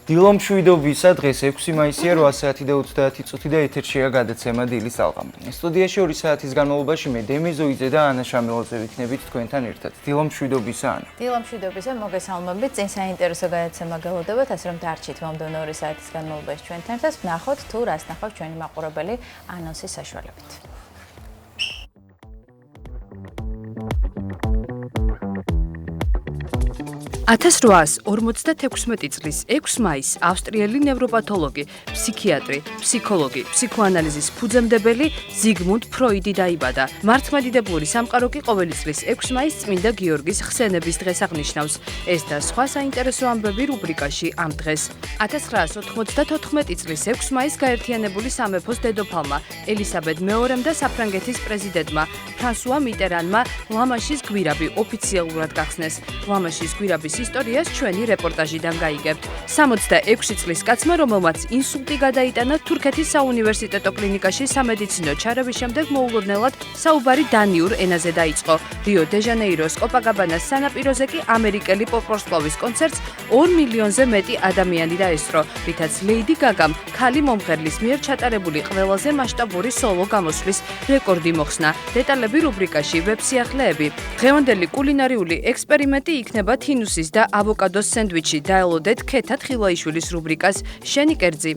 დილომშვიდობისა დღეს 6 მაისია 8:30 და ეთერშია გადაცემა დილის ალყა. სტუდიაში 2 საათის განმავლობაში მე დემი ზოიძე და ანა შამილაძე ვიქნებით თქვენთან ერთად. დილომშვიდობისა ანა. დილომშვიდობისა მოგესალმებით. წინ საინტერესო გადაცემა გელოდებათ, ასე რომ დარჩით მომდევნო 2 საათის განმავლობაში ჩვენთან ერთად. ვნახოთ თუ რას ნახავთ ჩვენი მაყურებელი ანონსის საშუალებით. 1856 წლის 6 მაისს ავსტრიელი ნევროპათოლოგი, ფსიქიატრი, ფსიქოლოგი, ფსიქოანალიზის ფუძემდებელი ზიგმუნდ ფროიდი დაიბადა. მართლმადიდებლური სამყარო კი ყოველი წლის 6 მაისს წმინდა გიორგის ხსენების დღეს აღნიშნავს. ეს და სხვა საინტერესო ამბები რუბრიკაში ამ დღეს. 1994 წლის 6 მაისს გაერთიანებული სამეფოს დედოფალმა ელისაბედ მეორემ და საფრანგეთის პრეზიდენტმა ფრანსუა მიტერანმა ლამაშის გვირაბი ოფიციალურად გახსნეს. ლამაშის გვირაბის ისტორიას ჩვენი რეპორტაჟიდან გაიგებთ. 66 წლის კაცმა, რომელმაც ინსულტი გადაიტანა თურქეთის საუნივერსიტეტო კლინიკაში სამედიცინო ჩარევის შემდეგ მოულოდნელად საუბარი დანიურ ენაზე დაიწყო. რიო დე ჟანეიროს კოპაკაბანას სანაპიროზე კი ამერიკელი პოპ-ვარსკვლავის კონცერტს 2 მილიონზე მეტი ადამიანი დაესწრო, რითაც ლეიდი გაგამ ქალი მომღერლის მიერ ჩატარებული ყველაზე მასშტაბური სოლო გამოსვლის რეკორდი მოხსნა. დეტალები რუბრიკაში ვებსიახლეები. დღევანდელი კულინარიული ექსპერიმენტი იქნება თინუსის და ავოკადოს სენდვიჩი. დაელოდეთ ქეთა თხილაიშვილის რუბრიკას შენი კერძი.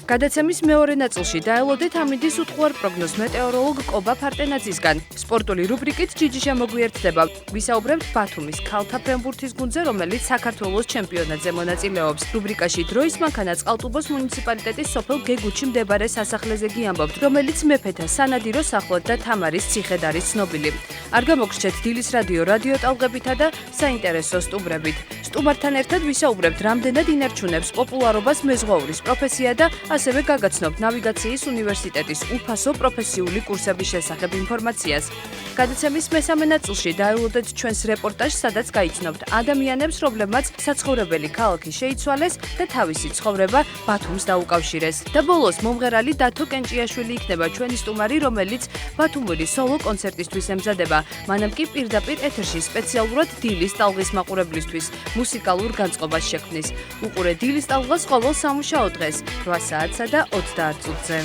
გადაცემის მეორე ნაწილში დაელოდეთ ამინდის უთხოვარ პროგნოზ მეტეოროლოგ კობა ფარტენაძისგან. სპორტული რუბრიკით ჯიჯიშა მოგვიერთდება. ვისაუბრებთ ბათუმის ქალთა ფრენბურთის გუნდზე, რომელიც საქართველოს ჩემპიონატზე მონაწილეობს. რუბრიკაში დროის მანქანა წყალტუბოს მუნიციპალიტეტის სოფელ გეგუჩი მდებარე სასახლეზე გიამბობთ, რომელიც მეფეთა სანადირო სახლად და თამარის ციხედ არის ცნობილი. არ გამოგრჩეთ დილის რადიო ტალღებითა და საინტერესო სტუმრებით. სტუმართან ერთად ვისაუბრებთ, რამდენად ინარჩუნებს პოპულარობას მეზღვაურის პროფესია და ასევე გაგაცნობთ ნავიგაციის უნივერსიტეტის უფასო პროფესიული კურსების შესახებ ინფორმაციას. გადაცემის მესამე ნაწილში დაელოდეთ ჩვენს რეპორტაჟს, სადაც გაიცნობთ ადამიანებს, რომლებმაც საცხოვრებელი ქალაქი შეიცვალეს და თავისი ცხოვრება ბათუმს დაუკავშირეს. და ბოლოს მომღერალი დათო კენჭიაშვილი იქნება ჩვენი სტუმარი, რომელიც ბათუმური სოლო კონცერტისთვის ემზადება. მანამ კი პირდაპირ ეთერში სპეციალურად დილის ტალღის მაყურებლისთვის მუსიკალურ განწყობას შექმნის. უყურე დილის ტალღას ყოველ სამუშაო დღეს 8 საათსა და 30 წუთზე.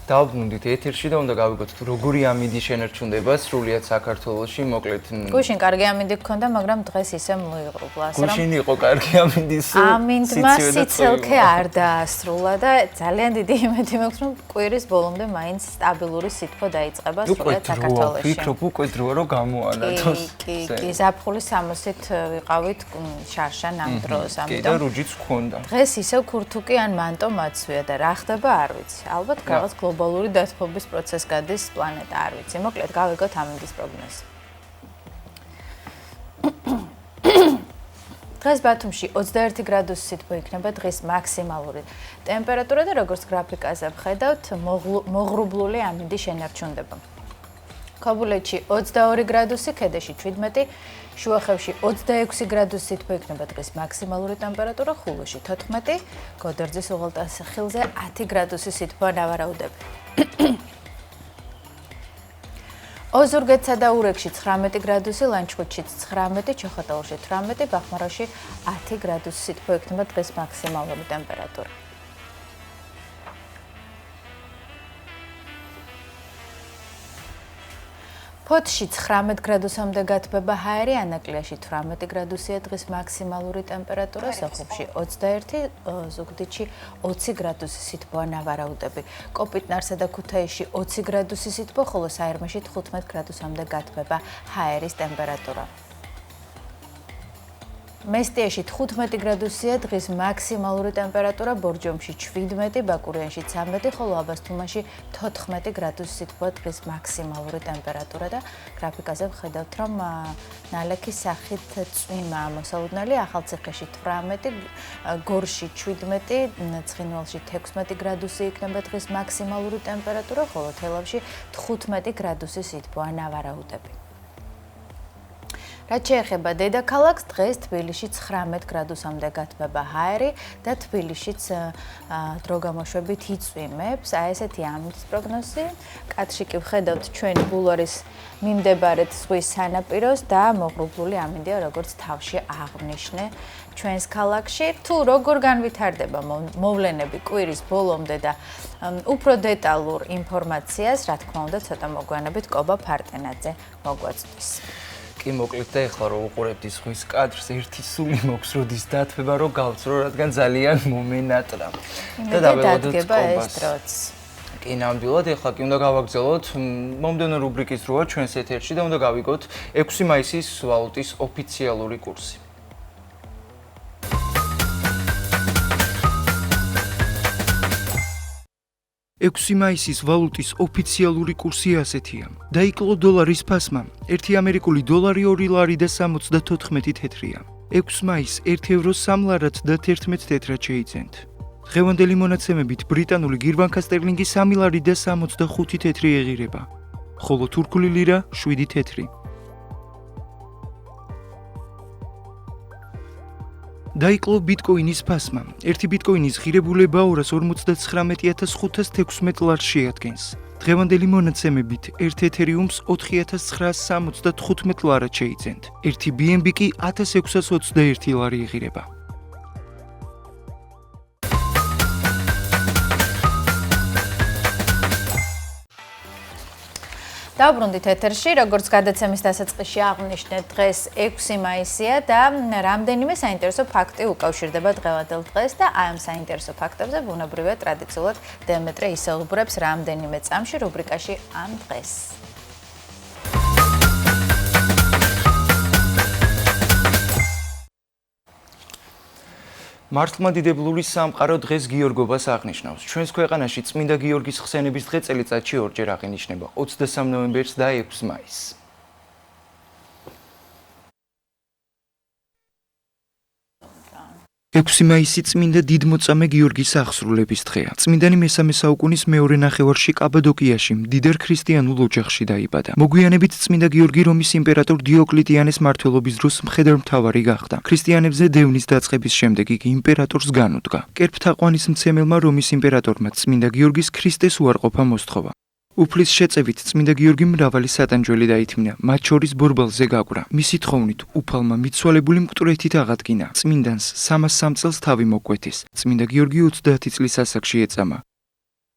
დავბრუნდით ეთერში და უნდა გავიგოთ თუ როგორი ამინდი შენარჩუნდება სრულიად საქართველოში, მოკლედ. გუშინ კარგი ამინდი გქონდა, მაგრამ დღეს ისე მოიღრუბლა, ასე რომ გუშინ იყო კარგი ამინდის ამინდმა სიცილქე არ დაასრულა და ძალიან დიდი იმედი მაქვს, რომ კვირის ბოლომდე მაინც სტაბილური სითბო დაიწყება სრულიად საქართველოში. ვფიქრობ უკვე დროა რომ გამოანათოს. კი, ზაფხულის 60-ით ვიყავით შარშან ამ დროს, ამიტომ. და რუჯიც გქონდა. დღეს ისევ ქურთუკი ან მანტო მაცვია და რა ხდება არ ვიცი. ალბათ რაღაც გლობალური დათბობის პროცესს გადის პლანეტა, არ ვიცი. მოკლედ გავიგოთ ამინდის პროგნოზი. დღეს ბათუმში 21 გრადუსი სითბო იქნება, დღეს მაქსიმალური ტემპერატურა და როგორც გრაფიკაზე ვხედავთ, მოღრუბლული ამინდი შენარჩუნდება. ქობულეთში 22 გრადუსი, ქედეში 17, შუახევში 26 გრადუსი სითბო იქნება, დღეს მაქსიმალური ტემპერატურა, ხულოში 14, გოდერძის უღელტეხილზე 10 გრადუსი სითბო ნავარაუდები. ოზურგეთსა და ურეკში 19 გრადუსი, ლანჩხუთში 19, ჩოხატაურში 18, ბახმაროში 10 გრადუსი სითბო იქნება, დღეს მაქსიმალური ტემპერატურა. ფოთში 19 გრადუსამდე გათბება ჰაერი, ანაკლიაში 18 გრადუსია დღეს მაქსიმალური ტემპერატურა, სოხუმში 21, ზუგდიდში 20 გრადუსი სითბოა ნავარაუდები. კოპიტნარსა და ქუთაისში 20 გრადუსი სითბო, ხოლო საირმეში 15 გრადუსამდე გათბება ჰაერის ტემპერატურა. მესტიაში 15 გრადუსია დღეს მაქსიმალური ტემპერატურა, ბორჯომში 17, ბაკურიანში 13, ხოლო აბასთუმანში 14 გრადუსი სითბოა დღეს მაქსიმალური ტემპერატურა და გრაფიკაზე ვხედავთ, რომ ნალექის სახით წვიმა მოსალოდნელი, ახალციხეში 18, გორში 17, ცხინვალში 16 გრადუსი იქნება დღეს მაქსიმალური ტემპერატურა, ხოლო თელავში 15 გრადუსი სითბოა ნავარაუდები. რაც შეეხება დედაქალაქს, დღეს თბილისში 19 გრადუსამდე გათბება ჰაერი და თბილისშიც დრო გამოშვებით იწვიმებს. აი ესეთი ამის პროგნოზი. კადრში კი ვხედავთ ჩვენი ბულვარის მიმდებარედ ზღვის სანაპიროს და მოღრუბლული ამინდია, როგორც თავში აღნიშნე ჩვენს ქალაქში. თუ როგორ განვითარდება მოვლენები კვირის ბოლომდე და უფრო დეტალურ ინფორმაციას, რა თქმა უნდა, ცოტა მოგვიანებით კობა ფარტენაძე მოგვაწვდის. კი მოკლედ და ეხლა რომ უყურებთ ზღვის კადრს, ერთი სული მოქვს როდის დათბება რომ გავცრო, რადგან ძალიან მომენატრა. და დაველოდოთ ეს დროც. კი ნამდვილად ეხლა კი უნდა გავაგრძელოთ მომდევნო რუბრიკის დროა ჩვენს ეთერში და უნდა გავიგოთ 6 მაისის ვალუტის ოფიციალური კურსი. 6 მაისის ვალუტის ოფიციალური კურსი ასეთია. დაიკლო დოლარის ფასმა. 1 ამერიკული დოლარი 2 ლარი და 74 თეთრია. 6 მაისს 1 ევრო 3 ლარად და 11 თეთრად შეიძენთ. დღევანდელი მონაცემებით ბრიტანული გირვანქა სტერლინგი 3 ლარი და 65 თეთრი ეღირება. ხოლო თურქული ლირა 7 თეთრი. დაიკლო ბიტკოინის ფასმა. 1 ბიტკოინის ღირებულება 259,516 ლარს შეადგენს. დღევანდელი მონაცემებით 1 ეთერიუმს 4,975 ლარად შეიძენთ. 1 BNB კი 1,621 ლარი ეღირება. დავბრუნდით ეთერში, როგორც გადაცემის დასაწყისში აღვნიშნეთ, დღეს 6 მაისია და რამდენიმე საინტერესო ფაქტი უკავშირდება დღევანდელ დღეს და აი ამ საინტერესო ფაქტებზე ბუნებრივია ტრადიციულად დემეტრე ისაუბრებს რამდენიმე წამში რუბრიკაში ამ დღეს. მართლმადიდებლური სამყარო დღეს გიორგობას აღნიშნავს. ჩვენს ქვეყანაში წმინდა გიორგის ხსენების დღე წელიწადში ორჯერ აღინიშნება 23 ნოემბერს და 6 მაისს. ექვსი მაისი წმინდა დიდმოწამე გიორგის აღსრულების დღეა. წმინდანი მესამე საუკუნის მეორე ნახევარში კაბადოკიაში მდიდარ ქრისტიანულ ოჯახში დაიბადა. მოგვიანებით წმინდა გიორგი რომის იმპერატორ დიოკლეტიანეს მმართველობის დროს მხედართმთავარი გახდა. ქრისტიანებზე დევნის დაწყების შემდეგ იგი იმპერატორს განუდგა. კერპთაყვანისმცემელმა რომის იმპერატორმა წმინდა გიორგის ქრისტეს უარყოფა მოსთხოვა. უფლის შეწევით წმინდა გიორგი მრავალი სატანჯველი დაითმინა, მათ შორის ბორბალზე გაგვრა. მისი თხოვნით უფალმა მიცვალებული მკვდრეთით აღადგინა. წმინდანს 303 წელს თავი მოკვეთეს. წმინდა გიორგი 30 წლის ასაკში ეწამა.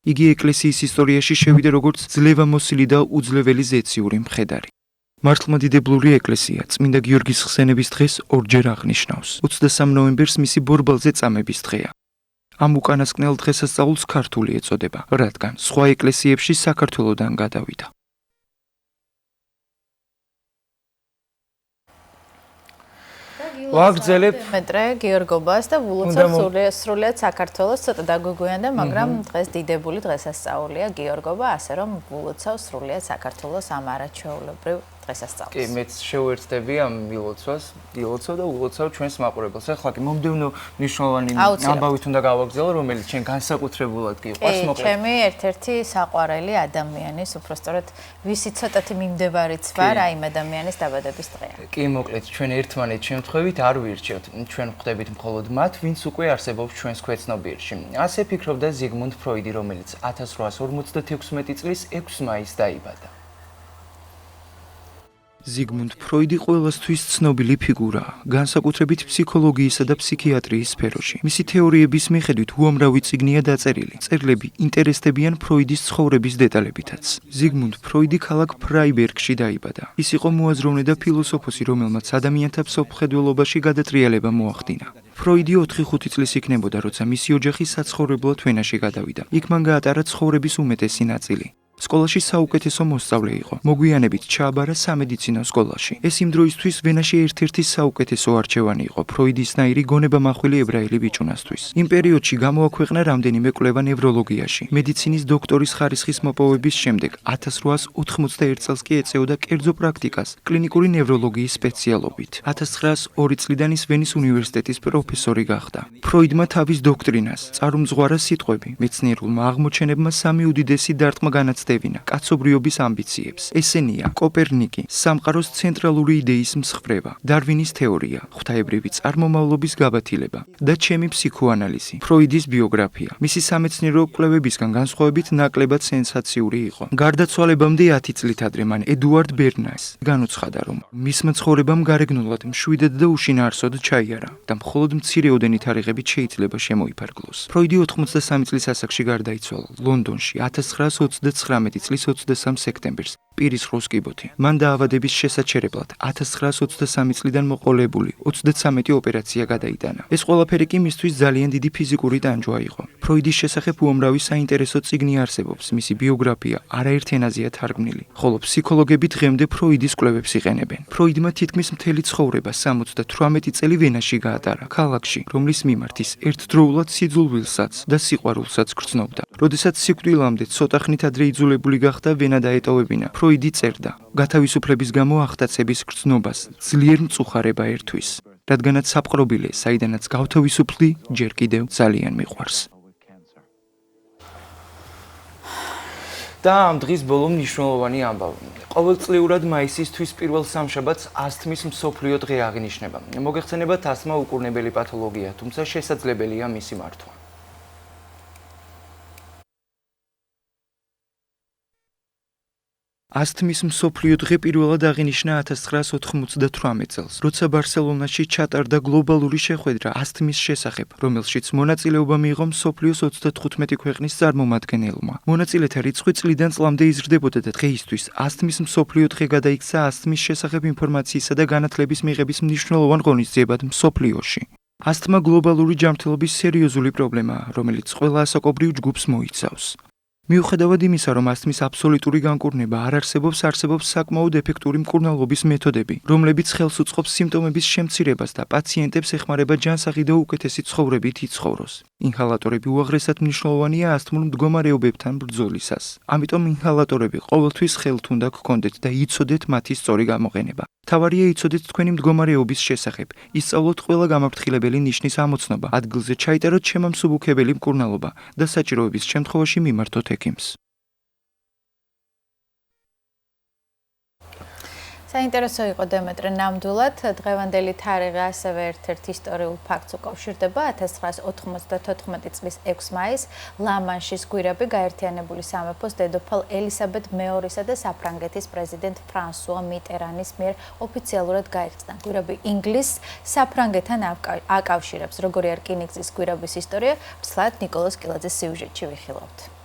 იგი ეკლესიის ისტორიაში შევიდა როგორც ძლევამოსილი და უძლეველი ზეციური მხედარი. მართლმადიდებლური ეკლესია წმინდა გიორგის ხსენების დღეს ორჯერ აღნიშნავს. 23 ნოემბერს მისი ბორბალზე წამების დღეა. ამ უკანასკნელ დღესასწაულს ქართული ეწოდება, რადგან სხვა ეკლესიებში საქართველოდან გადავიდა. ვაგრძელებ დემეტრე გიორგობას და ვულოცავ სრულიად საქართველოს ცოტა დაგვიგვიანდა, მაგრამ დღეს დიდებული დღესასწაულია გიორგობა, ასე რომ ვულოცავ სრულიად საქართველოს ამ არაჩვეულებრივ დღესასწაულს. კი, მეც შევერთდები ამ მილოცვას, ილოცავ და ულოცავ ჩვენს მაყურებელს. ახლა კი მომდევნო მნიშვნელოვანი ამბავით უნდა გავაგრძელო, რომელიც ჩვენ განსაკუთრებულად გიყვარს, მოკლედ. ჩემი ერთ-ერთი საყვარელი ადამიანის, უბრალოდ ვისი ცოტათი მიმდებარიც ვარ, აი იმ ადამიანის დაბადების დღეა. კი, მოკლედ, ჩვენ ერთმანეთს შემთხვევით არ ვირჩევთ. ჩვენ ვხვდებით მხოლოდ მათ, ვინც უკვე არსებობს ჩვენს ქვეცნობიერში. ასე ფიქრობდა ზიგმუნდ ფროიდი, რომელიც 1856 წლის 6 მაისს დაიბადა. ზიგმუნდ ფროიდი ყველასთვის ცნობილი ფიგურაა, განსაკუთრებით ფსიქოლოგიისა და ფსიქიატრიის სფეროში. მისი თეორიების მიხედვით უამრავი წიგნია დაწერილი. წერილები ინტერესდებიან ფროიდის ცხოვრების დეტალებითაც. ზიგმუნდ ფროიდი ქალაქ ფრაიბერგში დაიბადა. ის იყო მოაზროვნე და ფილოსოფოსი, რომელმაც ადამიანთა მსოფლმხედველობაში გადატრიალება მოახდინა. ფროიდი 4-5 წლის იქნებოდა, როცა მისი ოჯახი საცხოვრებლად ვენაში გადავიდა. იქ მან გაატარა ცხოვრების უმეტესი ნაწილი. სკოლაში საუკეთესო მოსწავლე იყო. მოგვიანებით ჩააბარა სამედიცინო სკოლაში. ეს იმ დროისთვის ვენაში ერთ-ერთი საუკეთესო არჩევანი იყო ფროიდისნაირი გონებამახვილი ებრაელი ბიჭუნასთვის. იმ პერიოდში გამოაქვეყნა რამდენიმე კვლევა ნევროლოგიაში. მედიცინის დოქტორის ხარისხის მოპოვების შემდეგ 1881 წელს კი ეწეოდა კერძო პრაქტიკას კლინიკური ნევროლოგიის სპეციალობით. 1902 წლიდან ის ვენის უნივერსიტეტის პროფესორი გახდა. ფროიდმა თავის დოქტრინას, წარმზღვარა სიტყვები, მეცნიერულმა აღმოჩენებმა სამი უდიდესი დარტყმა განაცდა მისდევინა კაცობრიობის ამბიციებს. ესენია კოპერნიკი, სამყაროს ცენტრალური იდეის მსხვერპლება, დარვინის თეორია, ღვთაებრივი წარმომავლობის გაბათილება და ჩემი ფსიქოანალიზი, ფროიდის ბიოგრაფია. მისი სამეცნიერო კვლევებისგან განსხვავებით ნაკლებად სენსაციური იყო. გარდაცვალებამდე 10 წლით ადრე მან ედუარდ ბერნას განუცხადა, რომ მისმა ცხოვრებამ გარეგნულად მშვიდად და უშინაარსოდ ჩაიარა და მხოლოდ მცირეოდენი თარიღებით შეიძლება შემოიფარგლოს. ფროიდი 83 წლის ასაკში გარდაიცვალა ლონდონში 1929 წლის 23 სექტემბერს. პირის ხროს კიბოთი. მან დაავადების შესაჩერებლად 1923 წლიდან მოყოლებული 33 ოპერაცია გადაიტანა. ეს ყველაფერი კი მისთვის ძალიან დიდი ფიზიკური ტანჯვა იყო. ფროიდის შესახებ უამრავი საინტერესო წიგნი არსებობს, მისი ბიოგრაფია არაერთ ენაზეა თარგმნილი, ხოლო ფსიქოლოგები დღემდე ფროიდის კვლევებს იყენებენ. ფროიდმა თითქმის მთელი ცხოვრება 78 წელი ვენაში გაატარა, ქალაქში, რომლის მიმართ ის ერთდროულად სიძულვილსაც და სიყვარულსაც გრძნობდა. როდესაც სიკვდილამდე ცოტა ხნით ადრე იძულებული გახდა ვენა დაეტოვებინა, ფროიდი წერდა: გათავისუფლების გამო აღტაცების გრძნობას ძლიერ მწუხარება ერთვის, რადგანაც საპყრობილე, საიდანაც გავთავისუფლდი, ჯერ კიდევ ძალიან მიყვარს. და ამ დღის ბოლო მნიშვნელოვანი ამბავი. ყოველწლიურად მაისის თვის პირველ სამშაბათს ასთმის მსოფლიო დღე აღინიშნება. მოგეხსენებათ, ასთმა უკურნებელი პათოლოგია, თუმცა შესაძლებელია მისი მართვა. ასთმის მსოფლიო დღე პირველად აღინიშნა 1998 წელს, როცა ბარსელონაში ჩატარდა გლობალური შეხვედრა ასთმის შესახებ, რომელშიც მონაწილეობა მიიღო მსოფლიოს 35 ქვეყნის წარმომადგენელმა. მონაწილეთა რიცხვი წლიდან წლამდე იზრდებოდა და დღეისთვის ასთმის მსოფლიო დღე გადაიქცა ასთმის შესახებ ინფორმაციისა და განათლების მიღების მნიშვნელოვან ღონისძიებად მსოფლიოში. ასთმა გლობალური ჯანმრთელობის სერიოზული პრობლემაა, რომელიც ყველა ასაკობრივ ჯგუფს მოიცავს. მიუხედავად იმისა, რომ ასთმის აბსოლუტური განკურნება არ არსებობს საკმაოდ ეფექტური მკურნალობის მეთოდები, რომლებიც ხელს უწყობს სიმპტომების შემცირებას და პაციენტებს ეხმარება ჯანსაღი და უკეთესი ცხოვრებით იცხოვროს. ინჰალატორები უაღრესად მნიშვნელოვანია ასთმურ მდგომარეობებთან ბრძოლისას. ამიტომ ინჰალატორები ყოველთვის ხელთ უნდა გქონდეთ და იცოდეთ მათი სწორი გამოყენება. თავარია იცოდეთ თქვენი მდგომარეობის შესახებ, ისწავლოთ ყველა გამაფრთხილებელი ნიშნის ამოცნობა, ადგილზე ჩაიტაროთ შემამსუბუქებელი მკურნალობა და საჭიროების შემთხვევაში მიმართოთ ექიმს. საინტერესო იყო დემეტრე ნამდვილად. დღევანდელი თარიღი ასევე ერთ-ერთ ისტორიულ ფაქტს უკავშირდება. 1994 წლის 6 მაისს ლა-მანშის გვირაბი გაერთიანებული სამეფოს დედოფალ ელისაბედ მეორისა და საფრანგეთის პრეზიდენტ ფრანსუა მიტერანის მიერ ოფიციალურად გაიხსნა. გვირაბი ინგლისს საფრანგეთთან აკავშირებს. როგორი არ რკინიგზის გვირაბის ისტორია, ვცლად ნიკოლოზ კილაძის სიუჟეტში ვიხილავთ.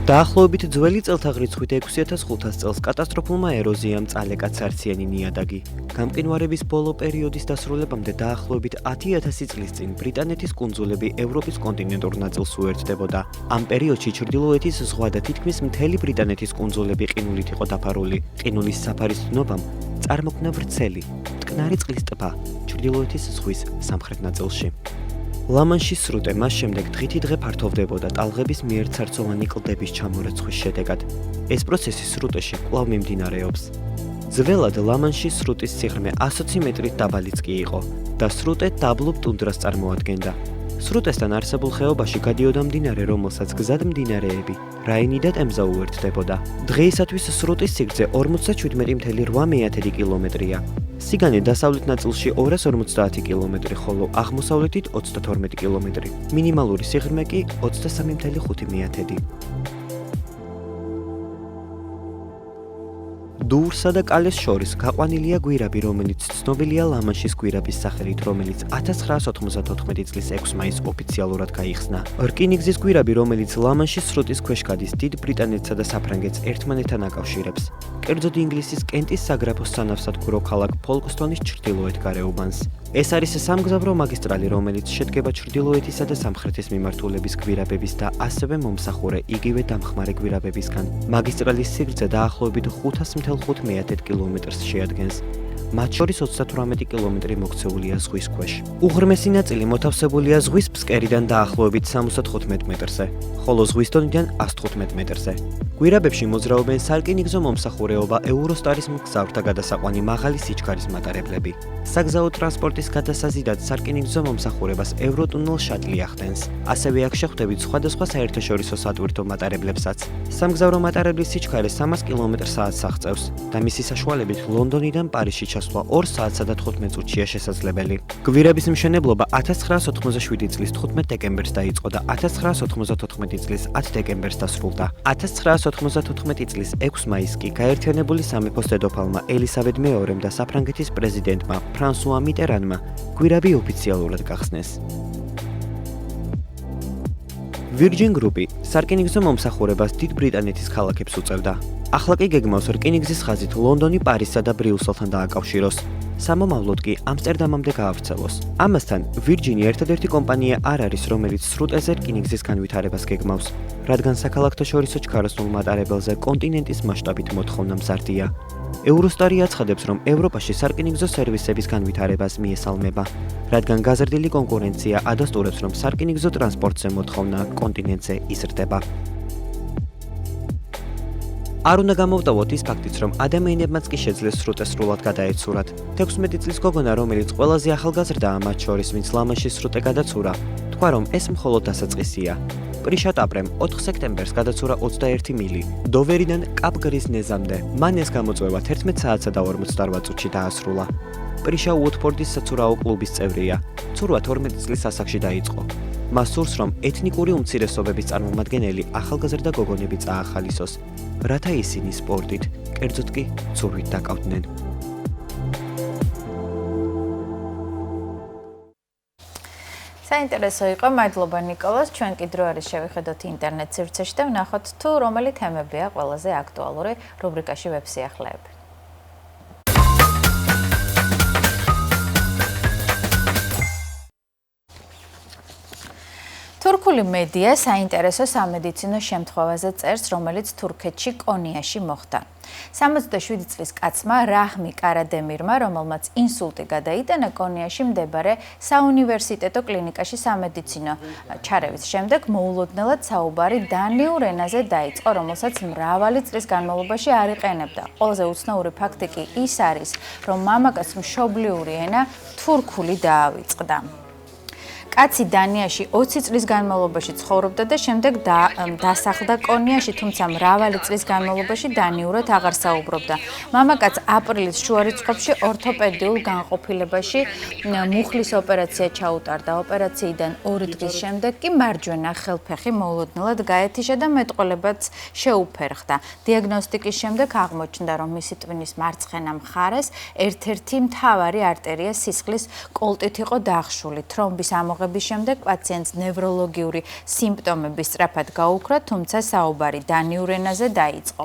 დაახლოებით ძველი წელთაღრიცხვით 6500 წელს კატასტროფულმა ეროზიამ წალეკა ცარციანი ნიადაგი. გამყინვარების ბოლო პერიოდის დასრულებამდე დაახლოებით 10000 წლის წინ ბრიტანეთის კუნძულები ევროპის კონტინენტურ ნაწილს უერთდებოდა. ამ პერიოდში ჩრდილოეთის ზღვა და თითქმის მთელი ბრიტანეთის კუნძულები ყინულით იყო დაფარული. ყინულის საფარის დნობამ წარმოქმნა ვრცელი, მტკნარი წყლის ტბა ჩრდილოეთის ზღვის სამხრეთ ნაწილში. ლა-მანშის სრუტე მას შემდეგ დღითი დღე ფართოვდებოდა ტალღების მიერ ცარცოვანი კლდების ჩამორეცხვის შედეგად. ეს პროცესი სრუტეში კვლავ მიმდინარეობს. ძველად ლა-მანშის სრუტის სიღრმე 120 მეტრით დაბალიც კი იყო და სრუტე დაბლობ ტუნდრას წარმოადგენდა. სრუტესთან არსებულ ხეობაში გადიოდა მდინარე, რომელსაც გზად მდინარეები რაინი და ტემზა უერთდებოდა. დღეისათვის სრუტის სიგრძე 47.8 კილომეტრია. სიგანე დასავლეთ ნაწილში 250 კილომეტრი, ხოლო აღმოსავლეთით 32 კილომეტრი. მინიმალური სიღრმე კი 23.5. დურსა და კალეს შორის გაყვანილია გვირაბი, რომელიც ცნობილია ლა-მანშის გვირაბის სახელით, რომელიც 1994 წლის 6 მაისს ოფიციალურად გაიხსნა. რკინიგზის გვირაბი, რომელიც ლა-მანშის სრუტის ქვეშ გადის, დიდ ბრიტანეთსა და საფრანგეთს ერთმანეთთან აკავშირებს. კერძოდ ინგლისის კენტის საგრაფოს სანავსადგურო ქალაქ ფოლკსტონის ჩრდილოეთ გარეუბანს. ეს არის სამგზავრო მაგისტრალი, რომელიც შედგება ჩრდილოეთისა და სამხრეთის მიმართულების გვირაბების და ასევე მომსახურე იგივე დამხმარე გვირაბებისგან. მაგისტრალის სიგრძე დაახლოებით 500.5 კილომეტრს შეადგენს. მათ შორის 38 კილომეტრი მოქცეულია ზღვის ქვეშ. უღრმესი ნაწილი მოთავსებულია ზღვის ფსკერიდან დაახლოებით 75 მეტრზე, ხოლო ზღვის დონიდან 115 მეტრზე. გვირაბებში მოძრაობენ სარკინიგზო მომსახურეობა ევროსტარის მგზავრთა გადასაყვანი მაღალი სიჩქარის მატარებლები. საგზაო ტრანსპორტის გადასაზიდად სარკინიგზო მომსახურებას ევროტუნელ შატლი ახდენს. ასევე აქ შეხვდებით სხვადასხვა საერთაშორისო სატვირთო მატარებლებსაც. სამგზავრო მატარებლის სიჩქარე 300 კმ/სთ აღწევს და მისი საშუალებით ლონდონიდან პარიზში ჩასვლა 2 საათსა და 15 წუთშია შესაძლებელი. გვირაბის მშენებლობა 1987 წლის 15 დეკემბერს დაიწყო და 1994 წლის 10 დეკემბერს დასრულდა. 1994 წლის 6 მაისს კი გაერთიანებული სამეფოს დედოფალმა ელისაბედ მეორემ და საფრანგეთის პრეზიდენტმა ფრანსუა მიტერანმა გვირაბი ოფიციალურად გახსნეს. Virgin Group-ი სარკინიგზო მომსახურებას დიდ ბრიტანეთის ქალაქებს უწევდა. ახლა კი გეგმავს რკინიგზის ხაზით ლონდონი, პარიზსა და ბრიუსელთან დააკავშიროს. სამომავლოდ კი ამსტერდამამდე გაავრცელოს. ამასთან, Virgin-ი ერთადერთი კომპანია არ არის, რომელიც სრუტეზე რკინიგზის განვითარებას გეგმავს, რადგან საქალაქთაშორისო ჩქაროსნულ მატარებელზე კონტინენტის მასშტაბით მოთხოვნა მზარდია. ევროსტარი აცხადებს, რომ ევროპაში სარკინიგზო სერვისების განვითარებას მიესალმება, რადგან გაზრდილი კონკურენცია ადასტურებს, რომ სარკინიგზო ტრანსპორტზე მოთხოვნა კონტინენტზე იზრდება. არ უნდა გამოვტოვოთ ის ფაქტიც, რომ ადამიანებმაც კი შეძლეს სრუტესრულად გადაეცურათ. 16 წლის გოგონა, რომელიც ყველაზე ახალგაზრდაა მათ შორის, ვინც ლამანშის სრუტე გადაცურა, თქვა, რომ ეს მხოლოდ დასაწყისია. პრიშა ტაპრემ 4 სექტემბერს გადაცურა 21 მილი, დოვერიდან კაპ-გრის ნეზამდე. მან ეს გამოწვევა 11 საათსა და 48 წუთში დაასრულა. პრიშა უოტფორდის საცურაო კლუბის წევრია. ცურვა 12 წლის ასაკში დაიწყო. მას სურს, რომ ეთნიკური უმცირესობების წარმომადგენელი ახალგაზრდა გოგონები წაახალისოს, რათა ისინი სპორტით, კერძოდ კი ცურვით დაკავდნენ. საინტერესო იყო, მადლობა ნიკოლას. ჩვენ კი დრო არის შევიხედოთ ინტერნეტ სივრცეში და ვნახოთ თუ რომელი თემებია ყველაზე აქტუალური რუბრიკაში ვებსიახლეები. თურქული მედია საინტერესო სამედიცინო შემთხვევაზე წერს, რომელიც თურქეთში კონიაში მოხდა. 67 წლის კაცმა რაჰმი კარადემირმა, რომელმაც ინსულტი გადაიტანა, კონიაში მდებარე საუნივერსიტეტო კლინიკაში სამედიცინო ჩარევის შემდეგ მოულოდნელად საუბარი დანიურ ენაზე დაიწყო, რომელსაც მრავალი წლის განმავლობაში არ იყენებდა. ყველაზე უცნაური ფაქტი კი ის არის, რომ მამაკაცს მშობლიური ენა თურქული დაავიწყდა. კაცი დანიაში 20 წლის განმავლობაში ცხოვრობდა და შემდეგ დასახლდა კონიაში, თუმცა მრავალი წლის განმავლობაში დანიურად აღარ საუბრობდა. მამაკაცს აპრილის შუა რიცხვებში ორთოპედიულ განყოფილებაში მუხლის ოპერაცია ჩაუტარდა. ოპერაციიდან 2 დღის შემდეგ კი მარჯვენა ხელფეხი მოულოდნელად გაეთიშა და მეტყოლებაც შეუფერხდა. დიაგნოსტიკის შემდეგ აღმოჩნდა, რომ მისი ტვინის მარცხენა მხარეს ერთ-ერთი მთავარი არტერია სისხლის კოლტით იყო დაახშული. თრომბის ამოღების შემდეგ პაციენტს ნევროლოგიური სიმპტომები სწრაფად გაუქრა, თუმცა საუბარი დანიურ ენაზე დაიწყო.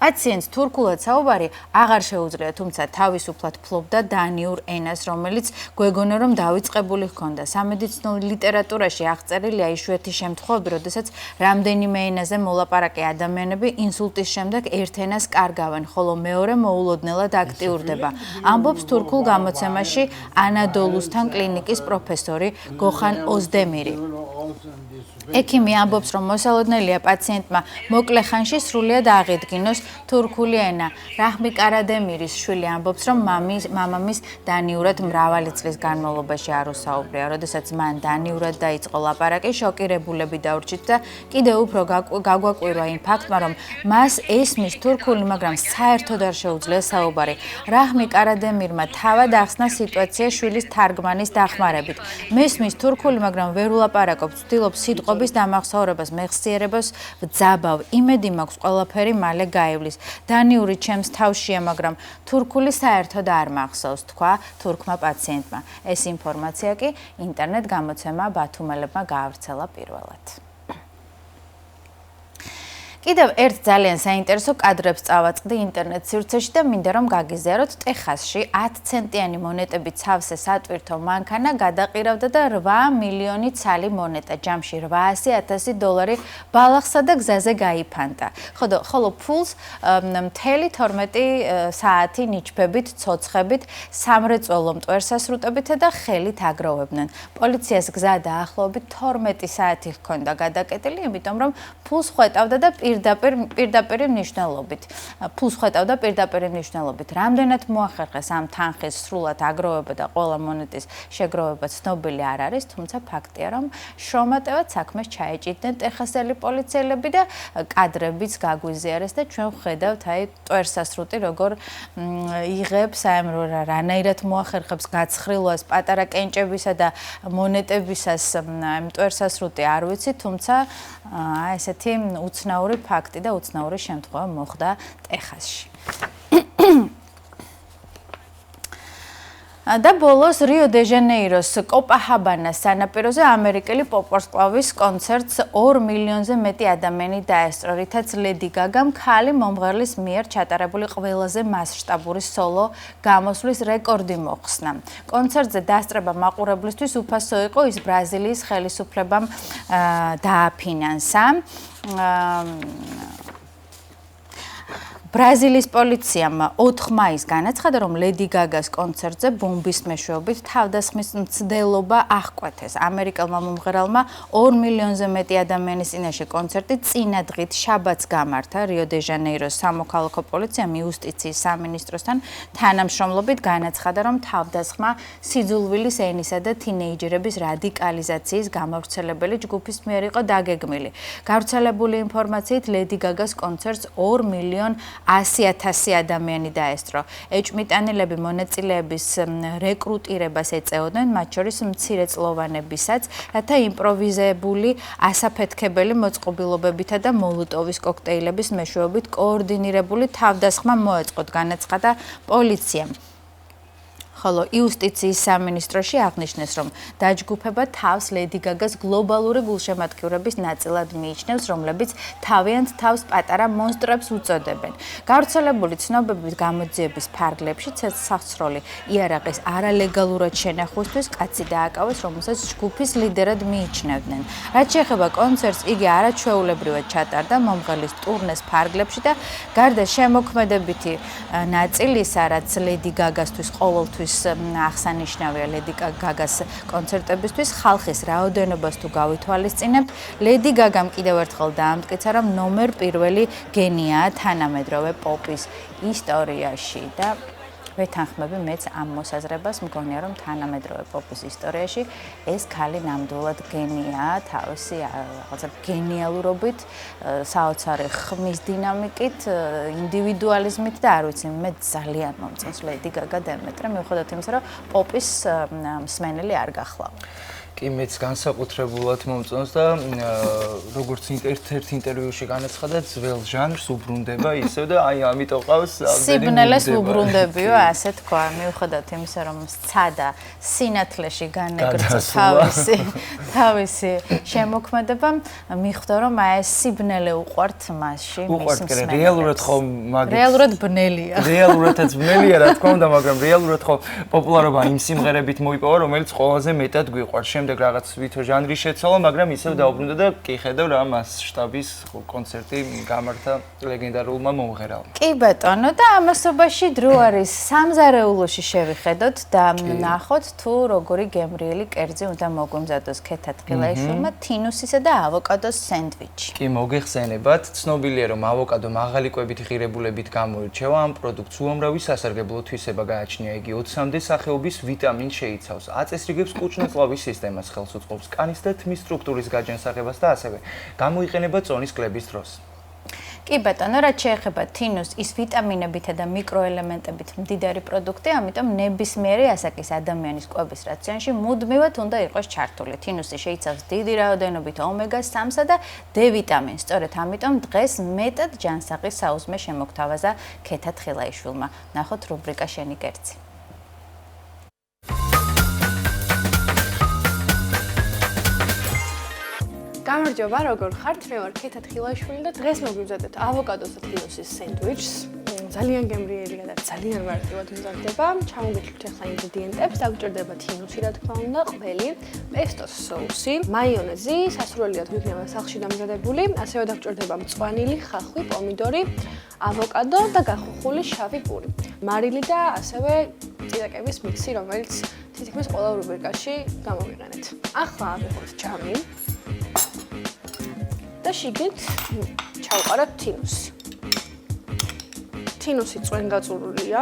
პაციენტს თურქულად საუბარი აღარ შეუძლია, თუმცა თავისუფლად ფლობდა დანიურ ენას, რომელიც გვეგონა, რომ დავიწყებული ჰქონდა. სამედიცინო ლიტერატურაში აღწერილია იშვიათი შემთხვევები, როდესაც რამდენიმე ენაზე მოლაპარაკე ადამიანები ინსულტის შემდეგ ერთ ენას კარგავენ, ხოლო მეორე მოულოდნელად აქტიურდება. ამბობს თურქულ გამოცემაში ანადოლუსთან კლინიკის პროფესორი გოხან ოზდემირი. ექიმი ამბობს, რომ მოსალოდნელია პაციენტმა მოკლე ხანში სრულად აღედგინოს თურქული ენა. რაჰმი კარადემირის შვილი ამბობს, რომ მამამის დანიურად მრავალი წლის განმავლობაში არ უსაუბრია. როდესაც მან დანიურად დაიწყო ლაპარაკი, შოკირებულები დაურჩით და კიდევ უფრო გაგვაკვირვა იმ ფაქტმა, რომ მას ესმის თურქული, მაგრამ საერთოდ არ შეუძლია საუბარი. რაჰმი კარადემირმა თავად ახსნა სიტუაცია შვილის თარგმანის დახმარებით. მესმის თურქული, მაგრამ ვერ ულაპარაკობს, ვცდილობს სიტყვების დამახსოვრებას, მეხსიერებას ვძაბავ. იმედი მაქვს, ყველაფერი მალე გაივლის. დანიური ჩემს თავშია, მაგრამ თურქული საერთოდ არ მახსოვს, თქვა თურქმა პაციენტმა. ეს ინფორმაცია კი ინტერნეტ გამოცემა ბათუმელებმა გაავრცელა პირველად. კიდევ ერთ ძალიან საინტერესო კადრებს წავაწყდი ინტერნეტ სივრცეში და მინდა რომ გაგიზიაროთ. ტეხასში 10 ცენტიანი მონეტებით სავსე სატვირთო მანქანა გადაყირავდა და 8 მილიონი ცალი მონეტა, ჯამში 800,000 დოლარი ბალახსა და გზაზე გაიფანტა. ხოლო ფულს მთელი 12 საათი ნიჩბებით, ცოცხებით, სამრეწველო მტვერსასრუტებით და ხელით აგროვებდნენ. პოლიციას გზა დაახლოებით 12 საათი ჰქონდა გადაკეტილი, იმიტომ რომ ფულს ხვეტავდა და პირდაპირ მნიშვნელობით. რამდენად მოახერხეს ამ თანხის სრულად აგროვება და ყველა მონეტის შეგროვება ცნობილი არ არის, თუმცა ფაქტია, რომ შრომატევად საქმეს ჩაეჭიდნენ ტეხასელი პოლიციელები და კადრებიც გაგვიზიარეს და ჩვენ ვხედავთ აი მტვერსასრუტი როგორ იღებს, რანაირად მოახერხებს გაცხრილვას პატარა კენჭებისა და მონეტებისას მტვერსასრუტი არ ვიცი, თუმცა ესეთი უცნაური ფაქტი და უცნაური შემთხვევა მოხდა ტეხასში. და ბოლოს რიო-დე-ჟანეიროს კოპაჰაბანას სანაპიროზე ამერიკელი პოპ-ვარსკვლავის კონცერტს 2 მილიონზე მეტი ადამიანი დაესწრო, რითაც ლედი გაგამ ქალი მომღერლის მიერ ჩატარებული ყველაზე მასშტაბური სოლო გამოსვლის რეკორდი მოხსნა. კონცერტზე დასწრება მაყურებლისთვის უფასო იყო, ის ბრაზილიის ხელისუფლებამ დააფინანსა. ბრაზილიის პოლიციამ 4 მაისს განაცხადა, რომ ლედი გაგას კონცერტზე ბომბის მეშვეობით თავდასხმის მცდელობა აღკვეთეს. ამერიკელმა მომღერალმა 2 მილიონზე მეტი ადამიანის წინაშე კონცერტი წინა დღით შაბათს გამართა. რიო-დე-ჟანეიროს სამოქალაქო პოლიციამ იუსტიციის სამინისტროსთან თანამშრომლობით განაცხადა, რომ თავდასხმა სიძულვილის ენისა და თინეიჯერების რადიკალიზაციის გამავრცელებელი ჯგუფის მიერ იყო დაგეგმილი. გავრცელებული ინფორმაციით ლედი გაგას კონცერტს 2 მილიონ 100,000 ადამიანი დაესწრო. ეჭვმიტანილები მონაწილეების რეკრუტირებას ეწეოდნენ, მათ შორის მცირეწლოვანებისაც, რათა იმპროვიზებული ასაფეთქებელი მოწყობილობებითა და მოლოტოვის კოქტეილების მეშვეობით კოორდინირებული თავდასხმა მოეწყოთ, განაცხადა პოლიციამ. ხოლო იუსტიციის სამინისტროში აღნიშნეს, რომ დაჯგუფება თავს ლედი გაგას გლობალური გულშემატკივრების ნაწილად მიიჩნევს, რომლებიც თავიანთ თავს პატარა მონსტრებს უწოდებენ. გავრცელებული ცნობებით გამოძიების ფარგლებში ცეცხლსასროლი იარაღის არალეგალურად შენახვისთვის კაცი დააკავეს, რომელსაც ჯგუფის ლიდერად მიიჩნევდნენ. რაც შეეხება კონცერტს, იგი არაჩვეულებრივად ჩატარდა მომღერლის ტურნეს ფარგლებში და გარდა შემოქმედებითი ნაწილისა, რაც ლედი გაგასთვის ყოველთვის აღსანიშნავია ლედი გაგას კონცერტებისთვის, ხალხის რაოდენობას თუ გავითვალისწინებთ, ლედი გაგამ კიდევ ერთხელ დაამტკიცა, რომ ნომერ პირველი გენიაა თანამედროვე პოპის ისტორიაში და ვეთანხმები მეც ამ მოსაზრებას, მგონია, რომ თანამედროვე პოპის ისტორიაში ეს ქალი ნამდვილად გენიაა, თავისი რაღაცა გენიალურობით, საოცარი ხმის დინამიკით, ინდივიდუალიზმით და არ ვიცი, მე ძალიან მომწონს ლედი გაგა დემეტრე, მიუხედავად იმისა, რომ პოპის მსმენელი არ გახლავ. კი მეც განსაკუთრებულად მომწონს და როგორც ერთ ინტერვიუში განაცხადა, ძველ ჟანრს უბრუნდება ისევ და აი ამიტომ ყავს სიბნელეს უბრუნდებიო, ასე თქვა, მიუხედავად იმისა, რომ სცადა სინათლეში განეგრძო თავისი შემოქმედება, მიხვდა, რომ აი ეს სიბნელე უყვართ მასში, მის მსმენელს. რეალურად ხომ მაგით რეალურად ბნელია. რეალურადაც ბნელია, რა თქმა უნდა, მაგრამ რეალურად ხომ პოპულარობა იმ სიმღერებით მოიპოვა, რომელიც ყველაზე მეტად გვიყვარს. შემდეგ რაღაც ვითო ჟანრი შეცვალა, მაგრამ ისევ დაუბრუნდა და კი ხედავ რა მასშტაბის კონცერტი გამართა ლეგენდარულმა მომღერალმა. კი ბატონო და ამასობაში დრო არის სამზარეულოში შევიხედოთ და ნახოთ თუ როგორი გემრიელი კერძი უნდა მოგვემზადოს ქეთა თხილაიშვილმა თინუსისა და ავოკადოს სენდვიჩი. კი მოგეხსენებათ, ცნობილია რომ ავოკადო მაღალი კვებით ღირებულებით გამოირჩევა, ამ პროდუქტს უამრავი სასარგებლო თვისება გააჩნია, იგი 20-მდე სახეობის ვიტამინს შეიცავს, აწესრიგებს კუჭნაწლავის სისტემას, ხელს უწყობს კანის და თმის სტრუქტურის გაჯანსაღებას და ასევე გამოიყენება წონის კლების დროს. კი ბატონო, რაც შეეხება თინუსს, ის ვიტამინებითა და მიკროელემენტებით მდიდარი პროდუქტი, ამიტომ ნებისმიერი ასაკის ადამიანის კვების რაციონში მუდმივად უნდა იყოს ჩართული. თინუსი შეიცავს დიდი რაოდენობით ომეგა-3-სა და D ვიტამინს. სწორედ ამიტომ დღეს მეტად ჯანსაღი საუზმე შემოგთავაზა ქეთა თხილაიშვილმა. ნახოთ რუბრიკა შენი კერძი. გამარჯობა, როგორ ხართ? მე ვარ ქეთა თხილაშვილი და დღეს მოგივზადეთ ავოკადოს და თინუსის სენდვიჩს. ძალიან გემრიელია და ძალიან მარტივად მზადდება. ჩამოგეჭრით ახლა ინგრედიენტებს. დაგჭირდება თინუსი, რა თქმა უნდა, ყველი, პესტოს соуსი, მაიონეზი, სასურველიად ვიქნება სახლში დამზადებული, ასევე დაგჭირდება მწვანილი, ხახვი, პომიდორი, ავოკადო და გახუხული შავი პური. მარილი და ასევე წიწაკების მიქსი, რომელიც თითქმის ყველა რუბრიკაში გამოვიყენეთ. ახლა ავიღოთ ჭამი. და შიგნით ჩავყაროთ თინუსი. თინუსი წვენგაწურულია.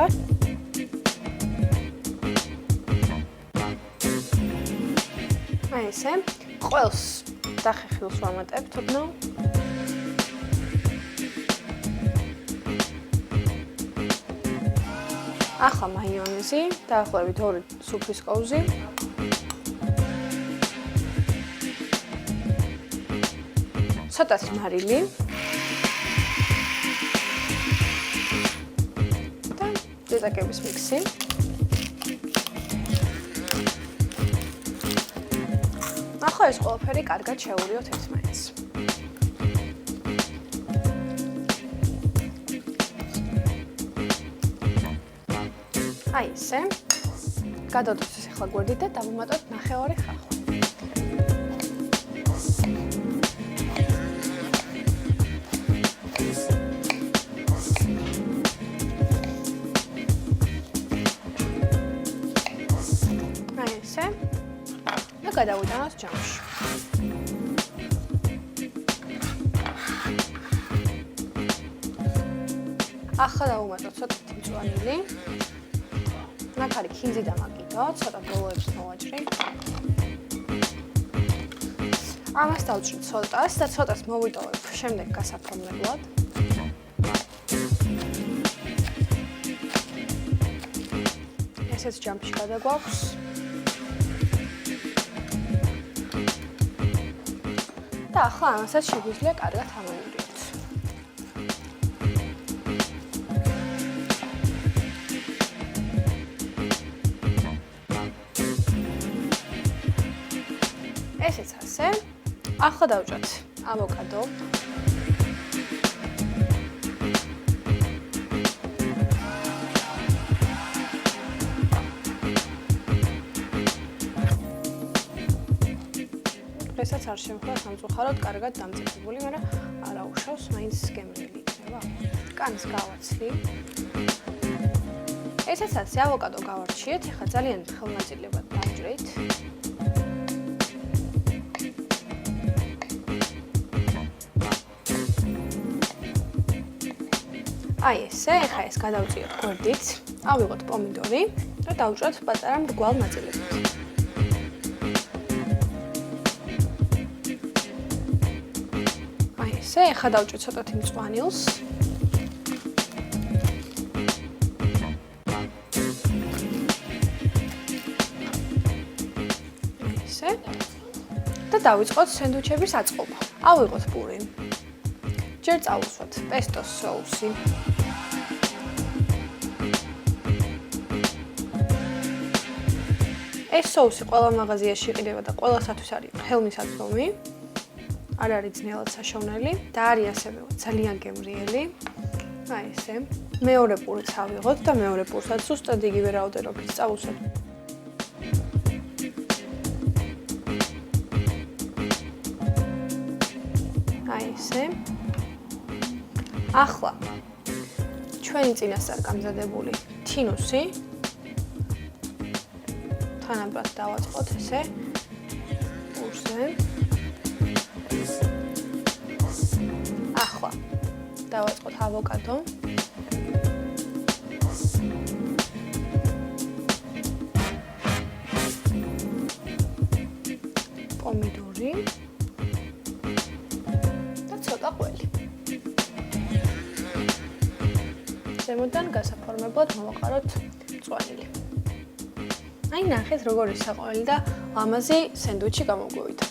აი ესე, ყველს დახეხილს ვამატებთ ოდნავ. ახლა მაიონეზი, დაახლოებით 2 სუფრის კოვზი. ცოტას მარილი. და წიწაკების მიქსი. ახლა ეს ყველაფერი კარგად შევურიოთ ერთმანეთს. აი ესე. გადავდოთ ეს ახლა გვერდით და დავუმატოთ ნახევარი ხახვი. აი ესე. და გადავიტანოთ ჯამში. ახლა დავუმატოთ ცოტათი მწვანილი. ნახარი ქინძი დამაკიდოთ, ცოტა ბოლოებს მოვაჭრით. ამას დავჭრით ცოტას და ცოტას მოვიტოვებ შემდეგ გასაფორმებლად. ესეც ჯამში გადაგვაქვს. და ახლა ამასაც შეგვიძლია კარგად ამოვიდროთ. ესეც ასე. ახლა დავჭრათ ავოკადო. დღესაც არ შემიძლია სამწუხაროდ კარგად დამწიფებული, მაგრამ არა უშავს, მაინც გემრიელი იქნება. კანის გავაცლი. ესეც ასე ავოკადო გავარჩიეთ, ახლა ძალიან ხელნაწილებად დავჭრით. აი ესე, ახლა ეს გადავწიოთ გვერდით. ავიღოთ პომიდორი და დავჭრათ პატარა მრგვალ ნაწილებით. აი ესე, ახლა დავჭრით ცოტათი მწვანილს. აი ესე. და დავიწყოთ სენდვიჩების აწყობა. ავიღოთ პური. ჯერ წავუსვათ პესტოს соуსი. ეს соуსი ყველა მაღაზიაში იყიდება და ყველასათვის არის ხელმისაწვდომი. არ არის ძნელად საშოვნელი და არის ასევე ძალიან გემრიელი. აი ესე. მეორე პურიც ავიღოთ და მეორე პურსაც ზუსტად იგივე რაოდენობით წავუსვათ. აი ესე. ახლა ჩვენი წინასწარ გამზადებული თინუსი თანაბრად დავაწყოთ ესე პურზე. ახლა დავაწყოთ ავოკადო. პომიდორი და ცოტა ყველი. ზემოდან გასაფორმებლად მოვაყაროთ მწვანილი. აი ნახეთ როგორი საყვარელი და ლამაზი სენდვიჩი გამოგვივიდა.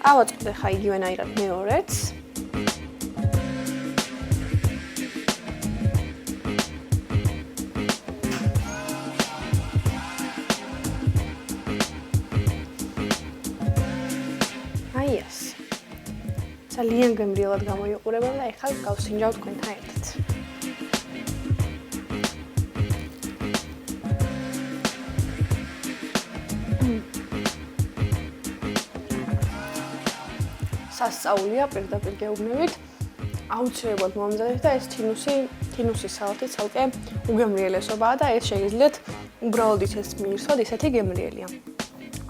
ავაწყოთ ახლა იგივენაირად მეორეც. ძალიან გემრიელად გამოიყურება და ეხლა გავსინჯავ თქვენთან ერთად. სასწაულია პირდაპირ გეუბნებით. აუცილებლად მომზადეთ და ეს თინუსის სალათი ცალკე უგემრიელესობაა და ეს შეგიძლიათ უბრალოდ ისეთ მიირსვათ, ისეთი გემრიელია.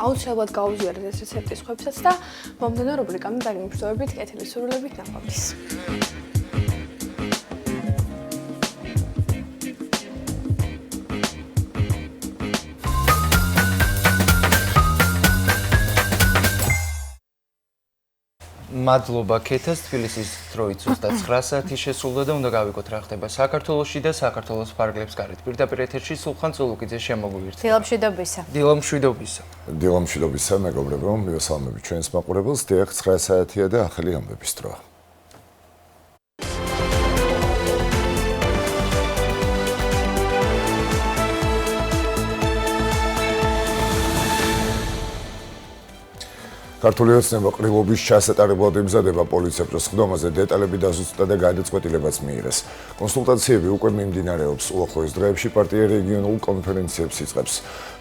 აუცილებლად გაუზიარეთ ეს რეცეპტის ხვებსაც და მომდევნო რუბრიკამდე დაგემშვიდობებით კეთილი სურვილებით ნაყოფის. მადლობა ქეთას, თბილისის დროით ზუსტად 9 საათი შესრულდა და უნდა გავიგოთ რა ხდება საქართველოში და საქართველოს ფარგლებს გარეთ. პირდაპირ ეთერში სულხან წულუკიძე შემოგვიერთდა. დილამშვიდობისა. დილამშვიდობისა. დილამშვიდობისა, მეგობრებო, მივესალმებით ჩვენს მაყურებელს. დიახ, 9 საათია და ახალი ამბების დროა. ქართული ოცნება ყრილობის ჩასატარებლად ემზადება პოლიციების ხდომაზე დეტალები დაზუსტდა და გადაწყვეტილებაც მიიღეს. კონსულტაციები უკვე მიმდინარეობს. უახლოეს დღეებში პარტია რეგიონულ კონფერენციებს იწყებს.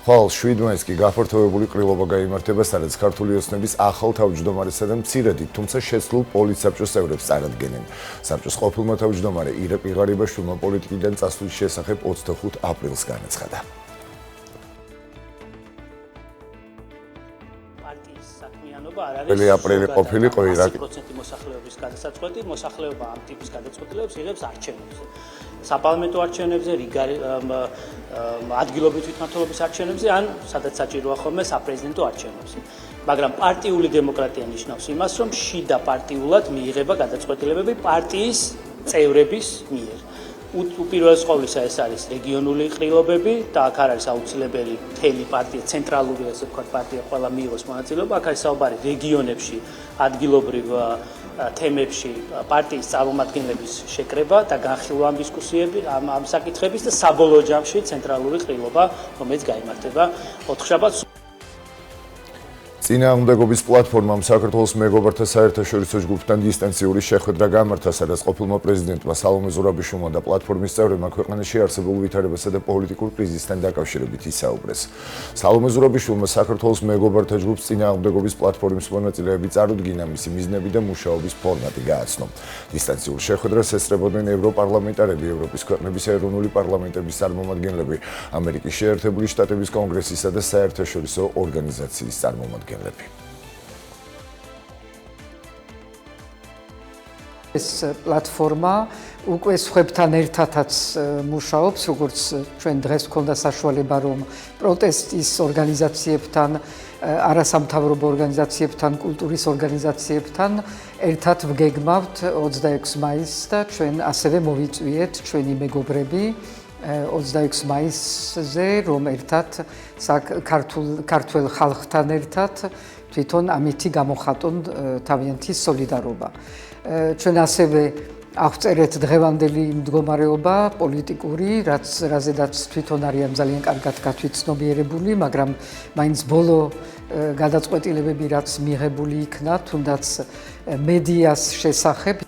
ხვალ 7 მაისს კი გაფართოებული ყრილობა გაიმართება, სადაც ქართული ოცნების ახალ თავმჯდომარესა და მცირედი, თუმცა შეცვლილ პოლიციების წევრებს წარადგენენ. საბჭოს ყოფილმა თავმჯდომარე ირაკლი ღარიბაშვილმა პოლიტიკიდან წასვლის შესახებ 25 აპრილს განაცხადა. Апрели აპრილი ყოფილიყო ირაკლი 100% მოსახლეობის გადასაწყვეტი, მოსახლეობა ამ ტიპის გადაწყვეტილებას იღებს არჩევნებზე. საპარლამენტო არჩევნებზე, ადგილობრივი თვითმმართველობის არჩევნებზე, ან სადაც საჭიროა ხოლმე საპრეზიდენტო არჩევნებზე. მაგრამ პარტიული დემოკრატია ნიშნავს იმას, რომ შიდა პარტიულად მიიღება გადაწყვეტილებები პარტიის წევრების მიერ. უპირველეს ყოვლისა ეს არის რეგიონული ყრილობები და აქ არ არის აუცილებელი მთელი პარტია, ცენტრალური ასე ვთქვათ პარტია ყველა მიიღოს მონაწილეობა. აქ არის საუბარი რეგიონებში, ადგილობრივ თემებში პარტიის წარმომადგენლების შეკრება და განხილვა ამ დისკუსიები, ამ საკითხების და საბოლოო ჯამში ცენტრალური ყრილობა, რომელიც გაიმართება 4 შაბათს. წინააღმდეგობის პლატფორმამ საქართველოს მეგობართა საერთაშორისო ჯგუფთან დისტანციური შეხვედრა გამართა, სადაც ყოფილმა პრეზიდენტმა სალომე ზურაბიშვილმა და პლატფორმის წევრებმა ქვეყანაში არსებულ ვითარებასა და პოლიტიკურ კრიზისთან დაკავშირებით ისაუბრეს. სალომე ზურაბიშვილმა საქართველოს მეგობართა ჯგუფს წინააღმდეგობის პლატფორმის მონაწილეები წარუდგინა, მისი მიზნები და მუშაობის ფორმატი გააცნო. დისტანციურ შეხვედრას ესწრებოდნენ ევროპარლამენტარები, ევროპის ქვეყნების ეროვნული პარლამენტების წარმომადგენლები, ამერიკის შეერთებული შტატების კონგრესისა და საერთაშორისო ორგანიზაციის წარმომადგენლები. ეს პლატფორმა უკვე სხვებთან ერთადაც მუშაობს, როგორც ჩვენ დღეს გვქონდა საშუალება, რომ პროტესტის ორგანიზაციებთან, არასამთავრობო ორგანიზაციებთან, კულტურის ორგანიზაციებთან ერთად ვგეგმავთ 26 მაისს და ჩვენ ასევე მოვიწვიეთ ჩვენი მეგობრები 26 მაისზე, რომ ერთად ქართულ ხალხთან ერთად თვითონ ამითი გამოხატონ თავიანთი სოლიდარობა. ჩვენ ასევე აღწერეთ დღევანდელი მდგომარეობა პოლიტიკური, რაზედაც თვითონ არიან ძალიან კარგად გათვითცნობიერებული, მაგრამ მაინც ბოლო გადაწყვეტილებები, რაც მიღებული იქნა, თუნდაც მედიას შესახებ.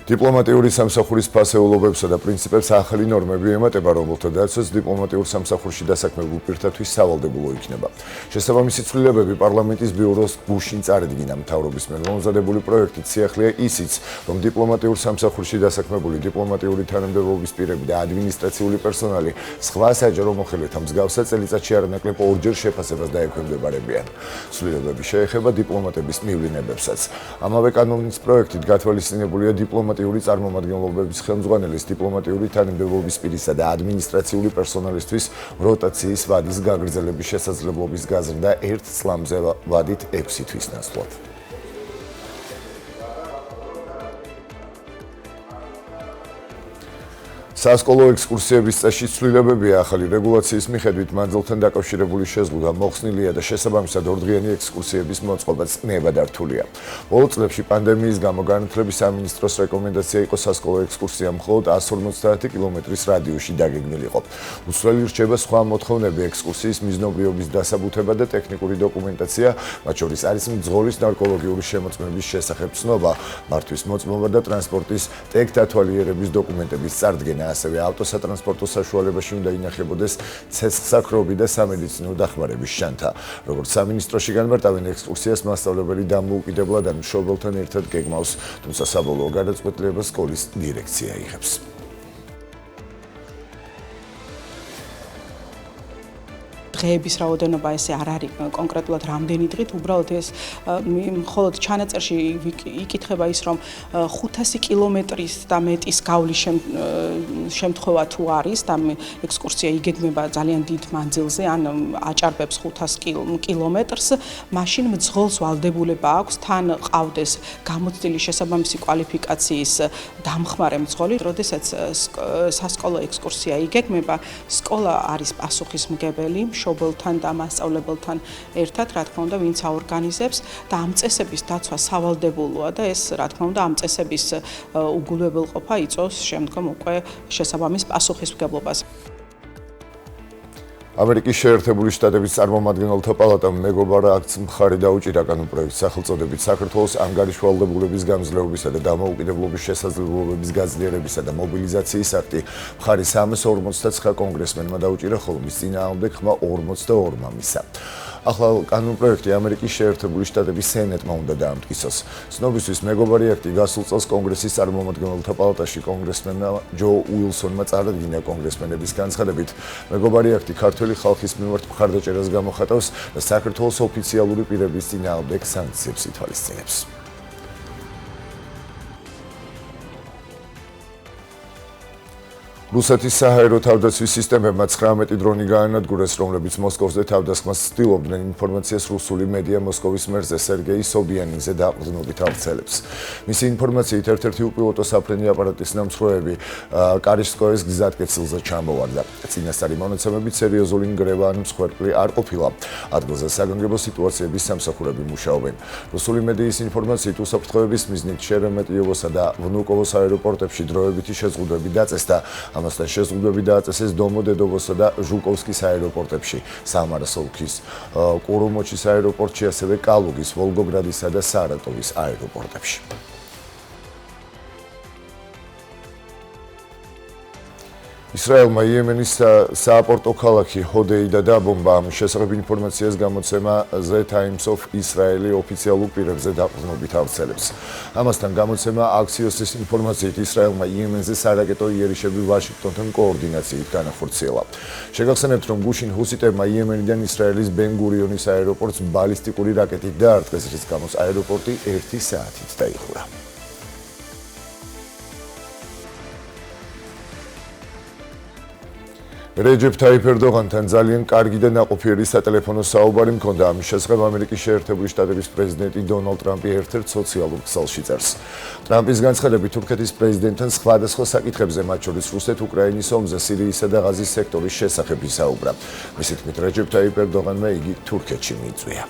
დიპლომატიური სამსახურის ფასეულობებსა და პრინციპებს ახალი ნორმები ემატება, რომელთა დაცვაც დიპლომატიურ სამსახურში დასაქმებულ პირთათვის სავალდებულო იქნება. შესაბამისი ცვლილებები პარლამენტის ბიუროს გუშინ წარედგინა. მთავრობის მიერ მომზადებული პროექტით სიახლეა ისიც, რომ დიპლომატიურ სამსახურში დასაქმებული დიპლომატიური თანამდებობის პირები და ადმინისტრაციული პერსონალი სხვა საჯარო მოხელეთა მსგავსად წელიწადში არანაკლებ ორჯერ შეფასებას დაექვემდებარებიან. ცვლილებები შეეხება დიპლომატების მივლინებებსაც. ამავე კანონის პროექტით გათვალისწინებულია დიპლომატიური წარმომადგენლობების ხელმძღვანელის დიპლომატიური თანამდებობის პირისა და ადმინისტრაციული პერსონალისთვის როტაციის ვადის გაგრძელების შესაძლებლობის გაზრდა 1 წლამდე ვადით 6 თვის ნაცვლად. სასკოლო ექსკურსიების წესში ცვლილებებია ახალი რეგულაციის მიხედვით მანძილთან დაკავშირებული შეზღუდვა მოხსნილია და შესაბამისად ორდღიანი ექსკურსიების მოწყობაც ნებადართულია. ბოლო წლებში პანდემიის გამო განათლების სამინისტროს რეკომენდაცია იყო სასკოლო ექსკურსია მხოლოდ 150 კილომეტრის რადიუსში დაგეგმილიყო. უცვლელი რჩება სხვა მოთხოვნები ექსკურსიის მიზნობრიობის დასაბუთება და ტექნიკური დოკუმენტაცია, მათ შორის არის მძღოლის ნარკოლოგიური შემოწმების შესახებ ცნობა, მართვის მოწმობა და ტრანსპორტის ტექ-დათვალიერების დოკუმენტების წარდგენა, ასევე ავტოსატრანსპორტო საშუალებაში უნდა ინახებოდეს ცეცხლსაქროები და სამედიცინო დახმარების შანთა. როგორც სამინისტროში განმარტავენ, ექსკურსიას მასწავლებელი დამოუკიდებლად ან მშობელთან ერთად გეგმავს, თუმცა საბოლოო გადაწყვეტილებას სკოლის დირექცია იღებს. დღეების რაოდენობა ესე არ არის კონკრეტულად რამდენი დღით, უბრალოდ ეს მხოლოდ ჩანაწერში იკითხება ის, რომ 500 კილომეტრის და მეტის გავლის შემთხვევა თუ არის და ექსკურსია იგეგმება ძალიან დიდ მანძილზე, ან აჭარბებს 500 კილომეტრს, მაშინ მძღოლს ვალდებულება აქვს თან ყავდეს გამოცდილი შესაბამისი კვალიფიკაციის დამხმარე მძღოლი, როდესაც სასკოლო ექსკურსია იგეგმება, სკოლა არის პასუხისმგებელი მშობელთან და მასწავლებელთან ერთად, რა თქმა უნდა, ვინც აორგანიზებს და ამ წესების დაცვა სავალდებულოა და ეს, რა თქმა უნდა, ამ წესების უგულებელყოფა იწვევს შემდგომ უკვე შესაბამის პასუხისმგებლობას. ამერიკის შეერთებული შტატების წარმომადგენელთა პალატამ მეგობარ აქტს მხარი დაუჭირა კანონპროექტს სახელწოდებით საქართველოს ანგარიშვალდებულების გამძლეობისა და დამოუკიდებლობის შესაძლებლობების გაძლიერებისა და მობილიზაციის აქტი მხარი 359 კონგრესმენმა დაუჭირა, ხოლო მის წინააღმდეგ ხმა 42 მისცა. ახლა კანონპროექტი ამერიკის შეერთებული შტატების სენატმა უნდა დაამტკიცოს. ცნობისთვის მეგობარი აქტი გასულ წელს კონგრესის წარმომადგენელთა პალატაში კონგრესმენმა ჯო უილსონმა წარადგინა. კონგრესმენების განცხადებით, მეგობარი აქტი ქართველი ხალხის მიმართ მხარდაჭერას გამოხატავს და საქართველოს ოფიციალური პირების წინააღმდეგ სანქციებს ითვალისწინებს. რუსეთის საჰაერო თავდაცვის სისტემებმა 19 დრონი გაანადგურეს, რომლებიც მოსკოვზე თავდასხმას ცდილობდნენ. ინფორმაციას რუსული მედია მოსკოვის მერზე სერგეი სობიანინზე დაყრდნობით ავრცელებს. მისი ინფორმაციით ერთ-ერთი უპილოტო საფრენი აპარატის ნამსხვრევები კარიშსკოეს გზატკეცილზე ჩამოვარდა. წინასწარი მონაცემებით სერიოზული ნგრევა ან მსხვერპლი არ ყოფილა. ადგილზე საგანგებო სიტუაციების სამსახურები მუშაობენ. რუსული მედიის ინფორმაციით უსაფრთხოების მიზნით შერემეტიევოსა და ვნუკოვოს აეროპორტებში დროებითი შეზღუდვები დაწესდა. ამასთან შეზღუდვები დააწესეს დომოდედოვოსა და ჟუკოვსკის აეროპორტებში, სამარის ოლქის კურუმოჩის აეროპორტში, ასევე კალუგის, ვოლგოგრადისა და სარატოვის აეროპორტებში. ისრაელმა იემენის სააპორტო ქალაქი ჰოდეიდა დაბომბა. ამ შესახებ ინფორმაციას გამოცემა The Times of Israel ოფიციალურ პირებზე დაყრდნობით ავრცელებს. ამასთან გამოცემა Axios-ის ინფორმაციით ისრაელმა იემენზე სარაკეტო იერიშები ვაშინგტონთან კოორდინაციით განახორციელა. შეგახსენებთ, რომ გუშინ ჰუსიტებმა იემენიდან ისრაელის ბენ-გურიონის აეროპორტს ბალისტიკური რაკეტით დაარტყეს, რის გამოც აეროპორტი 1 საათით დაიხურა. რეჯეფ თაიფ ერდოღანთან ძალიან კარგი და ნაყოფიერი სატელეფონო საუბარი მქონდა. ამის შესახებ ამერიკის შეერთებული შტატების პრეზიდენტი დონალდ ტრამპი ერთ-ერთ სოციალურ ქსელში წერს. ტრამპის განცხადებით, თურქეთის პრეზიდენტთან სხვადასხვა საკითხებზე, მათ შორის რუსეთ-უკრაინის ომზე, სირიისა და ღაზის სექტორის შესახებ ისაუბრა. მისი თქმით, რეჯეფ თაიფ ერდოღანმა იგი თურქეთში მიიწვია.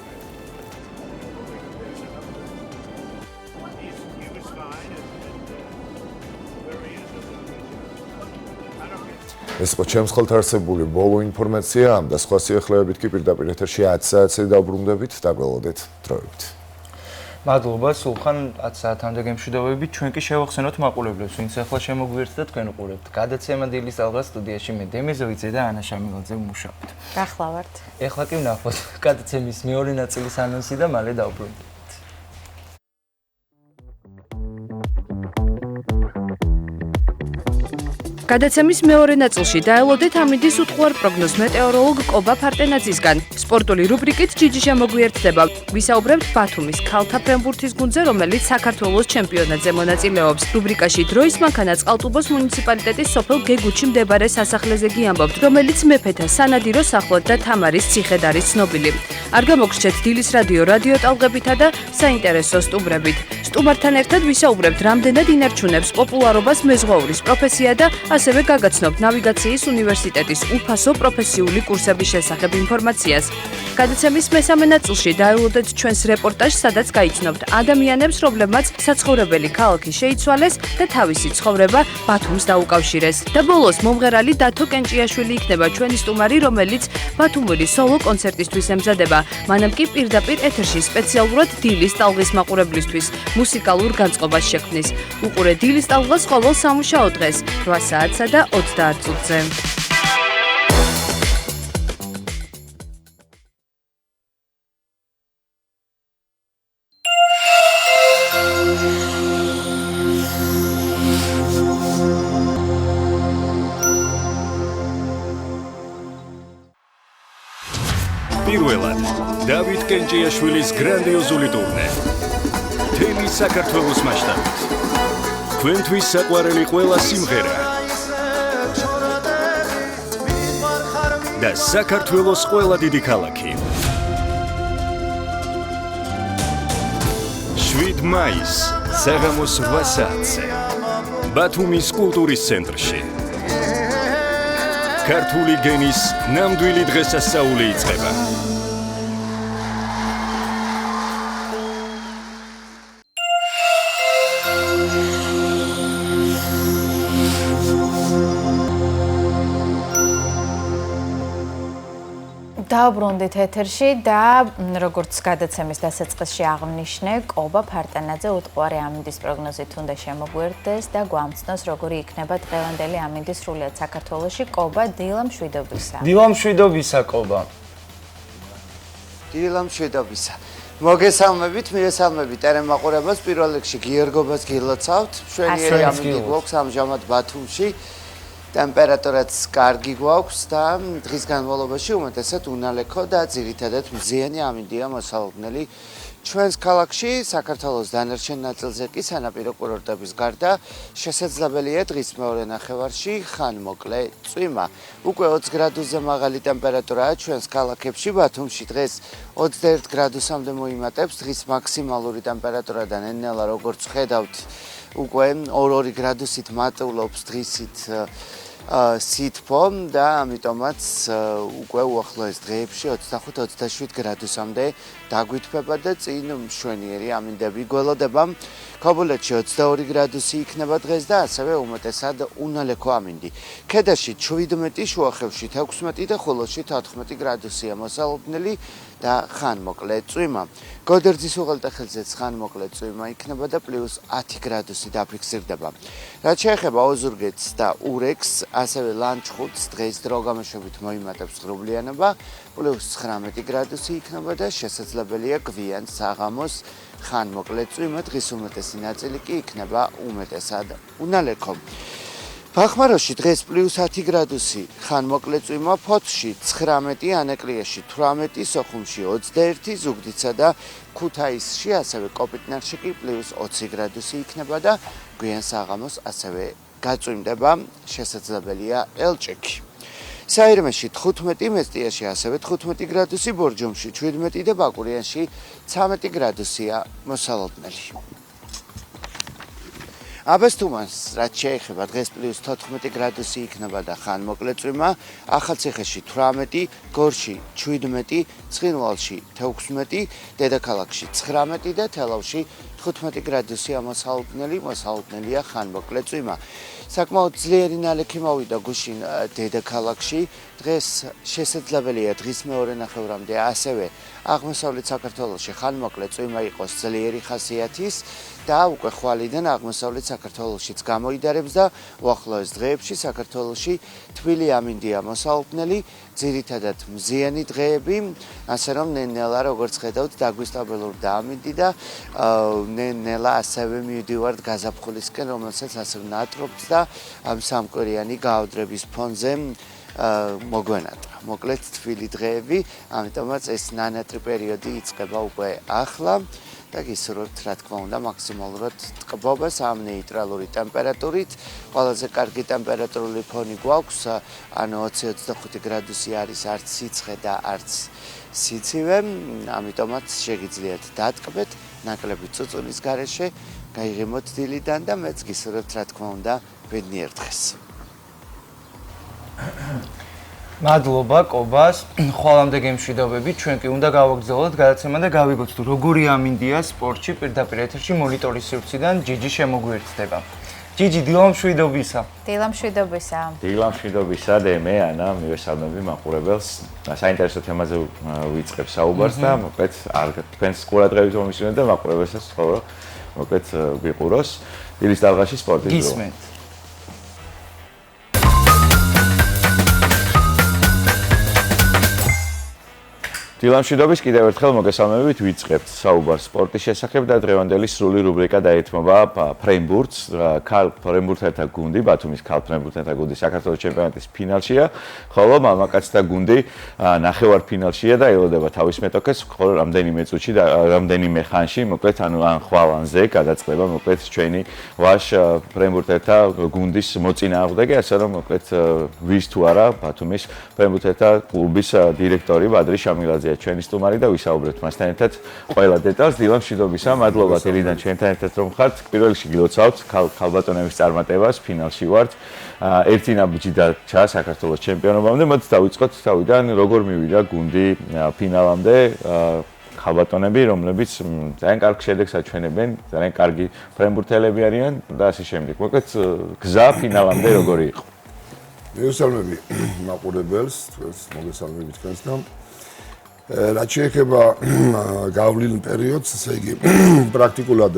ეს იყო ჩემს ხელთ არსებული ბოლო ინფორმაცია. ამ და სხვა სიახლეებით კი პირდაპირ ეთერში 10 საათზე დავბრუნდებით. დაგველოდეთ დროებით. მადლობა სულხან, 10 საათამდე გემშვიდობებით. ჩვენ კი შევახსენოთ მაყურებლებს, ვინც ახლა შემოგვიერთდა და თქვენ უყურებთ. გადაცემა დილის ალღა სტუდიაში მე დემეზოვიცე და ანა შამილაძე ვმუშაობთ. გახლავართ. ეხლა კი ვნახოთ გადაცემის მეორე ნაწილის ანონსი და მალე დავბრუნდით. გადაცემის მეორე ნაწილში დაელოდეთ ამინდის უტყუარ პროგნოზ მეტეოროლოგ კობა ფარტენაძისგან. სპორტული რუბრიკით ჯიჯიშა მოგვიერთდება. ვისაუბრებთ ბათუმის ქალთა ფრენბურთის გუნდზე, რომელიც საქართველოს ჩემპიონატზე მონაწილეობს. რუბრიკაში დროის მანქანა წყალტუბოს მუნიციპალიტეტის სოფელ გეგუჩი მდებარე სასახლეზე გიამბობთ, რომელიც მეფეთა სანადიროს ახლად და თამარის ციხედ არის ცნობილი. არ გამოგრჩეთ დილის რადიო ტალღებითა და საინტერესო სტუმრებით. სტუმართან ერთად ვისაუბრებთ, რამდენად ინარჩუნებს პოპულარობას მეზღვაურის პროფესია და ასევე გაგაცნობთ ნავიგაციის უნივერსიტეტის უფასო პროფესიული კურსების შესახებ ინფორმაციას. გადაცემის მესამე ნაწილში დაელოდეთ ჩვენს რეპორტაჟს, სადაც გაიცნობთ ადამიანებს, რომლებმაც საცხოვრებელი ქალაქი შეიცვალეს და თავისი ცხოვრება ბათუმს დაუკავშირეს. და ბოლოს მომღერალი დათო კენჭიაშვილი იქნება ჩვენი სტუმარი, რომელიც ბათუმური სოლო კონცერტისთვის ემზადება. მანამ კი პირდაპირ ეთერში სპეციალურად დილის ტალღის მაყურებლისთვის მუსიკალურ განწყობას შექმნის. უყურე დილის ტალღას ყოველ სამუშაო დღეს 8 საათსა და 30 წუთზე. პირველად დავით კენჭიაშვილის გრანდიოზული ტურნე. თემი საქართველოს მასშტაბით. თქვენთვის საყვარელი ყველა სიმღერა და საქართველოს ყველა დიდი ქალაქი. 7 მაისს საღამოს 8 საათზე ბათუმის კულტურის ცენტრში. ქართული გენის ნამდვილი დღესასწაული იწყება. დაუბრუნდით ეთერში და როგორც გადაცემის დასაწყისში აღნიშნე, კობა ფარტანაძე უტყუარი ამინდის პროგნოზით უნდა შემოგვერდეს და გვამცნოს როგორი იქნება დღევანდელი ამინდის სრულიად საქართველოში. კობა დილა მშვიდობისა. დილა მშვიდობისა, კობა. დილა მშვიდობისა. მოგესალმებით, მივესალმებით ტერემაყურებელს, პირველ რიგში გიორგობას გილოცავთ. მშვენიერი ამინდი გვაქვს ამჟამად ბათუმში. ტემპერატურაც კარგი გვაქვს და დღის განმავლობაში უმეტესად უნალექო და ძირითადად მზიანი ამინდია მოსალოდნელი ჩვენს ქალაქში. საქართველოს დანარჩენ ნაწილზე კი სანაპირო კურორტების გარდა შესაძლებელია დღის მეორე ნახევარში ხანმოკლე წვიმა. უკვე 20 გრადუსზე მაღალი ტემპერატურაა ჩვენს ქალაქებში. ბათუმში დღეს 21 გრადუსამდე მოიმატებს. დღის მაქსიმალური ტემპერატურა და ნელ-ნელა როგორც ხედავთ უკვე 2 გრადუსით მატულობს დღისით სითბო და ამიტომაც უკვე უახლოეს დღეებში 25-27 გრადუსამდე დაგვითბება და წინ მშვენიერი ამინდები გველოდება. ქობულეთში 22 გრადუსი იქნება დღეს და ასევე უმეტესად უნალექო ამინდი. ქედაში 17, შუახევში 16 და ხულოში 14 გრადუსია მოსალოდნელი და ხანმოკლე წვიმა. გოდერძის უღელტეხილზეც ხანმოკლე წვიმა იქნება და +10 გრადუსი დაფიქსირდება. რაც შეეხება ოზურგეთს და ურეკს, ასევე ლანჩხუთს დღეს დრო გამოშვებით მოიმატებს ღრუბლიანობა, +19 გრადუსი იქნება და შესაძლებელია გვიან საღამოს ხანმოკლე წვიმა. დღის უმეტესი ნაწილი კი იქნება უმეტესად უნალექო. ბახმაროში დღეს +10 გრადუსი ხანმოკლე წვიმა, ფოთში 19, ანეკლიაში 18, სოხუმში 21, ზუგდიდსა და ქუთაისში, ასევე კოპიტნარში კი +20 გრადუსი იქნება და გვიან საღამოს ასევე გაწვიმდება, შესაძლებელია ელჭექი. საირმეში 15, მესტიაში ასევე 15 გრადუსი, ბორჯომში 17 და ბაკურიანში 13 გრადუსია მოსალოდნელი. აბესთუმანს რაც შეეხება დღეს +14 გრადუსი იქნება და ხანმოკლე წვიმა, ახალციხეში 18, გორში 17, ცხინვალში 16, დედაქალაქში 19 და თელავში 15 გრადუსია მოსალოდნელია ხანმოკლე წვიმა. საკმაოდ ძლიერი ნალექი მოვიდა გუშინ დედაქალაქში. დღეს შესაძლებელია დღის მეორე ნახევრამდე ასევე აღმოსავლეთ საქართველოში ხანმოკლე წვიმა იყოს ძლიერი ხასიათის და უკვე ხვალიდან აღმოსავლეთ საქართველოშიც გამოიდარებს და უახლოეს დღეებში საქართველოში თბილი ამინდია მოსალოდნელი, ძირითადად მზიანი დღეები, ასე რომ ნელ-ნელა როგორც ხედავთ დაგვისტაბილურდა ამინდი და ნელ-ნელა ასევე მივდივართ გაზაფხულისკენ, რომელსაც ასე ნატრობს და ამ სამკვირიანი გაოდრების ფონზე მოგვენატრა. მოკლედ თბილი დღეები, ამიტომაც ეს ნანატრი პერიოდი იწყება უკვე ახლა და გისურვებთ რა თქმა უნდა მაქსიმალურად ტკბობას ამ ნეიტრალური ტემპერატურით. ყველაზე კარგი ტემპერატურული ფონი გვაქვს, ანუ 20-25 გრადუსი არის არც სიცხე და არც სიცივე, ამიტომაც შეგიძლიათ დატკბეთ ნაკლები წუწულის გარეშე, გაიღიმოთ დილიდან და მეც გისურვებთ რა თქმა უნდა ბედნიერ დღეს. მადლობა კობას. ხვალამდე გემშვიდობებით. ჩვენ კი უნდა გავაგრძელოთ გადაცემა და გავიგოთ თუ როგორი ამინდია სპორტში პირდაპირ ეთერში მონიტორის სივრციდან ჯიჯი შემოგვიერთდება. ჯიჯი, დილამშვიდობისა. დილამშვიდობისა. დილამშვიდობისა და მე ანა მივესალმები მაყურებელს. საინტერესო თემაზე ვიწყებ საუბარს და მოკლედ თქვენს ყურადღებით მომისმინეთ და მაყურებელსაც ხოლმე მოკლედ ვიყუროს. დილის დაღაში სპორტის დრო. გისმენთ. დილამშვიდობის კიდევ ერთხელ მოგესალმებით ვიწყებთ საუბარს სპორტის შესახებ და დღევანდელი სრული რუბრიკა დაეთმობა ფრენბურთს. ქალ ფრენბურთელთა გუნდი, ბათუმის ქალ ფრენბურთელთა გუნდი საქართველოს ჩემპიონატის ფინალშია, ხოლო მამაკაცთა გუნდი ნახევარფინალშია და ელოდება თავის მეტოქეს, ხოლო რამდენიმე წუთში და რამდენიმე ხანში, მოკლედ ან ხვალანზე გადაწყდება მოკლედ ჩვენი ვაშ ფრენბურთელთა გუნდის მოწინააღმდეგე, ასე რომ მოკლედ ვის თუ არა ბათუმის ფრენბურთელთა კლუბის დირექტორი ბადრი შამილაძე ჩვენი სტუმარი და ვისაუბრებთ მასთან ერთად ყველა დეტალს. დილამშვიდობისა, მადლობა თელიდან ჩვენთან ერთად რომ ხართ. პირველ რიგში გილოცავთ ქალბატონების წარმატებას, ფინალში ვართ. ერთი ნაბიჯი დარჩა საქართველოს ჩემპიონობამდე. მოდით დავიწყოთ თავიდან, როგორ მივიდა გუნდი ფინალამდე. ქალბატონები, რომლებიც ძალიან კარგ შედეგს აჩვენებენ, ძალიან კარგი ფრენბურთელები არიან და ასე შემდეგ. მოკლედ გზა ფინალამდე როგორი იყო? მივესალმები მაყურებელს, თქვენს მოგესალმებით თქვენს და რაც შეეხება გავლილ პერიოდს, ესე იგი პრაქტიკულად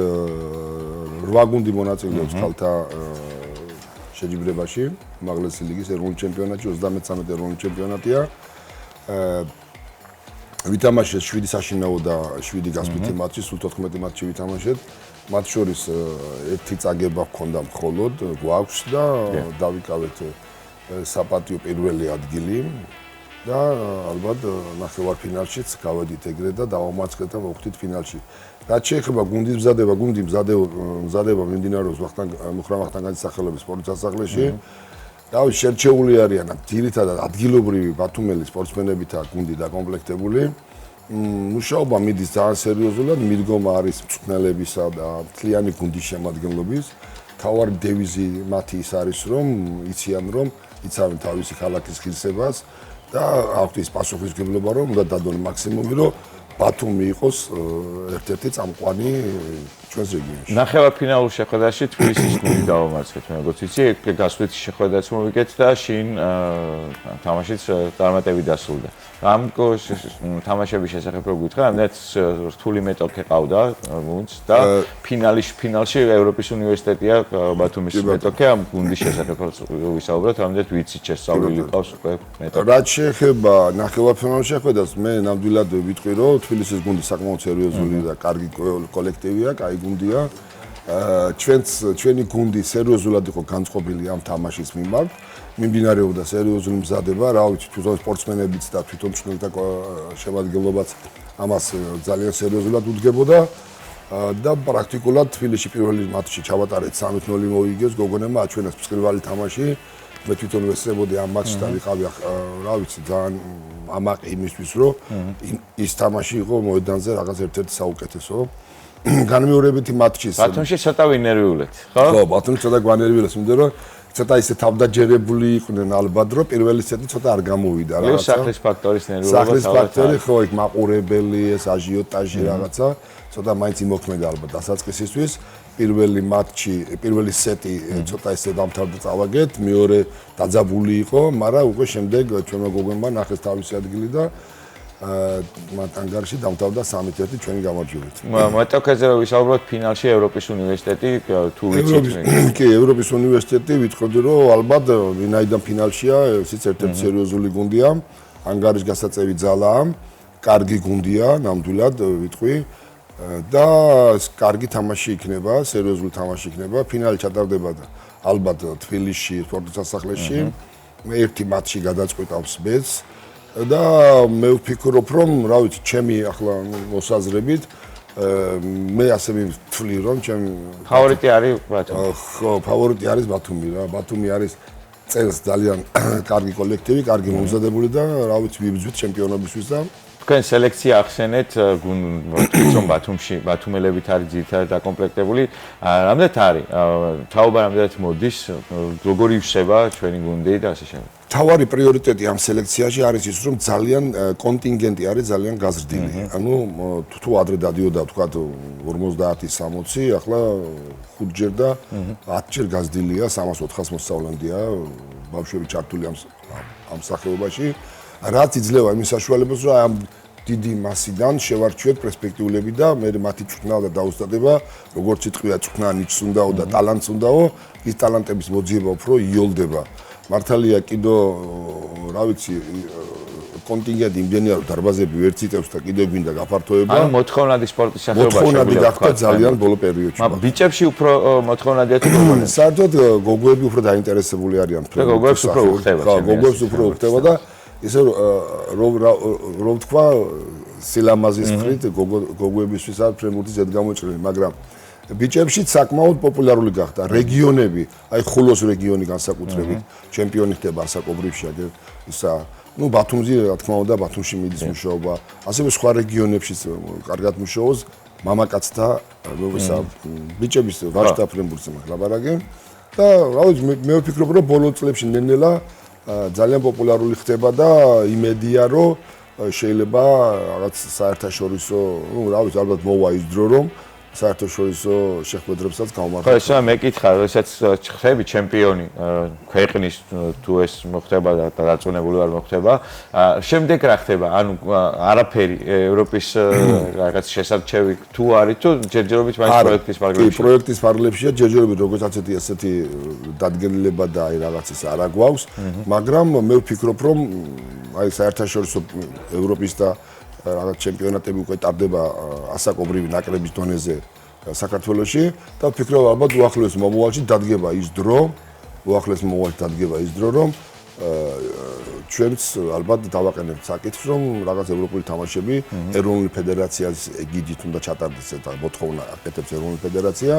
8 გუნდი მონაწილეობს ქალთა შეჯიბრებაში, უმაღლესი ლიგის ეროვნულ ჩემპიონატში, 33 ეროვნული ჩემპიონატია. ვითამაშეთ 7 საშინაო და 7 გასვლითი მატჩი, სულ 14 მატჩი ვითამაშეთ. მათ შორის ერთი წაგება ჰქონდა მხოლოდ გვაქვს და დავიკავეთ საპატიო პირველი ადგილი. და ალბათ ნახევარფინალშიც გავედით ეგრე და დავამარცხეთ და მოვხვდით ფინალში. რაც შეეხება გუნდის მზადება, გუნდი მზადება მიმდინარეობს მუხრან ვახტანგანის სახელობის სპორტის სასახლეში. რავი, შერჩეული არიან ძირითადად ადგილობრივი ბათუმელი სპორტსმენებითა გუნდი დაკომპლექტებული. მუშაობა მიდის ძალიან სერიოზულად, მიდგომა არის მწვრთნელებისა და მთლიანი გუნდის შემადგენლობის. თავარი დევიზი მათი ის არის, რომ იციან რომ იცავენ თავისი ქალაქის ღირსებას. და აქვს ის პასუხისმგებლობა, რომ უნდა დადონ მაქსიმუმი, რომ ბათუმი იყოს ერთ-ერთი წამყვანი ჩვენს რეგიონში. ნახევარფინალურ შეხვედრაში თბილისის გუნდი დავამარცხეთ, მე როგორც იცი, გასვლითი შეხვედრაც მოვიგეთ და შინ თამაშიც წარმატებით დასრულდა. ამ თამაშების შესახებ რო გითხრა, ამდენად რთული მეტოქე ყავდა გუნდს და ფინალში ევროპის უნივერსიტეტია ბათუმის მეტოქე, ამ გუნდის შესახებ ვისაუბროთ, ამდენად ვიცით შესწავლილი ყავს უკვე მეტოქე. რაც შეეხება ნახევარფინალურ შეხვედრას, მე ნამდვილად ვიტყვი, რომ თბილისის გუნდი საკმაოდ სერიოზული და კარგი კოლექტივია, კაი გუნდია. ჩვენი გუნდი სერიოზულად იყო განწყობილი ამ თამაშის მიმართ. მიმდინარეობდა სერიოზული მზადება, რა ვიცი, თვითონ სპორტსმენებიც და თვითონ მწვრთნელთა შემადგენლობაც ამას ძალიან სერიოზულად უდგებოდა და პრაქტიკულად თბილისში პირველი მატჩი ჩავატარეთ 3-0 მოიგეს გოგონებმა, აჩვენეს მსხვილვალი თამაში. მე თვითონ ვესწრებოდი ამ მატჩთან, ვიყავი რა ვიცი, ძალიან ამაყი იმისთვის, რომ ის თამაში იყო მოედანზე რაღაც ერთ-ერთი საუკეთესო. განმეორებითი მატჩის. ბათუმში ცოტა ვინერვიულეთ, ხო? ხო, ბათუმში ცოტა გვანერვიულეს, იმიტომ რომ ცოტა ისე თავდაჯერებული იყვნენ ალბათ, რომ პირველი სეტი ცოტა არ გამოვიდა რაღაცა. სახლის ფაქტორის ნერვიულობა. სახლის ფაქტორი ხო, იქ მაყურებელი, ეს აჟიოტაჟი რაღაცა, ცოტა მაინც იმოქმედა ალბათ დასაწყისისთვის. პირველი მატჩი, პირველი სეტი ცოტა ისე დამთავრდა წავაგეთ, მეორე დაძაბული იყო, მაგრამ უკვე შემდეგ ჩვენმა გოგონებმა ნახეს თავისი ადგილი და მათ ანგარიში დამთავრდა 3-1 ჩვენი გამარჯვებით. მეტოქეზე რო ვისაუბროთ ფინალში ევროპის უნივერსიტეტი თუ ვიცით მე. კი, ევროპის უნივერსიტეტი ვიტყოდი რომ ალბათ ვინაიდან ფინალშია, ისიც ერთ-ერთი სერიოზული გუნდია, ანგარის გასაწევი ძალაა, კარგი გუნდია, ნამდვილად ვიტყვი და კარგი თამაში იქნება, სერიოზული თამაში იქნება, ფინალი ჩატარდება ალბათ თბილისში, სპორტის სასახლეში. ერთი მატჩი გადაწყვეტავს ბედს. და მე ვფიქრობ, რომ რა ვიცი, ჩემი ახლა მოსაზრებით მე ასე მივთვლი, რომ ჩემი ფავორიტი არის ბათუმი. ხო, ფავორიტი არის ბათუმი რა. ბათუმი არის წელს ძალიან კარგი კოლექტივი, კარგი მომზადებული და რა ვიცი, ვიბრძვით ჩემპიონობისთვის და თქვენ სელექცია ახსენეთ, რომ ბათუმელებით არის ძირითადად დაკომპლექტებული. რამდენად არის? თაობა რამდენად მოდის? როგორი იშება ჩვენი გუნდი და ასე შემდეგ. თავარი პრიორიტეტი ამ სელექციაში არის ის, რომ ძალიან კონტინგენტი არის ძალიან გაზრდილი. ანუ თუ ადრე დადიოდა თქვათ 50-60, ახლა 5ჯერ და 10ჯერ გაზრდილია, 300-400 მოსწავლემდეა ბავშვები ჩართული ამ სახეობაში. რაც იძლევა იმის საშუალებას, რომ ამ დიდი მასიდან შევარჩიოთ პერსპექტიულები და მე მათი წვრთნა და დაუსტადება, როგორც იტყვია, წვრთნა ნიჭს უნდაო და ტალანტს უნდაო, ის ტალანტების მოძიება უფრო იოლდება. მართალია კიდო რა ვიცი კონტინგენტი იმდენია რომ დარბაზები ვერ ციტებს და კიდე გვინდა გაფართოება. ანუ მოთხოვნადი სპორტის სახეობაში მოთხოვნადი გახდა ძალიან ბოლო პერიოდში. მაგრამ ბიჭებში უფრო მოთხოვნადია თუ გოგოებში? საერთოდ გოგოები უფრო დაინტერესებული არიან ფრენბურთის. გოგოებს უფრო უხდება. ხო, გოგოებს უფრო უხდება და ისე რომ თქვა სილამაზის ხრით გოგოებისთვის არის ფრენბურთი ზედ გამოჭრილი, მაგრამ ბიჭებში საკმაოდ პოპულარული გახდა. რეგიონები, აი ხულოს რეგიონი განსაკუთრებით, ჩემპიონი ხდება ასაკობრივში, ისა, ну ბათუმზე რა თქმა უნდა, ბათუმში მიდის მუშაობა, ასევე სხვა რეგიონებშიც კარგად მუშაობს მამაკაცთა, ისა, ბიჭების ვარშთა ფრენბურთზე ლაპარაკი და რა ვიცი, მე ვფიქრობ, რომ ბოლო წლებში ნელ-ნელა ძალიან პოპულარული ხდება და იმედია, რომ შეიძლება რაღაც საერთაშორისო, ну რა ვიცი, ალბათ მოვა ის დრო, რომ საერთაშორისო შეხვედრებსაც გავმართოთ. ხო, ესაა მეკითხა, როდესაც ხდები ჩემპიონი ქვეყნის თუ ეს მოხდება და დაწუნებული არ მოხდება, შემდეგ რა ხდება? ანუ არაფერი ევროპის რაღაც შესარჩევი თუ არის თუ ჯერჯერობით მაინც პროექტის ფარგლებში? კი, პროექტის ფარგლებშია ჯერჯერობით როგორც ასეთი დადგენილება და აი რაღაც ის არა გვაქვს, მაგრამ მე ვფიქრობ, რომ აი საერთაშორისო ევროპის და რაღაც ჩემპიონატები უკვე ტარდება ასაკობრივი ნაკრების დონეზე საქართველოში და ვფიქრობ ალბათ უახლოეს მომავალში დადგება ის დრო, რომ ჩვენც ალბათ დავაყენებთ საკითხს, რომ რაღაც ევროპული თამაშები ეროვნული ფედერაციას ეგიდით უნდა ჩატარდეს და მოთხოვნა აკეთებს ეროვნული ფედერაცია,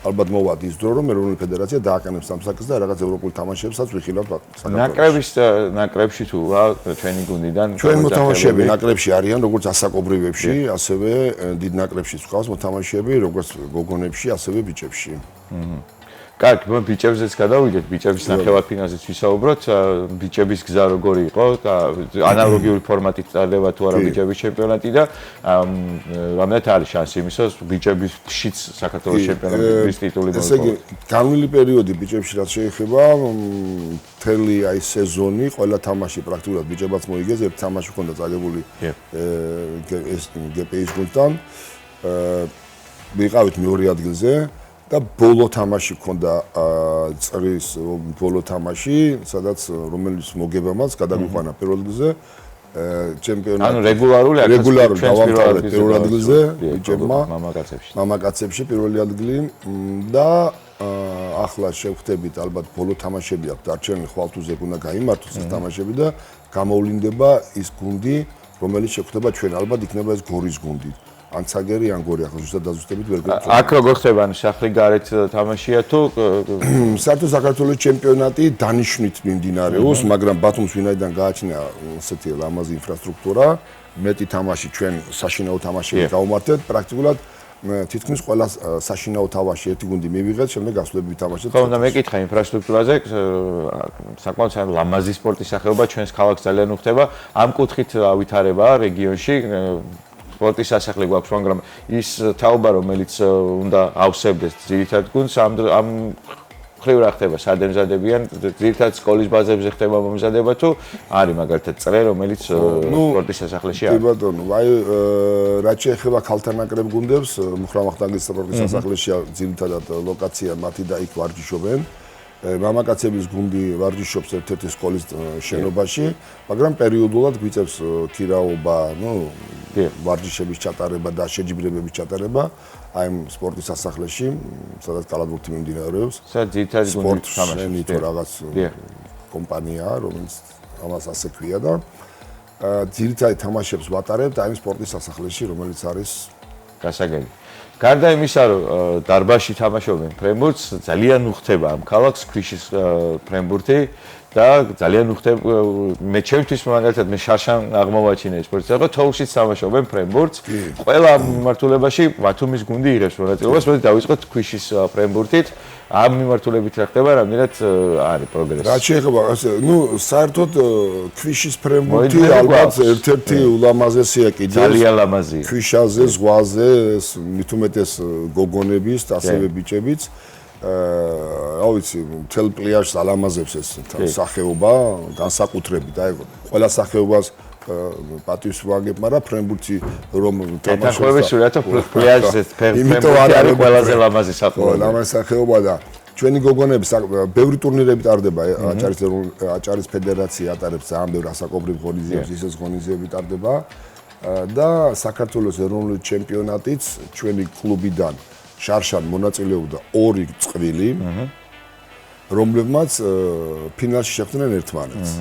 ალბათ მოვა ის დრო, რომ ეროვნული ფედერაცია დააყენებს ამ საკითხს და რაღაც ევროპული თამაშებსაც ვიხილავთ საქართველოში. ნაკრებში თუ რა ჩვენი გუნდიდან ჩვენ მოთამაშეები ნაკრებში არიან, როგორც ასაკობრივებში, ასევე დიდ ნაკრებში ვყავს მოთამაშეები, როგორც გოგონებში, ასევე ბიჭებში. კარგი, მე ბიჭებზეც გადავიდეთ, ბიჭების ნახევარფინალზეც ვისაუბროთ, ბიჭების გზა როგორი იყო და ანალოგიური ფორმატით ტარდება თუ არა ბიჭების ჩემპიონატი და რამდენად არის შანსი იმისას, ბიჭებშიც საქართველოს ჩემპიონატის ტიტული მოიპოვოს. ესე იგი, განვლილი პერიოდი ბიჭებში რაც შეეხება, მთელი აი სეზონი, ყველა თამაში პრაქტიკულად ბიჭებაც მოიგეს, ერთ თამაში ჰქონდა წაგებული გპ-ის გუნდთან. ვიყავით მეორე ადგილზე. და ბოლო თამაში ჰქონდა წრის ბოლო თამაში, სადაც რომელიც მოგებამაც გადაგვიყვანა პირველ ადგილზე ჩემპიონატი. ანუ რეგულარული დავამთავრეთ პირველ ადგილზე ბიჭებმა, მამაკაცებში პირველი ადგილი და ახლა შევხვდებით ალბათ ბოლო თამაშები აქვს დარჩენილი, ხვალ თუ ზეგ უნდა გაიმართოს ეს თამაშები და გამოვლინდება ის გუნდი, რომელიც შეხვდება ჩვენ, ალბათ იქნება ეს გორის გუნდი. ან ცაგერი ან გორი ახლა ზუსტად დაზუსტებით ვერ გვექნება. აქ როგორ ხდება ან სახრი გარეთ თამაშია თუ საერთოდ საქართველოს ჩემპიონატი დანიშვნით მიმდინარეობს, მაგრამ ბათუმს ვინაიდან გააჩნია ესეთი ლამაზი ინფრასტრუქტურა, მეტი თამაში ჩვენ საშინაო თამაშები გავმართეთ, პრაქტიკულად თითქმის ყველა საშინაო თამაში ერთი გუნდი მივიღეთ, შემდეგ გასვლები ვითამაშეთ. ხო, და მეკითხა ინფრასტრუქტურაზე, საკმაოდ ლამაზი სპორტის სახეობა ჩვენს ქალაქს ძალიან უხდება, ამ კუთხით ავითარება რეგიონში სპორტის სასახლე გვაქვს, მაგრამ ის თაობა, რომელიც უნდა ავსებდეს ძირითად გუნდს, ამ ხრივ რა ხდება, სად ემზადებიან, ძირითად სკოლის ბაზებზე ხდება მომზადება თუ არის მაგალითად წრე, რომელიც სპორტის სასახლეში არის? კი ბატონო, აი რაც შეეხება ქალთა ნაკრებ გუნდებს, მუხრამახტანგის სპორტის სასახლეში ძირითადად ლოკაცია მათი და იქ ვარჯიშობენ. მამაკაცების გუნდი ვარჯიშობს ერთ-ერთი სკოლის შენობაში, მაგრამ პერიოდულად გვიწევს ქირაობა, ვარჯიშების ჩატარება და შეჯიბრებების ჩატარება აი სპორტის სასახლეში, სადაც კალათბურთი მიმდინარეობს. სადაც ძირითადი გუნდი თამაშობს თუ რაღაც კომპანია, რომელიც ამას ასე ქვია და ძირითადი თამაშებს ვატარებთ აი სპორტის სასახლეში, რომელიც არის გასაგები. გარდა იმისა, რომ დარბაზში თამაშობენ ფრენბურთს, ძალიან უხდება ამ ქალაქს ქვიშის ფრენბურთი და ძალიან უხდება მე ჩემთვის მაგალითად მე შარშან აღმოვაჩინე სპორტს, რომ თოვლშიც თამაშობენ ფრენბურთს. ყველა მიმართულებაში ბათუმის გუნდი იღებს მონაწილეობას, მოდი დავიწყოთ ქვიშის ფრენბურთით. ამ მიმართულებით რა ხდება, რამდენად არის პროგრესი. რაც შეეხება ასე, საერთოდ ქვიშის ფრენბურთი ალბათ ერთ-ერთი ულამაზესია კიდევ. ძალიან ლამაზია. ქვიშაზე, ზღვაზე, მით უმეტეს გოგონების და ასევე ბიჭებიც. რა ვიცი, მთელ პლიაჟს ალამაზებს ეს სახეობა, განსაკუთრებით, აი, ყველა სახეობას პატივს ვაგებ, მაგრამ ფრენბურთი რომ თამაშობს. ეთანხმები სულიათო პლიაჟზე ფრენბურთი არის ყველაზე ლამაზი სახეობა. ლამაზი სახეობა და ჩვენი გოგონები ბევრი ტურნირები ტარდება, აჭარის ფედერაცია ატარებს ძალიან ბევრ ასაკობრივ ღონისძიებს, ისეთ ღონისძიები ტარდება და საქართველოს ეროვნული ჩემპიონატიც ჩვენი კლუბიდან შარშან მონაწილეობდა 2 წყვილი, რომლებმაც ფინალში შეხვდნენ ერთმანეთს.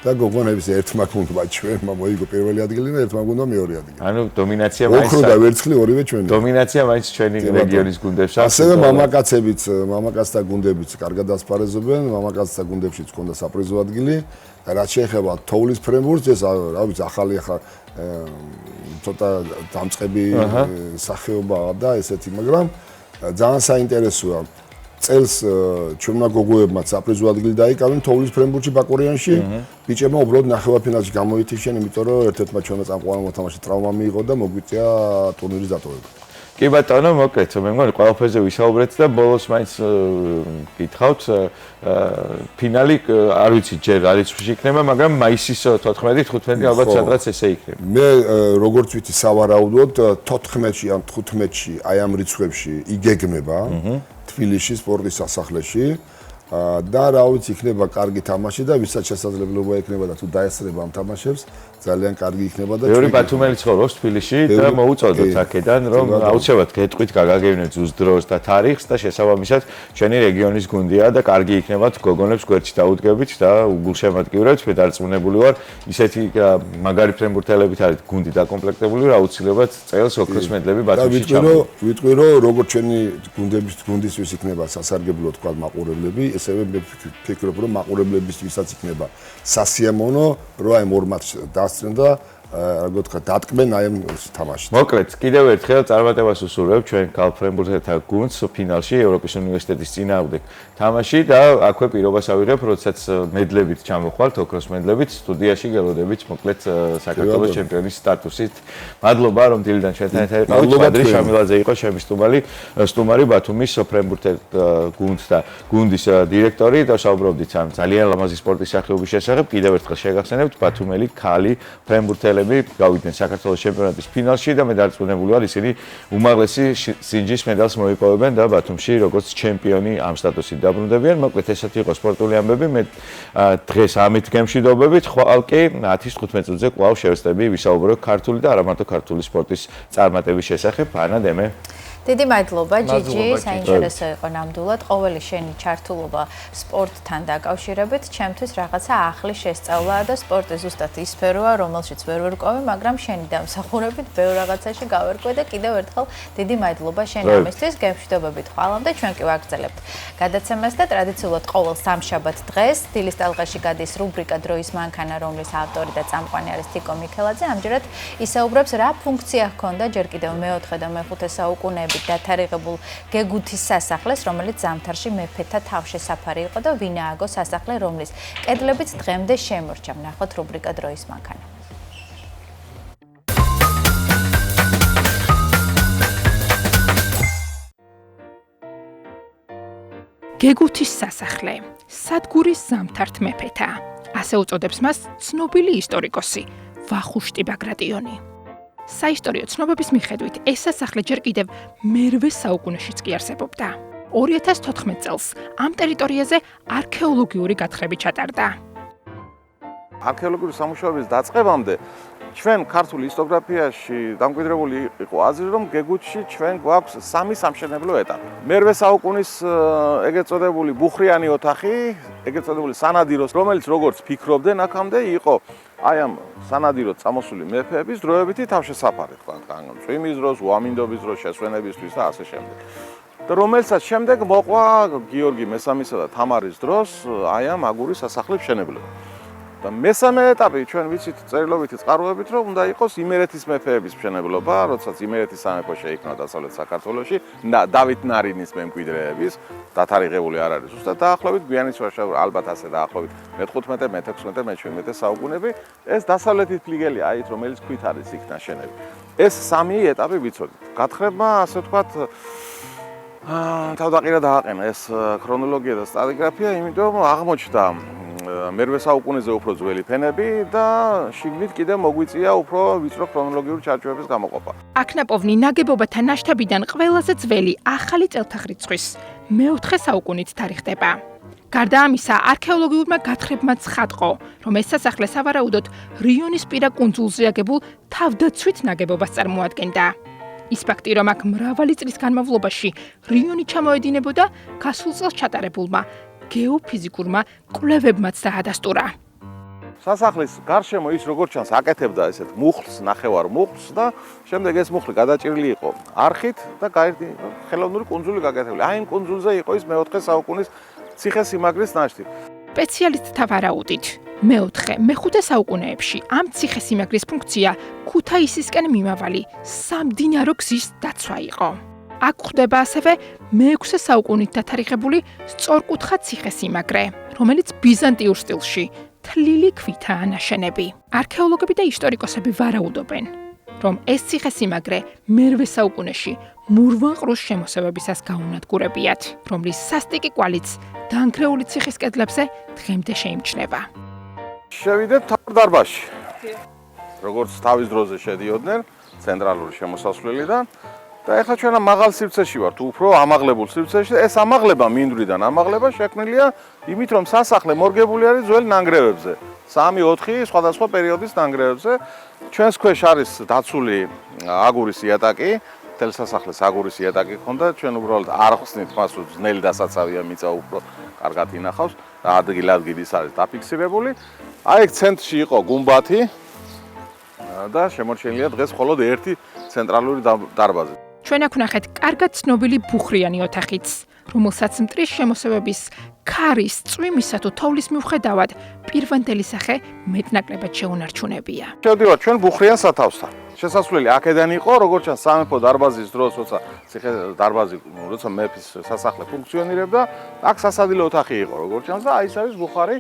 და გოგონების ერთმა გუნდმა ჩვენმა მოიგო პირველი ადგილი და ერთმა გუნდმა მეორე ადგილი. ანუ დომინაცია მაინც ოქრო და ვერცხლი ორივე ჩვენი. დომინაცია მაინც ჩვენი რეგიონის გუნდებს აქვს. ასევე მამაკაცთა გუნდებიც კარგად ასპარეზობენ, მამაკაცთა გუნდებშიც ჰქონდა საპრიზო ადგილი და რაც შეეხება თოვლის ფრენბურთს, ეს რა ვიცი, ახალი ცოტა დამწყები სახეობაა და ესეთი, მაგრამ ძალიან საინტერესოა. წელს ჩვენმა გოგოებმა საპრიზო ადგილი დაიკავნენ თოვლის ფრენბურთში ბაკურიანში. ბიჭებმა უბრალოდ ნახევარფინალში გამოითიშნენ, იმიტომ რომ ერთ-ერთმა ჩვენმა წამყვანმა მოთამაშე ტრავმა მიიღო და მოგვიწია ტურნირის დატოვება. კი ბატონო, მოკლედ, მე მგონი ყველაფერზე ვისაუბრეთ და ბოლოს მაინც გითხავთ ფინალი არ ვიცი ჯერ არის იქნება, მაგრამ მაისის 14-15 ალბათ სადღაც ესე იქნება. მე როგორც ვიცი სავარაუდოდ 14-ში ან 15-ში აი ამ რიცხვებში იგეგმება თბილისში სპორტის სასახლეში და რა ვიცი იქნება კარგი თამაში და ვისაც შესაძლებლობა ექნება და თუ დაესწრება ამ თამაშებს ძალიან კარგი იქნება და ბევრი ბათუმელი ცხოვრობს თბილისში და მოუწოდოთ აქედან რომ აუცილებლად გეტყვით გაგაგებინეთ ზუსტ დროს და თარიღს და შესაბამისად ჩვენი რეგიონის გუნდია და კარგი იქნებათ გოგონებს გვერდში დაუდგებით და უგულშემატკივრებთ. მე დარწმუნებული ვარ ისეთი მაგარი ფრენბურთელებით არის გუნდი დაკომპლექტებული რომ აუცილებლად წელს ოქროს მედლები ბათუმში ჩამოვიდეს. ვიტყვი რომ როგორც ჩვენი გუნდისთვის იქნება სასარგებლო თქვა მაყურებლები, ასევე მე ვფიქრობ რომ მაყურებლებისთვისაც იქნება სასიამოვნო რომ აი ორ მატჩს დასწრენ და როგორ თქვა დატკბენ აი ამ თამაშში. მოკლედ, კიდევ ერთხელ წარმატებას უსურვებ ჩვენ ქალ ფრენბურთელთა გუნდს ფინალში ევროპის უნივერსიტეტის წინააღმდეგ თამაში და აქვე პირობას ავიღებ, როდესაც მედლებით ჩამოხვალთ, ოქროს მედლებით სტუდიაში გელოდებით, მოკლედ საქართველოს ჩემპიონის სტატუსით. მადლობა რომ დილიდან ჩვენთან ერთად იყავით. ბადრი შამილაძე იყო ჩემი სტუმარი ბათუმის ფრენბურთელთა გუნდს და გუნდის დირექტორი და საუბრობდით ამ ძალიან ლამაზი სპორტის სახეობის შესახებ. კიდევ ერთხელ შეგახსენებთ ბათუმელი ქალი ფრენბურთელები გავიდნენ საქართველოს ჩემპიონატის ფინალში და მე დარწმუნებული ვარ ისინი უმაღლესი სინჯის მედალს მოიპოვებენ და ბათუმში როგორც ჩემპიონი ამ სტატუსით დაბრუნდებიან. მოკლედ ესეთი იყო სპორტული ამბები. მე დღეს ამით გემშვიდობებით. ხვალ კი 10:15 წუთზე კვლავ შევსწრები ვისაუბროთ ქართული და არა მარტო ქართული სპორტის წარმატების შესახებ. ანა დემე დიდი მადლობა ჯიჯი, საინტერესო იყო ნამდვილად. ყოველი შენი ჩართულობა სპორტთან დაკავშირებით ჩემთვის რაღაცა ახალი შესწავლაა და სპორტი ზუსტად ის სფეროა, რომელშიც ვერ ვერკვევი, მაგრამ შენი დამსახურებით ბევრ რაღაცაში გავერკვე და კიდევ ერთხელ დიდი მადლობა შენ ამისთვის. გემშვიდობებით ხვალამდე, ჩვენ კი ვაგრძელებთ გადაცემას და ტრადიციულად ყოველ სამშაბათ დღეს დილის ტალღაში გადის რუბრიკა დროის მანქანა, რომლის ავტორი და წამყვანი არის თიკო მიქელაძე. ამჯერად ისაუბრებს რა ფუნქცია ჰქონდა ჯერ კიდევ მე-4 და მე-5 საუკუნეებში დათარიღებულ გეგუთის სასახლეს, რომელიც ზამთარში მეფეთა თავშესაფარი იყო და ვინ ააგო სასახლე, რომლის კედლებიც დღემდე შემორჩა. ნახოთ რუბრიკა დროის მანქანა. გეგუთის სასახლე, სადგურის ზამთართ მეფეთა. ასე უწოდებს მას ცნობილი ისტორიკოსი ვახუშტი ბაგრატიონი. საისტორიო ცნობების მიხედვით ეს სასახლე ჯერ კიდევ მე-8 საუკუნეშიც კი არსებობდა. 2014 წელს ამ ტერიტორიაზე არქეოლოგიური გათხრები ჩატარდა. არქეოლოგიური სამუშაოების დაწყებამდე ჩვენ ქართულ ისტორიოგრაფიაში დამკვიდრებული იყო აზრი, რომ გეგუთში ჩვენ გვაქვს 3 სამშენებლო ეტაპი. მე-8 საუკუნის ეგრეთ წოდებული ბუხრიანი ოთახი, ეგრეთ წოდებული სანადიროს, რომელიც როგორც ფიქრობდნენ აქამდე იყო აი ამ სანადიროდ წამოსული მეფეების დროებითი თავშესაფარი თქვა, წვიმის დროს, უამინდობის დროს, შესვენებისთვის და ასე შემდეგ. და რომელსაც შემდეგ მოყვა გიორგი მესამისა და თამარის დროს აი ამ აგურის სასახლების მშენებლობა. და მესამე ეტაპი ჩვენ ვიცით წერილობითი წყაროებით, რომ უნდა იყოს იმერეთის მეფეების მშენებლობა, როდესაც იმერეთის სამეფო შეიქმნა დასავლეთ საქართველოში, დავით ნარინის მემკვიდრეების, დათარიღებული არ არის ზუსტად დაახლოებით გვიანის შუაშუა, ალბათ ასე დაახლოებით მე-15, მე-16, მე-17 საუკუნეები, ეს დასავლეთის ფლიგელი აით, რომელიც ქვით არის იქ ნაშენები. ეს სამი ეტაპი ვიცოდით. გათხრება, ასე ვთქვათ, თავდაყირა დააყენა ეს ქრონოლოგია და სტატიგრაფია, იმიტომ აღმოჩნდა მერვე საუკუნეზე უფრო ძველი ფენები და შიგნით კიდევ მოგვიწია უფრო ვიწრო ქრონოლოგიური ჩარჩოების გამოყოფა. აქნაპოვნი ნაგებობათა ნაშთებიდან ყველაზე ძველი ახალი წელთაღრიცხვის მე-4 საუკუნით თარიღდება. გარდა ამისა, არქეოლოგიურმა გათხრებმა ცხადყო, რომ ეს სასახლე სავარაუდოდ რიონის პირა კუნძულზე აგებულ თავდაცვით ნაგებობას წარმოადგენდა. ის ფაქტი, რომ აქ მრავალი წლის განმავლობაში რიონი ჩამოედინებოდა, გასულ წელს ჩატარებულმა გეოფიზიკურმა კვლევებმაც დაადასტურა. სასახლის გარშემო ის როგორც ჩანს აკეთებდა ესეთ მუხლს, ნახევარ მუხლს და შემდეგ ეს მუხლი გადაჭრილი იყო არხით და ხელოვნური კუნძული გაკეთებული. აი იმ კუნძულზე იყო ის მე-4 საუკუნის ციხესიმაგრის ნაშთი. სპეციალისტთა ვარაუდით, მე-4, მე-5 საუკუნეებში ამ ციხესიმაგრის ფუნქცია ქუთაისისკენ მიმავალი სამდინარო გზის დაცვა იყო. აქ გვხვდება ასევე მე-6 საუკუნით დათარიღებული სწორკუთხა ციხესიმაგრე, რომელიც ბიზანტიურ სტილში თლილი ქვითაა ნაშენები. არქეოლოგები და ისტორიკოსები ვარაუდობენ, რომ ეს ციხესიმაგრე მე-8 საუკუნეში მურვან-ყრუს შემოსევებისას გაუნადგურებიათ, რომლის სასტიკი კვალიც დანგრეული ციხის კედლებზე დღემდე შეიმჩნევა. შევიდეთ თავდარბაზში. როგორც თავის დროზე შედიოდნენ ცენტრალური შემოსასვლელიდან და ეხლა ჩვენ მაღალ სივრცეში ვართ, უფრო ამაღლებულ სივრცეში. ეს ამაღლება მინდვრიდან ამაღლება შექმნილია იმით, რომ სასახლე მორგებული არის ძველ ნანგრევებზე. 3-4 სხვადასხვა პერიოდის ნანგრევებზე. ჩვენს ქვეშ არის დაცული აგურის იატაკი, თელ სასახლეს აგურის იატაკი ხონდა, ჩვენ უბრალოდ არ ხსნით მას, რომ ძნელი დასაცავია, მიწა უფრო კარგად ინახავს და ადგილ-ადგილ ის არის დაფიქსირებული. აი ეგ ცენტრში იყო გუმბათი და შემორჩენილია დღეს მხოლოდ ერთი ცენტრალური დარბაზი. ჩვენ აქ ვნახეთ კარგად ცნობილი ბუხრიანი ოთახიც, რომელსაც მტრის შემოსევების ქარის, წვიმისა თუ თოვლის მიუხედავად პირვანდელი სახე მეტნაკლებად შეუნარჩუნებია. შევდივართ ჩვენ ბუხრიან სათავსთან. შესასვლელი აქედან იყო, როგორც ჩანს სამეფო დარბაზის დროს, როცა ციხე დარბაზი, როცა მეფის სასახლე ფუნქციონირებდა, აქ სასადილო ოთახი იყო, როგორც ჩანს და აი ეს არის ბუხარი.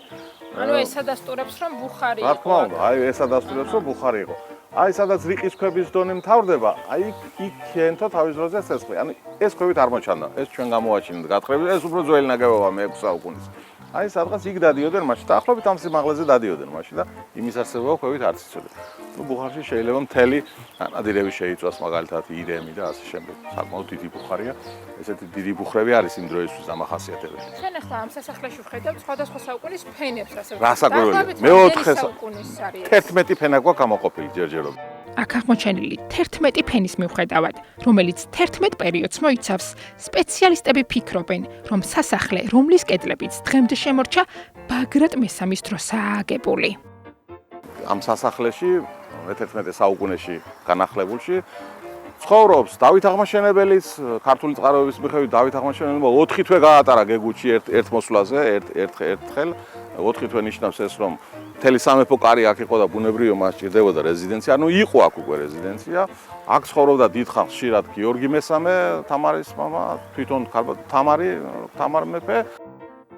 ანუ ეს ადასტურებს, რომ ბუხარი იყო. რა თქმა უნდა, აი ეს ადასტურებს, რომ ბუხარი იყო. აი სადაც რიყის ქვების დონე მთავრდება, აი იქ ქენთო თავის დროზე ცეცხლი. ანუ ეს ქვევით არ მოჩანდა. ეს ჩვენ გამოვაჩინეთ გათხრებით, ეს უფრო ძველი ნაგებობა მე-6 საუკუნის. აი სადღაც იქ დადიოდნენ მაშინ, დაახლოებით ამ სიმაღლეზე დადიოდნენ მაშინ და იმის არსებობა ქვევით არც იცოდნენ. ნუ ბუხარში შეიძლება მთელი ნადირები შეიწვას, მაგალითად ირემი და ასე შემდეგ. საკმაოდ დიდი ბუხარია. ესეთი დიდი ბუხრები არის იმ დროისთვის დამახასიათებელი. ჩვენ ახლა ამ სასახლეში ვხედავთ სხვადასხვა საუკუნის ფენებს, ასე ვთქვათ. რასაკვირველია. მე-4 საუკუნის არის. 11 ფენა გვაქვს გამოყოფილი ჯერჯერობით. აქ აღმოჩენილი 11 ფენის მიუხედავად, რომელიც 11 პერიოდს მოიცავს, სპეციალისტები ფიქრობენ, რომ სასახლე, რომლის კედლებიც დღემდე შემორჩა, ბაგრატ მესამის დროსაა აგებული. ამ სასახლეში მე-11 საუკუნეში განახლებულში ცხოვრობს დავით აღმაშენებელის, ქართული წყაროების მიხედვით დავით აღმაშენებელმა 4 თვე გაატარა გეგუთში ერთ მოსვლაზე, ერთხელ 4 თვე ნიშნავს ეს, რომ მთელი სამეფო კარი აქ იყო და ბუნებრივია მას ჭირდებოდა რეზიდენცია, ანუ იყო აქ უკვე რეზიდენცია. აქ ცხოვრობდა დიდხანს ხშირად გიორგი მესამე, თამარის მამა, თვითონ თამარ მეფე.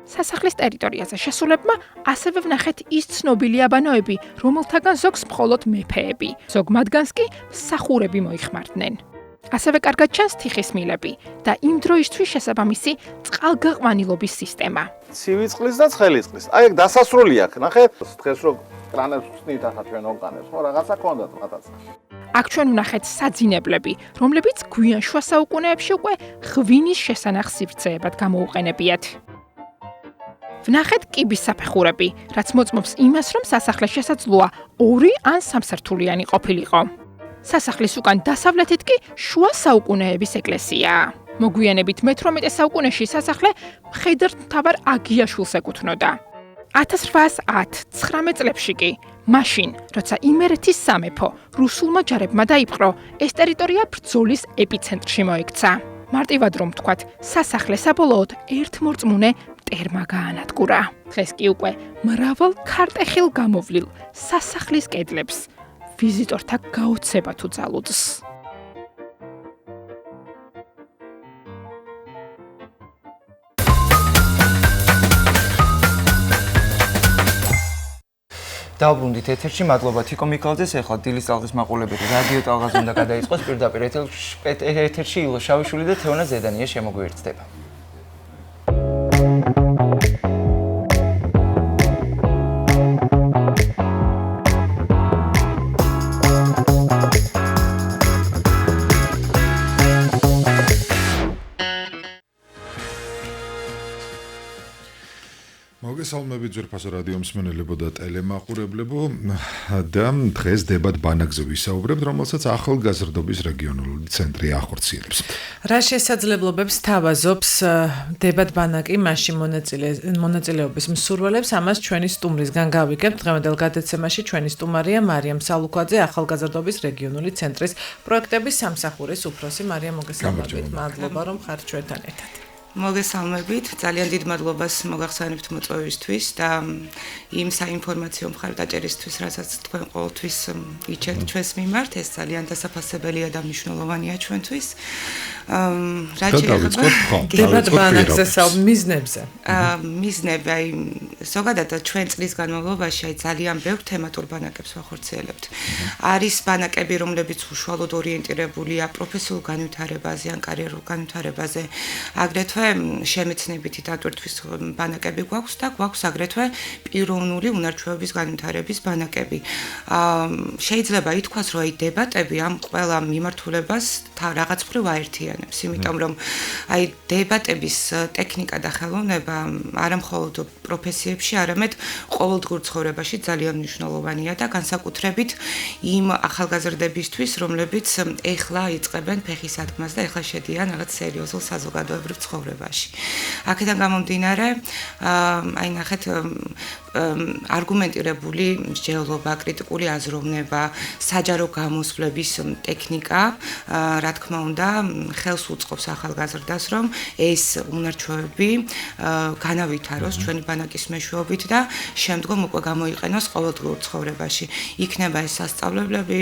სასახლის ტერიტორიაზე შესულებმა ასევე ვნახეთ ის ცნობილი აბანოები, რომელთაგან ზოგს მხოლოდ მეფეები, ზოგ მათგანს კი მსახურები მოიხმარდნენ. ასევე კარგად ჩანს თიხის მილები და იმ დროისთვის შესაბამისი წყალგაყვანილობის სისტემა. ცივი წყლის და ცხელი წყლის. აი ეგ დასასრული აქ, ნახეთ, დღეს რო კრანებს ხსნით ახლა ჩვენ ოკანებს, ხო, რაღაცა ქონდათ მათაც. აქ ჩვენ ვნახეთ საძინებლები, რომლებიც გვიან შუა საუკუნეებში უკვე ღვინის შესანახ სივრცეებად გამოუყენებიათ. ვნახეთ კიბის საფეხურები, რაც მოწმობს იმას, რომ სასახლე შესაძლოა 2 ან 3 სართულიანი ყოფილიყო. სასახლის უკან დასავლეთით კი შუა საუკუნეების ეკლესიაა. მოგვიანებით მე-18 საუკუნეში სასახლე მხედართმთავარ აგიაშვილს ეკუთვნოდა. 1810-19 წლებში კი, მაშინ, როცა იმერეთის სამეფო რუსულმა ჯარებმა დაიპყრო, ეს ტერიტორია ბრძოლის ეპიცენტრში მოექცა. მარტივად რომ ვთქვათ, სასახლე საბოლოოდ ერთმორწმუნე მტერმა გაანადგურა. დღეს კი უკვე მრავალ ქარტეხილ გამოვლილ სასახლის კედლებს ვიზიტორთა გაოცება თუ ძალუძს. დავბრუნდით ეთერში, მადლობა თიკო მიქალძეს, ეხლა დილის ტალღის მაყურებელი რადიო ტალღაზე უნდა გადაიწყოს პირდაპირ ეთერში ილო შავიშვილი და თეონა ზედანია შემოგვიერთდება. მოგესალმებით ძვირფასო რადიო მსმენელებო და ტელემაყურებლებო და დღეს დებატ ბანაკზე ვისაუბრებთ, რომელსაც ახალგაზრდობის რეგიონული ცენტრი ახორციელებს. რა შესაძლებლობებს თავაზობს დებატ ბანაკი მასში მონაწილეობის მსურველებს, ამას ჩვენი სტუმრისგან გავიგებთ. დღევანდელ გადაცემაში ჩვენი სტუმარია მარიამ სალუქვაძე, ახალგაზრდობის რეგიონული ცენტრის პროექტების სამსახურის უფროსი. მარიამ, მოგესალმებით. მადლობა რომ ხართ ჩვენთან ერთად. მოგესალმებით, ძალიან დიდ მადლობას მოგახსენებთ მოწვევისთვის და იმ საინფორმაციო მხარდაჭერისთვის, რასაც თქვენ ყოველთვის იჩენთ ჩვენს მიმართ, ეს ძალიან დასაფასებელია და მნიშვნელოვანია ჩვენთვის. რა შეიძლება დებატ ბანაკზე მიზნებზე. მიზნები, აი ზოგადად ჩვენ წლის განმავლობაში აი ძალიან ბევრ თემატურ ბანაკებს ვახორციელებთ. არის ბანაკები, რომლებიც უშუალოდ ორიენტირებულია პროფესიულ განვითარებაზე ან კარიერულ განვითარებაზე, აგრეთვე შემეცნებითი დატვირთვის ბანაკები გვაქვს და გვაქვს აგრეთვე პიროვნული უნარჩვევების განვითარების ბანაკები. შეიძლება ითქვას, რომ აი დებატები ამ ყველა მიმართულებას რაღაც მხრივ აერთიანებს, იმიტომ რომ აი დებატების ტექნიკა და ხელოვნება არა მხოლოდ პროფესიებში, არამედ ყოველდღიურ ცხოვრებაში ძალიან მნიშვნელოვანია და განსაკუთრებით იმ ახალგაზრდებისთვის, რომლებიც ეხლა იწყებენ ფეხის ადგმას და ეხლა შედიან რაღაც სერიოზულ საზოგადოებრივ ცხოვრებაში. აქედან გამომდინარე, აი ნახეთ არგუმენტირებული მსჯელობა, კრიტიკული აზროვნება, საჯარო გამოსვლების ტექნიკა, რა თქმა უნდა, ხელს უწყობს ახალგაზრდას, რომ ეს უნარჩვევები განავითაროს ჩვენი ბანაკის მეშვეობით და შემდგომ უკვე გამოიყენოს ყოველდღიურ ცხოვრებაში. იქნება ეს სასწავლებლები,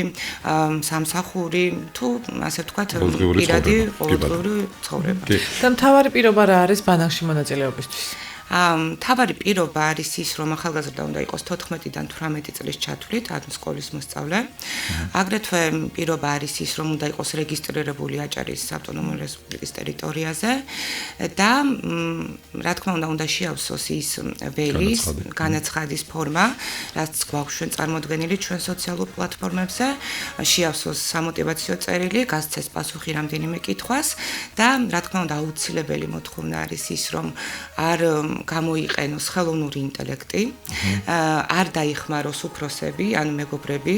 სამსახური თუ ასე ვთქვათ, პირადი ყოველდღიური ცხოვრება. და მთავარი პირობა რა არის ბანაკში მონაწილეობისთვის? მთავარი პირობა არის ის, რომ ახალგაზრდა უნდა იყოს 14-დან 18 წლის ჩათვლით, ანუ სკოლის მოსწავლე. აგრეთვე პირობა არის ის, რომ უნდა იყოს რეგისტრირებული აჭარის ავტონომიური რესპუბლიკის ტერიტორიაზე და რა თქმა უნდა შეავსოს ის ველის განაცხადის ფორმა, რაც გვაქვს ჩვენ წარმოდგენილი ჩვენ სოციალურ პლატფორმებზე, შეავსოს სამოტივაციო წერილი, გასცეს პასუხი რამდენიმე კითხვას და რა თქმა უნდა აუცილებელი მოთხოვნა არის ის, რომ არ გამოიყენოს ხელოვნური ინტელექტი, არ დაიხმაროს უფროსები, ანუ მეგობრები,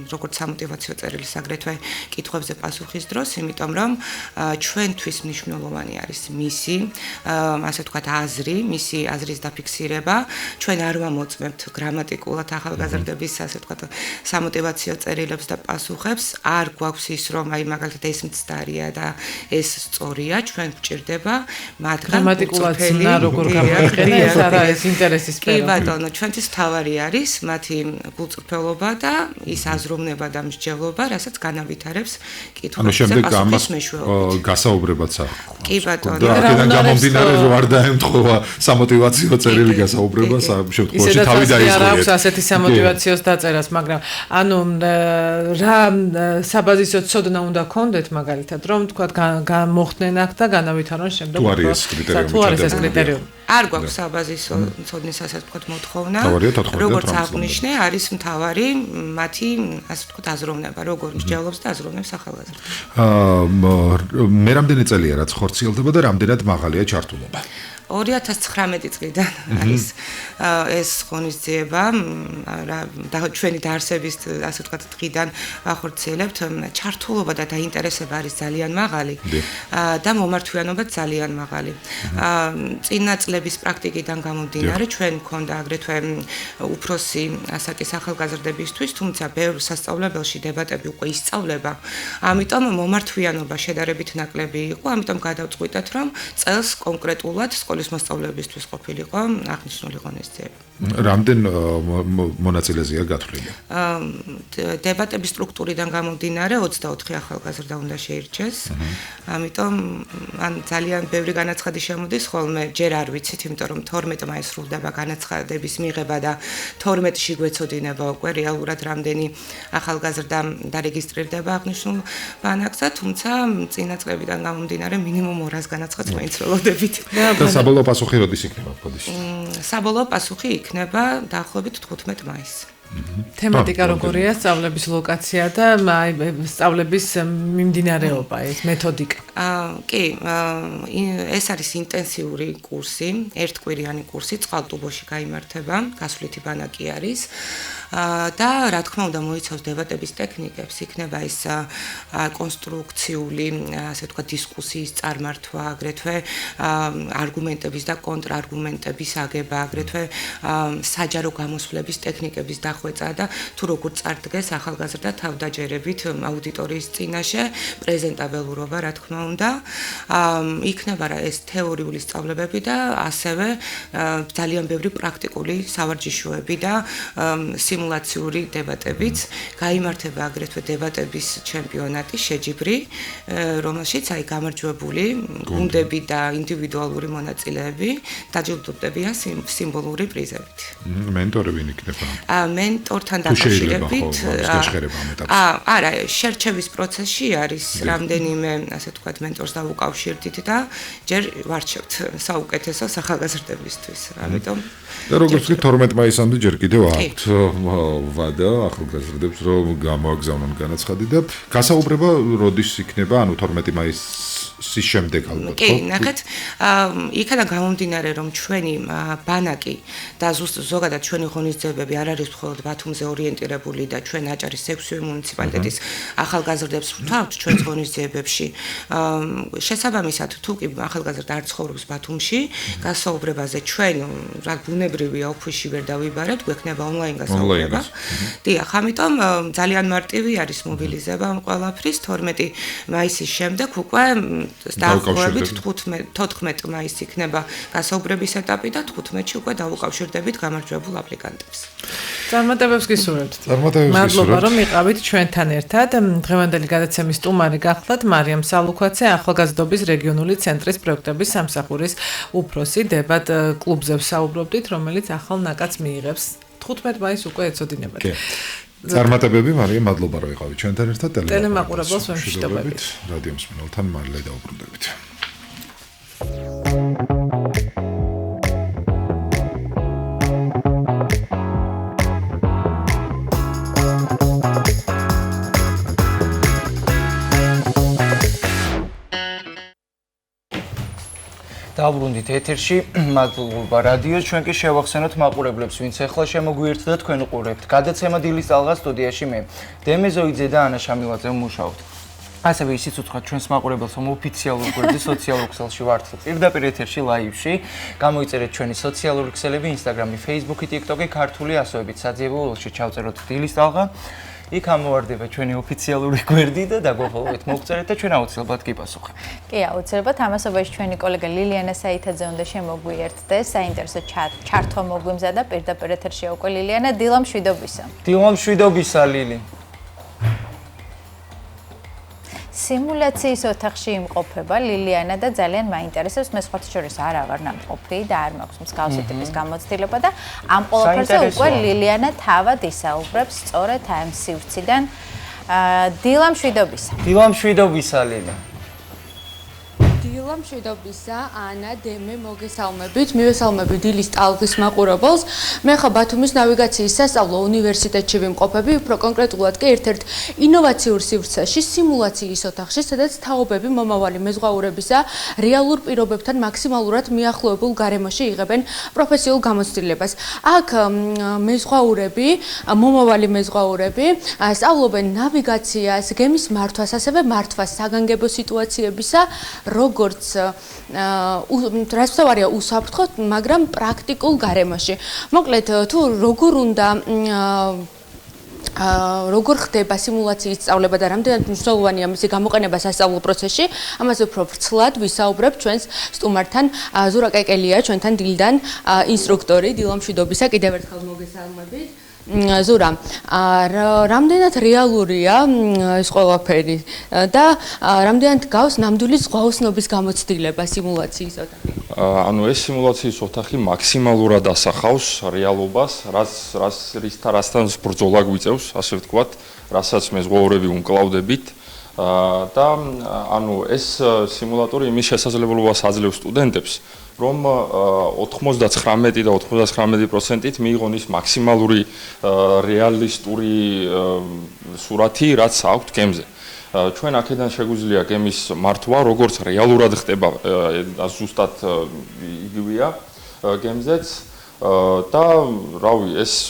როგორც სამოტივაციო წერილის აგრეთვე კითხვებზე პასუხის დროს, იმიტომ რომ ჩვენთვის მნიშვნელოვანი არის მისი, ასე ვთქვათ, აზრი, მისი აზრის დაფიქსირება. ჩვენ არ ვამოწმებთ გრამატიკულად ახალგაზრდების, ასე ვთქვათ, სამოტივაციო წერილებს და პასუხებს. არ გვაქვს ის, რომ აი მაგალითად ეს მცდარია და ეს სწორია, ჩვენ გვჭირდება მათგან გრამატიკულად როგორ გამოიყენა ეს არა ეს ინტერესის სფერო. კი ბატონო, ჩვენთვის თავარი არის მათი გულწრფელობა და ის აზროვნება და მსჯელობა, რასაც განავითარებს კითხვებზე პასუხის მეშვეობით. გასაუბრებაც აქვს. კი ბატონო. და აქედან გამომდინარე, რომ არ დაემთხოვა სამოტივაციო წერილი გასაუბრებას, შემთხვევაში თავი დაისხა. არა აქვს ასეთი სამოტივაციოს დაწერას, მაგრამ ანუ რა საბაზისო ცოდნა უნდა გქონდეთ მაგალითად, რომ თქვა გამოხდნენ აქ და განავითარონ შემდგომ. თუ არის ეს კრიტერიუმი. თუ არის ეს კრიტერიუმი. არ გვაქვს საბაზისო ცოდნის ასე ვთქვათ მოთხოვნა. როგორც აღნიშნე, არის მთავარი მათი ასე ვთქვათ აზროვნება, როგორ მსჯელობს და აზროვნებს ახალგაზრდა. მე რამდენი წელია რაც ხორციელდება და რამდენად მაღალია ჩართულობა? 2019 წლიდან არის ეს ღონისძიება და ჩვენი დაარსების ასე ვთქვათ დღიდან ვახორციელებთ. ჩართულობა და დაინტერესება არის ძალიან მაღალი და მომართვიანობა ძალიან მაღალი. წინა წლების პრაქტიკიდან გამომდინარე ჩვენ მქონდა აგრეთვე უფროსი ასაკის ახალგაზრდებისთვის, თუმცა ბევრ სასწავლებელში დებატები უკვე ისწავლება. ამიტომ მომართვიანობა შედარებით ნაკლები იყო, ამიტომ გადავწყვიტეთ, რომ წელს კონკრეტულად სკოლის მოსწავლეებისთვის ყოფილიყო აღნიშნული ღონისძიება. რამდენ მონაწილეზეა გათვლილი? დებატების სტრუქტურიდან გამომდინარე 24 ახალგაზრდა უნდა შეირჩეს. ამიტომ ან ძალიან ბევრი განაცხადი შემოდის ხოლმე, ჯერ არ ვიცით, იმიტომ რომ 12 მაისს სრულდება განაცხადების მიღება და 12-ში გვეცოდინება უკვე რეალურად რამდენი ახალგაზრდა დარეგისტრირდება აღნიშნულ ბანაკზე, თუმცა წინა წლებიდან გამომდინარე მინიმუმ 200 განაცხადს მაინც ველოდებით. და საბოლოო პასუხი როდის იქნება ბოდიში? საბოლოო პასუხი იქნება დაახლოებით 15 მაისს. თემატიკა როგორია, სწავლების ლოკაცია და სწავლების მიმდინარეობა, ეს მეთოდიკა. კი, ეს არის ინტენსიური კურსი, ერთკვირიანი კურსი, წყალტუბოში გაიმართება, გასვლითი ბანაკი არის. და რა თქმა უნდა მოიცავს დებატების ტექნიკებს, იქნება ეს კონსტრუქციული, ასე ვთქვათ, დისკუსიის წარმართვა, აგრეთვე არგუმენტების და კონტრარგუმენტების აგება, აგრეთვე საჯარო გამოსვლების ტექნიკების დახვეწა და თუ როგორ წარდგეს ახალგაზრდა თავდაჯერებით აუდიტორიის წინაშე, პრეზენტაბელურობა, რა თქმა უნდა. იქნება ეს თეორიული სწავლებები და ასევე ძალიან ბევრი პრაქტიკული სავარჯიშოები და სიმულაციური დებატებიც. გაიმართება აგრეთვე დებატების ჩემპიონატი შეჯიბრი, რომელშიც გამარჯვებული გუნდები და ინდივიდუალური მონაწილეები დაჯილდოვდებიან სიმბოლური პრიზებით. მენტორი ვინ იქნება? მენტორთან დაკავშირებით არა, შერჩევის პროცესში არის რამდენიმე, ასე ვთქვათ, მენტორს დავუკავშირდით და ჯერ ვარჩევთ საუკეთესო ახალგაზრდებისთვის. ამიტომ და როგორც კი 12 მაისამდე ჯერ კიდევ აქვთ ვადა ახალგაზრდებს რომ გამოაგზავნონ განაცხადი და გასაუბრება როდის იქნება, ანუ 12 მაისის შემდეგ ალბათ. კი, ნახეთ, იქიდან გამომდინარე რომ ჩვენი ბანაკი და ზოგადად ჩვენი ღონისძიებები არ არის მხოლოდ ბათუმზე ორიენტირებული და ჩვენ აჭარის 6 მუნიციპალიტეტის ახალგაზრდებს ვთავთ ჩვენს ღონისძიებებში. შესაბამისად, თუ კი ახალგაზრდა არ ცხოვრობს ბათუმში, გასაუბრებაზე ჩვენ რა ბუნებრივია ოფისში ვერ დავიბარებთ, გვექნება ონლაინ გასაუბრება. დიახ, ამიტომ ძალიან მარტივი არის მობილიზება ამ ყველაფრის 12 მაისის შემდეგ უკვე დაახლოებით 14 მაისს იქნება გასაუბრების ეტაპი და 15-ში უკვე დავუკავშირდებით გამარჯვებულ აპლიკანტებს. წარმატებებს გისურვებთ. მადლობა რომ იყავით ჩვენთან ერთად. დღევანდელი გადაცემის სტუმარი გახლდათ მარიამ სალუქვაძე, ახალგაზრდობის რეგიონული ცენტრის პროექტების სამსახურის უფროსი. დებატ კლუბზე ვსაუბრობდით, რომელიც ახალ ნაკადს მიიღებს 15 მაისს უკვე ეცოდინებათ. წარმატებები მარიამ, მადლობა რომ იყავით ჩვენთან ერთად. ტელემაყურებელს ვემშვიდობებით. რადიო მსმენელთან მალე დავუბრუნდებით. დავბრუნდით ეთერში, მადლობა რადიოს, ჩვენ კი შევახსენოთ მაყურებლებს, ვინც ახლა შემოგვიერთდა და თქვენ უყურებთ. გადაცემა დილის წალღა სტუდიაში მე, დემე ზოიძე და ანა შამილაძე მუშაობთ. ასევე ისიც უთხრათ ჩვენს მაყურებელს, რომ ოფიციალურ გვერდზე სოციალურ ქსელში ვართ პირდაპირ ეთერში ლაივში. გამოიწერეთ ჩვენი სოციალური ქსელები, ინსტაგრამი, ფეისბუქი, ტიკტოკი, ქართული ასოებით საძიებულში ჩავწეროთ დილის წალღა. იქ ამოვარდება ჩვენი ოფიციალური გვერდი და დაგვაfollow-ეთ, მოგწერეთ და ჩვენ აუცილებლად გიპასუხებთ. კი, აუცილებლად ამასობაში ჩვენი კოლეგა ლილიანა საითაძე უნდა შემოგვიერთდეს, საინტერესო ჩართვა მოგვიმზადა პირდაპირ ეთერში უკვე ლილიანა, დილამ შვიდობისა. დილამ შვიდობისა ლილი. სიმულაციის ოთახში იმყოფება ლილიანა და ძალიან მაინტერესებს, მე სხვათა შორის არ ვარ ნამყოფი და არ მაქვს მსგავსი ტიპის გამოცდილება და ამ ყველაფერზე უკვე ლილიანა თავად ისაუბრებს სწორედ ამ სივრციდან. დილამ შვიდობისა. დილამ შვიდობისა ლილი. დილა მშვიდობისა, ანა, დემე, მოგესალმებით. მივესალმები დილის ტალღის მაყურებელს. მე ხა ბათუმის ნავიგაციის სასწავლო უნივერსიტეტში ვიმყოფები, უფრო კონკრეტულად კი ერთ-ერთ ინოვაციურ სივრცეში, სიმულაციის ოთახში, სადაც თაობები მომავალი მეზღვაურებისა რეალურ პირობებთან მაქსიმალურად მიახლოებულ გარემოში იღებენ პროფესიულ გამოცდილებას. აქ მეზღვაურები, მომავალი მეზღვაურები სწავლობენ ნავიგაციას, გემის მართვას, ასევე მართვას საგანგებო სიტუაციებისა, როგორც რასწავარია უსაფრთხოდ, მაგრამ პრაქტიკულ გარემოში. მოკლედ, თუ როგორ ხდება სიმულაციის სწავლება და რამდენად მნიშვნელოვანია მისი გამოყენება სასწავლო პროცესში, ამაზე უფრო ვრცლად ვისაუბრებ ჩვენს სტუმართან. ზურა კეკელია, ჩვენთან დილიდან ინსტრუქტორი, დილა მშვიდობისა, კიდევ ერთხელ მოგესალმებით. ზურა, რამდენად რეალურია ეს ყველაფერი და რამდენად გავს ნამდვილი ზღვაოსნობის გამოცდილება სიმულაციის ოთახი? ანუ ეს სიმულაციის ოთახი მაქსიმალურად ასახავს რეალობას, რასთან ბრძოლა გვიწევს, ასე ვთქვათ, რასაც მე ზღვაურები უმკლავდებით. და ანუ ეს სიმულატორი იმის შესაძლებლობას აძლევს სტუდენტებს, რომ 99 და 99%-ით მიიღონ ის მაქსიმალური რეალისტური სურათი, რაც აქვთ გემზე. ჩვენ აქედან შეგვიძლია გემის მართვა, როგორც რეალურად ხდება, ზუსტად იგივეა გემზეც. და რავი, ეს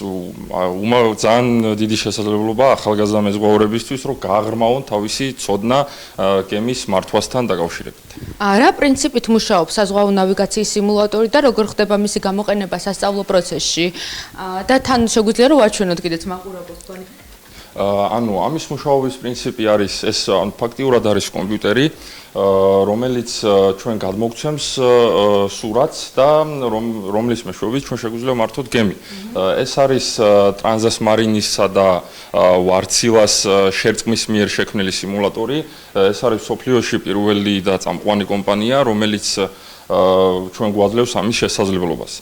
ძალიან დიდი შესაძლებლობა ახალგაზრდა მეზღვაურებისთვის, რომ გააღრმავონ თავისი ცოდნა გემის მართვასთან დაკავშირებით. რა პრინციპით მუშაობს საზღვაო ნავიგაციის სიმულატორი და როგორ ხდება მისი გამოყენება სასწავლო პროცესში? და თან შეგვიძლია რომ ვაჩვენოთ კიდეც მაყურებელს თქვენი. ანუ ამის მუშაობის პრინციპი არის ეს, ფაქტიურად არის კომპიუტერი, რომელიც ჩვენ გადმოგცემს სურათს და რომლის მეშვეობით ჩვენ შეგვიძლია მართოთ გემი. ეს არის ტრანზას მარინისა და ვარცილას შერწყმის მიერ შექმნილი სიმულატორი. ეს არის მსოფლიოში პირველი და წამყვანი კომპანია, რომელიც ჩვენ გვაძლევს ამის შესაძლებლობას.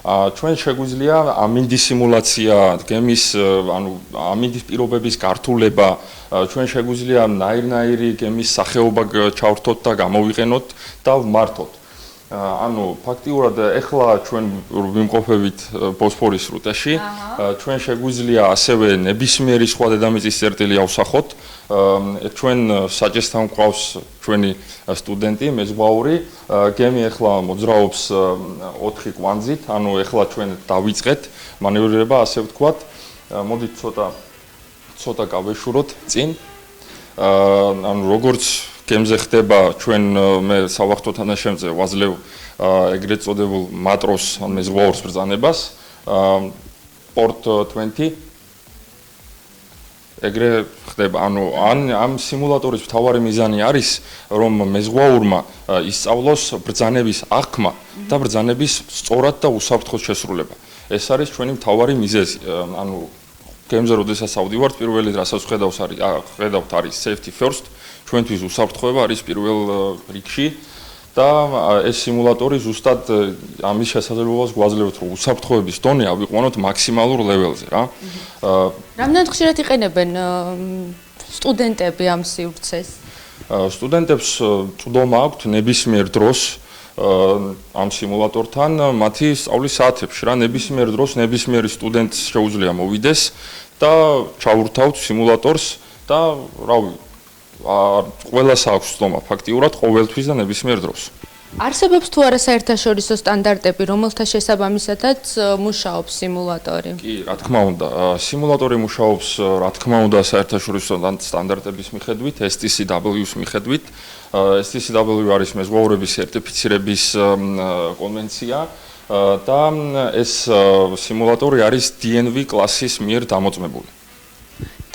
ჩვენ შეგვიძლია ამინდის სიმულაცია, გემის, ანუ ამინდის პირობების გართულება, ჩვენ შეგვიძლია ნაირ-ნაირი გემის სახეობა ჩავრთოთ და გამოვიყენოთ და ვმართოთ. ანუ ფაქტიურად ახლა ჩვენ ვიმყოფებით ბოსფორის სრუტეში, ჩვენ შეგვიძლია ასევე ნებისმიერი სხვა დედამიწის წერტილი ავსახოთ. ჩვენ საჭესთან გვყავს ჩვენი სტუდენტი, მეზღვაური, გემი ახლა მოძრაობს 4 კვანძით, ანუ ახლა ჩვენ დავიწყეთ მანევრირება, ასე ვთქვათ. მოდით ცოტა გავეშუროთ წინ. ანუ როგორც გემზე ხდება, ჩვენ მე სავახტო თანაშემწე ვაძლევ ეგრეთ წოდებულ მატროს ან მეზღვაურს ბრძანებას, პორტ 20 ეგრე ხდება, ანუ ამ სიმულატორის მთავარი მიზანი არის, რომ მეზღვაურმა ისწავლოს ბრძანების აღქმა და ბრძანების სწორად და უსაფრთხოდ შესრულება. ეს არის ჩვენი მთავარი მიზეზი. ანუ გემზე როდესაც ავდივართ, პირველი რასაც ხედავთ არის safety first, ჩვენთვის უსაფრთხოება არის პირველ რიგში და ეს სიმულატორი ზუსტად ამის შესაძლებლობას გვაძლევს, რომ უსაფრთხოების დონე ავიყვანოთ მაქსიმალურ ლეველზე რა. რამდენად ხშირად იყენებენ სტუდენტები ამ სივრცეს? სტუდენტებს წვდომა აქვთ ნებისმიერ დროს ამ სიმულატორთან მათი სწავლის საათებში რა, ნებისმიერ დროს ნებისმიერი სტუდენტს შეუძლია მოვიდეს და ჩაურთავთ სიმულატორს და რავი, ყველას აქვს წვდომა ფაქტიურად ყოველთვის და ნებისმიერ დროს. არსებობს თუ არა საერთაშორისო სტანდარტები, რომელთა შესაბამისადაც მუშაობს სიმულატორი? კი, რა თქმა უნდა, სიმულატორი მუშაობს, რა თქმა უნდა, საერთაშორისო სტანდარტების მიხედვით, STCW-ს მიხედვით. STCW არის მეზღვაურების სერტიფიცირების კონვენცია და ეს სიმულატორი არის DNV კლასის მიერ დამოწმებული.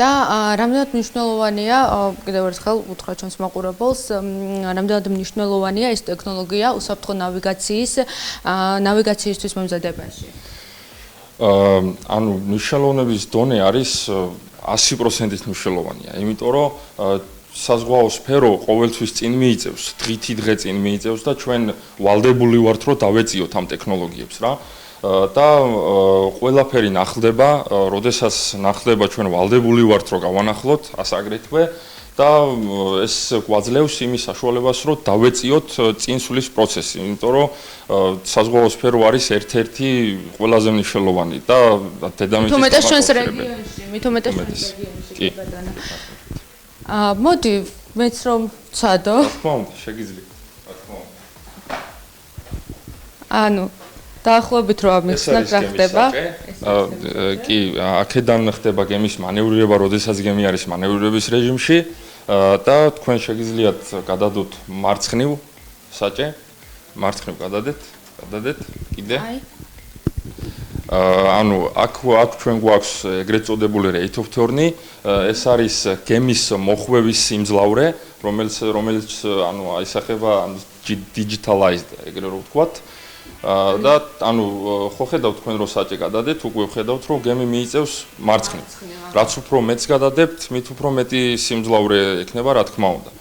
და რამდენად მნიშვნელოვანია, კიდევ ერთხელ უთხრა ჩვენს მაყურებელს, რამდენად მნიშვნელოვანია ეს ტექნოლოგია უსაფრთხო ნავიგაციისთვის მომზადებაში? ანუ მნიშვნელოვნების დონე არის 100%-ით მნიშვნელოვანია, იმიტომ რომ საზღვაო სფერო ყოველთვის წინ მიიწევს, დღითი დღე წინ მიიწევს და ჩვენ ვალდებული ვართ, რომ დავეწიოთ ამ ტექნოლოგიებს რა. და ყველაფერი ნახდება, როდესაც ნახდება ჩვენ ვალდებული ვართ, რომ გავანახლოთ, ას აგრეთვე და ეს გვაძლევს იმის საშუალებას, რომ დავეწიოთ წინსვლის პროცესი, იმიტომ რომ საზღვაო სფერო არის ერთ-ერთი ყველაზე მნიშვნელოვანი და დედამიწის მithumetes ჩვენს რეგიონში, მithumetes ჩვენს რეგიონში ბატონო. მოდი, მეც რომ ვცადო. რა თქმა უნდა, შეგიძლიათ. რა თქმა უნდა. ანუ დაახლოებით რო ამიხსნა რა ხდება? კი, აქედან ხდება გემის მანევრირება, როდესაც გემი არის მანევრირების რეჟიმში და თქვენ შეგიძლიათ გადადოთ მარცხნივ საჭე, მარცხნივ გადადეთ, კიდე. ანუ აქ ჩვენ გვაქვს ეგრეთ წოდებული rate of turn-ი, ეს არის გემის მოხვევის სიმძლავრე, რომელიც ანუ აისახება digitalized, ეგრე რო ვთქვათ. და ანუ ხო ხედავთ თქვენ რომ საჭე გადადეთ, უკვე ხედავთ რომ გემი მიიწევს მარცხნივ. რაც უფრო მეც გადადებთ, მით უფრო მეტი სიმძლავრე ექნება, რა თქმა უნდა.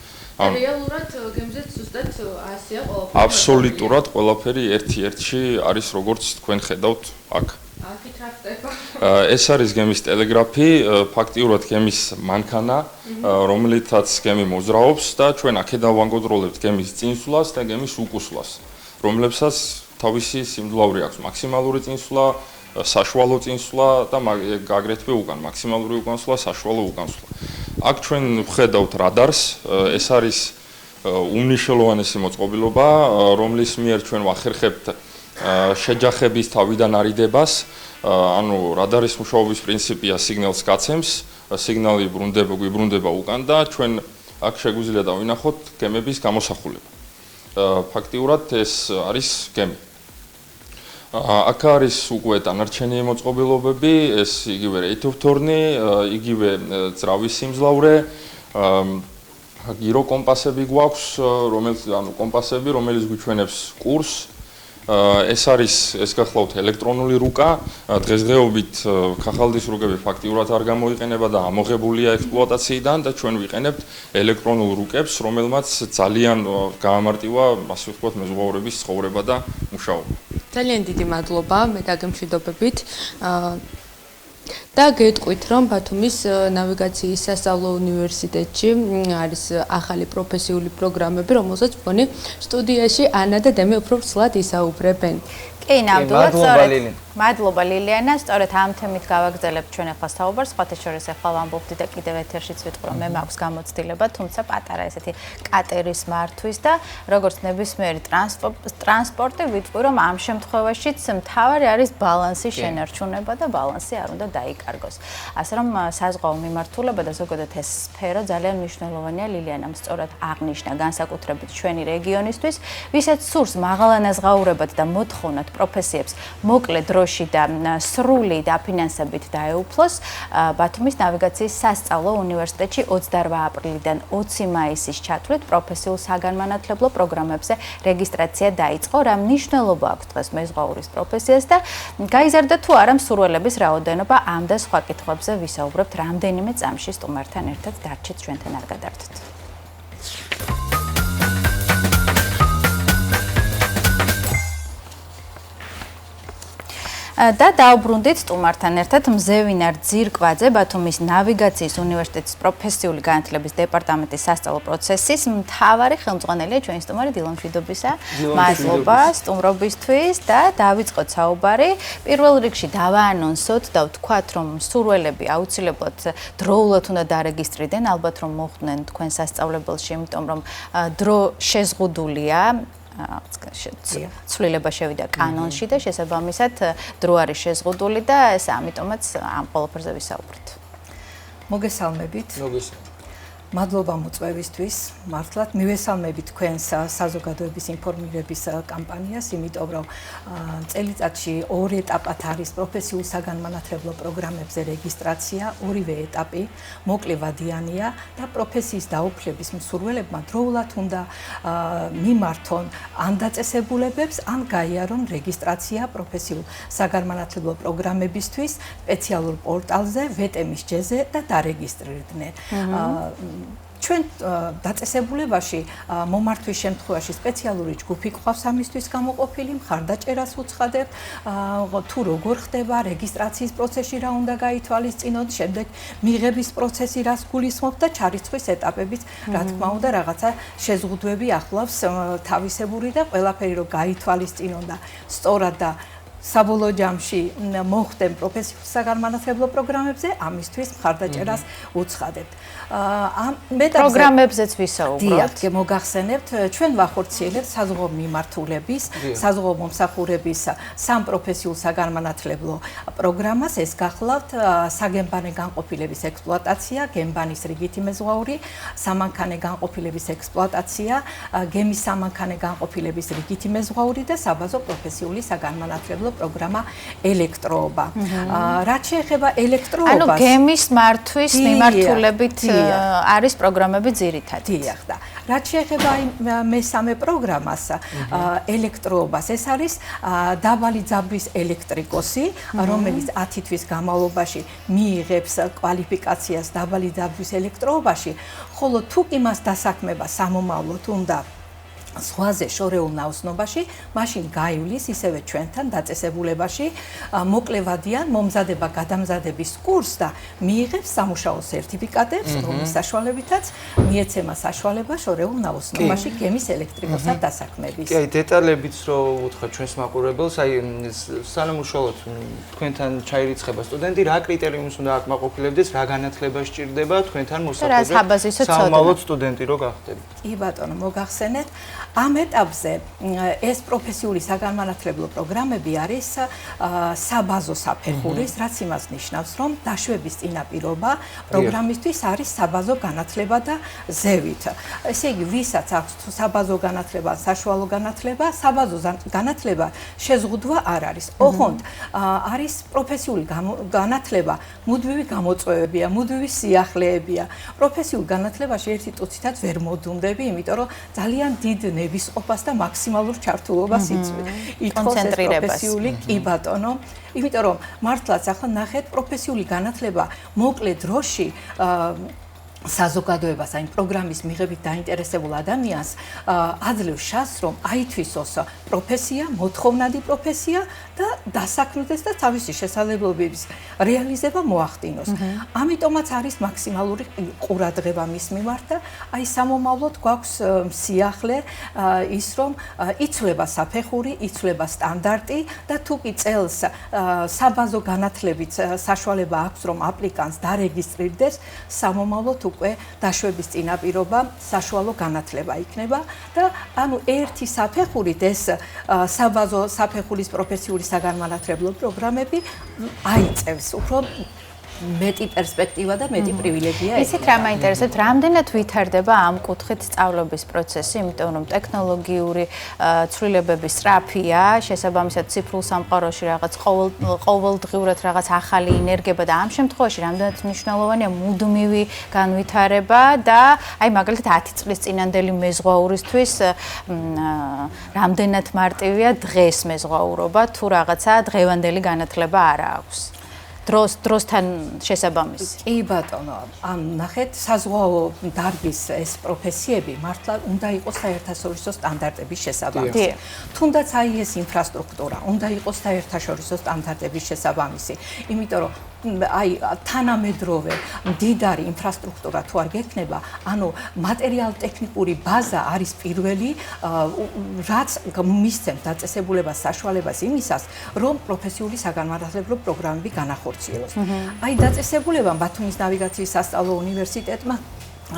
რეალურად გემზე ზუსტად ასეა ყველაფერი. აბსოლუტურად ყველაფერი ერთ-ერთში არის როგორც თქვენ ხედავთ აქ. აქეთ რა ხდება? ეს არის გემის ტელეგრაფი, ფაქტიურად გემის მანქანა, რომელითაც გემი მოძრაობს და ჩვენ აქედან ვანკონტროლებთ გემის წინსვლას და გემის უკუსვლას, რომლებსაც თავისი სიმძლავრე აქვს, მაქსიმალური წინსვლა, საშუალო წინსვლა და აგრეთვე უკან, მაქსიმალური უკანსვლა, საშუალო უკანსვლა. აქ ჩვენ ვხედავთ რადარს, ეს არის უმნიშვნელოვანესი მოწყობილობა, რომლის მიერ ჩვენ ვახერხებთ შეჯახების თავიდან არიდებას, ანუ რადარის მუშაობის პრინციპია სიგნალს გაცემს, სიგნალი გვიბრუნდება უკან და ჩვენ აქ შეგვიძლია დავინახოთ გემების გამოსახულება. ფაქტიურად ეს არის გემი. აქ არის უკვე დანარჩენი მოწყობილობები, ეს იგივე rate of turn-ი, იგივე ძრავის სიმძლავრე, გირო კომპასები გვაქვს, რომელიც გვიჩვენებს კურსს. ეს გახლავთ ელექტრონული რუკა, დღესდღეობით ქაღალდის რუკები ფაქტიურად არ გამოიყენება და ამოღებულია ექსპლუატაციიდან და ჩვენ ვიყენებთ ელექტრონულ რუკებს, რომელმაც ძალიან გაამარტივა, ასე ვთქვათ, მეზღვაურების ცხოვრება და მუშაობა. ძალიან დიდი მადლობა, მე დაგემშვიდობებით. და გეტყვით, რომ ბათუმის ნავიგაციის სასწავლო უნივერსიტეტში არის ახალი პროფესიული პროგრამები, რომელსაც მგონი სტუდიაში ანა და დემი უფრო სულად ისაუბრებენ. კი, ნამდვილად, სწორედ. მადლობა ლილიანა, სწორედ ამ თემით გავაგრძელებთ ჩვენ ახლა საუბარს, სხვათა შორის ახლა ვამბობდი და კიდევ ეთერშიც ვიტყვი, რომ მე მაქვს გამოცდილება, თუმცა პატარა ესეთი კატერის მართვის და როგორც ნებისმიერი ტრანსპორტი ვიტყვი, რომ ამ შემთხვევაშიც მთავარი არის ბალანსის შენარჩუნება და ბალანსი არ უნდა დაიკარგოს. ასე რომ საზღვაო მიმართულება და ზოგადად ეს სფერო ძალიან მნიშვნელოვანია ლილიანამ სწორად აღნიშნა განსაკუთრებით ჩვენი რეგიონისთვის, ვისაც სურს მაღალანაზღაურებად და მოთხოვნად პროფესიებს მოკლე დროში და სრული დაფინანსებით დაეუფლოს, ბათუმის ნავიგაციის სასწავლო უნივერსიტეტში 28 აპრილიდან 20 მაისის ჩათვლით პროფესიულ საგანმანათლებლო პროგრამებზე რეგისტრაცია დაიწყო, რა მნიშვნელობა აქვს დღეს მეზღვაურის პროფესიას და გაიზარდა თუ არა მსურველების რაოდენობა, ამ და სხვა კითხვებზე ვისაუბრებთ რამდენიმე წამში სტუმართან ერთად. დარჩით ჩვენთან არ გადავდოთ. და დავბრუნდით სტუმართან ერთად მზევინარ ძირკვაძე, ბათუმის ნავიგაციის უნივერსიტეტის პროფესიული განათლების დეპარტამენტის სასწავლო პროცესის მთავარი ხელმძღვანელია ჩვენი სტუმარი დილონ მშვიდობისა. მადლობა სტუმრობისთვის და დავიწყოთ საუბარი. პირველ რიგში დავაანონსოთ და ვთქვათ, რომ მსურველები აუცილებლად დროულად უნდა დარეგისტრირდნენ, ალბათ რომ მოხვდნენ თქვენ სასწავლებელში, იმიტომ რომ დრო შეზღუდულია. ცვლილება შევიდა კანონში და შესაბამისად დრო არის შეზღუდული და ეს ამიტომაც ამ ყველაფერზე ვისაუბრეთ. მოგესალმებით. მადლობა მოწვევისთვის. მართლაც მივესალმებით თქვენს საზოგადოების ინფორმირების კამპანიას, იმიტომ რომ წელიწადში 2 ეტაპად არის პროფესიულ საგანმანათლებლო პროგრამებზე რეგისტრაცია, ორივე ეტაპი მოკლევადიანია და პროფესიის დაუფლების მსურველებმა დროულად უნდა მიმართონ ან დაწესებულებებს, ან გაიარონ რეგისტრაცია პროფესიულ საგანმანათლებლო პროგრამებისთვის სპეციალურ პორტალზე, VTM-ის ჯეზე და დარეგისტრირდნენ. ჩვენ დაწესებულებაში მომართვის შემთხვევაში სპეციალური ჯგუფი გვყავს ამისთვის გამოყოფილი, მხარდაჭერას უცხადებთ, თუ როგორ ხდება რეგისტრაციის პროცესში რა უნდა გაითვალისწინოთ, შემდეგ მიღების პროცესი რას გულისხმობს და ჩარიცხვის ეტაპებიც, რა თქმა უნდა, რაღაცა შეზღუდვები ახლავს თავისებური და ყველაფერი რომ გაითვალისწინონ და სწორად და საბოლოო ჯამში მოხდენ პროფესიულ საგანმანათლებლო პროგრამებზე, ამისთვის მხარდაჭერას უცხადებთ. ამ პროგრამებზეც ვისაუბროთ. დიახ, მოგახსენებთ, ჩვენ ვახორციელებთ საზღვაო მიმართულების, საზღვაო მომსახურების სამ პროფესიულ საგანმანათლებლო პროგრამას. ეს გახლავთ საგემბანე განყოფილების ექსპლუატაცია, გემბანის რიგითი მეზღვაური, სამანქანე განყოფილების ექსპლუატაცია, გემის სამანქანე განყოფილების რიგითი მეზღვაური და საბაზო პროფესიული საგანმანათლებლო პროგრამა ელექტროობა. რაც შეეხება ელექტროობას, ანუ გემის მართვის მიმართულებით არის პროგრამები ძირითადად. დიახ და რაც შეეხება მესამე პროგრამას, ელექტროობას, ეს არის დაბალი ძაბვის ელექტრიკოსი, რომელიც 10 თვის განმავლობაში მიიღებს კვალიფიკაციას დაბალი ძაბვის ელექტროობაში, ხოლო თუ იმას დასაქმება სამომავლოდ უნდა ზღვაზე შორეულ ნაოსნობაში, მაშინ გაივლის ისევე ჩვენთან დაწესებულებაში მოკლევადიან მომზადება გადამზადების კურსს და მიიღებს სამუშაო სერტიფიკატებს, რომლის საშუალებითაც მიეცემა საშუალება შორეულ ნაოსნობაში გემის ელექტრიკოსად დასაქმების. კი, აი დეტალებიც რო უთხრა ჩვენს მაყურებელს, აი სანამუშაოდ თქვენთან ჩაირიცხება სტუდენტი, რა კრიტერიუმს უნდა აკმაყოფილებდეს, რა განათლება სჭირდება თქვენთან მოსახლეობაზე სამომავლოდ სტუდენტი რო გახდებით. კი ბატონო, მოგახსენეთ ამ ეტაპზე ეს პროფესიული საგანმანათლებლო პროგრამები არის საბაზო საფეხურის, რაც იმას ნიშნავს, რომ დაშვების წინაპირობა პროგრამისთვის არის საბაზო განათლება და ზევით. ესე იგი, ვისაც აქვს საბაზო განათლება, საშუალო განათლება, საბაზო განათლება შეზღუდვა არ არის. ოღონდ არის პროფესიული განათლება, მუდმივი გამოწვევებია, მუდმივი სიახლეებია. პროფესიულ განათლებაში ერთი ტუცითაც ვერ მოდუნდები, იმიტომ რომ ძალიან დიდ ნებისყოფას და მაქსიმალურ ჩართულობას ითხოვს ეს პროფესიული კი ბატონო. იმიტომ რომ მართლაც ახლა ნახეთ პროფესიული განათლება მოკლე დროში საზოგადოებას, აი პროგრამის მიღებით დაინტერესებულ ადამიანს აძლევს შანსს, რომ აითვისოს პროფესია, მოთხოვნადი პროფესია და დასაქმდეს და თავისი შესაძლებლობების რეალიზება მოახდინოს. ამიტომაც არის მაქსიმალური ყურადღება მის მიმართ და აი სამომავლოდ გვაქვს სიახლე ის, რომ იცვლება საფეხური, იცვლება სტანდარტი და თუ კი წელს საბაზო განათლებით საშუალება აქვს, რომ აპლიკანტს დარეგისტრირდეს, სამომავლოდ უკვე დაშვების წინაპირობა საშუალო განათლება იქნება და ანუ ერთი საფეხურით ეს საბაზო საფეხურის პროფესიული საგანმანათლებლო პროგრამები აიწევს უფრო მეტი პერსპექტივა და მეტი პრივილეგია. ისეთ რა მაინტერესებს, რამდენად ვითარდება ამ კუთხით სწავლების პროცესი, იმიტომ რომ ტექნოლოგიური ცვლილებები სწრაფია, შესაბამისად ციფრულ სამყაროში რაღაც ყოველდღიურად რაღაც ახალი ინერგება და ამ შემთხვევაში რამდენად მნიშვნელოვანია მუდმივი განვითარება და აი მაგალითად 10 წლის წინანდელი მეზღვაურისთვის რამდენად მარტივია დღეს მეზღვაურობა თუ რაღაცა დღევანდელი განათლება არ აქვს. დროსთან შესაბამისი. კი ბატონო, ამ ნახეთ საზღვაო დარგის ეს პროფესიები მართლა უნდა იყოს საერთაშორისო სტანდარტების შესაბამისი. თუნდაც აი ეს ინფრასტრუქტურა უნდა იყოს საერთაშორისო სტანდარტების შესაბამისი. იმიტომ რომ აი თანამედროვე მდიდარი ინფრასტრუქტურა თუ არ გექნება, ანუ მატერიალ-ტექნიკური ბაზა არის პირველი, რაც მისცემს დაწესებულებას საშუალებას იმისას, რომ პროფესიული საგანმანათლებლო პროგრამები განახორციელოს. აი დაწესებულებამ ბათუმის ნავიგაციის სასწავლო უნივერსიტეტმა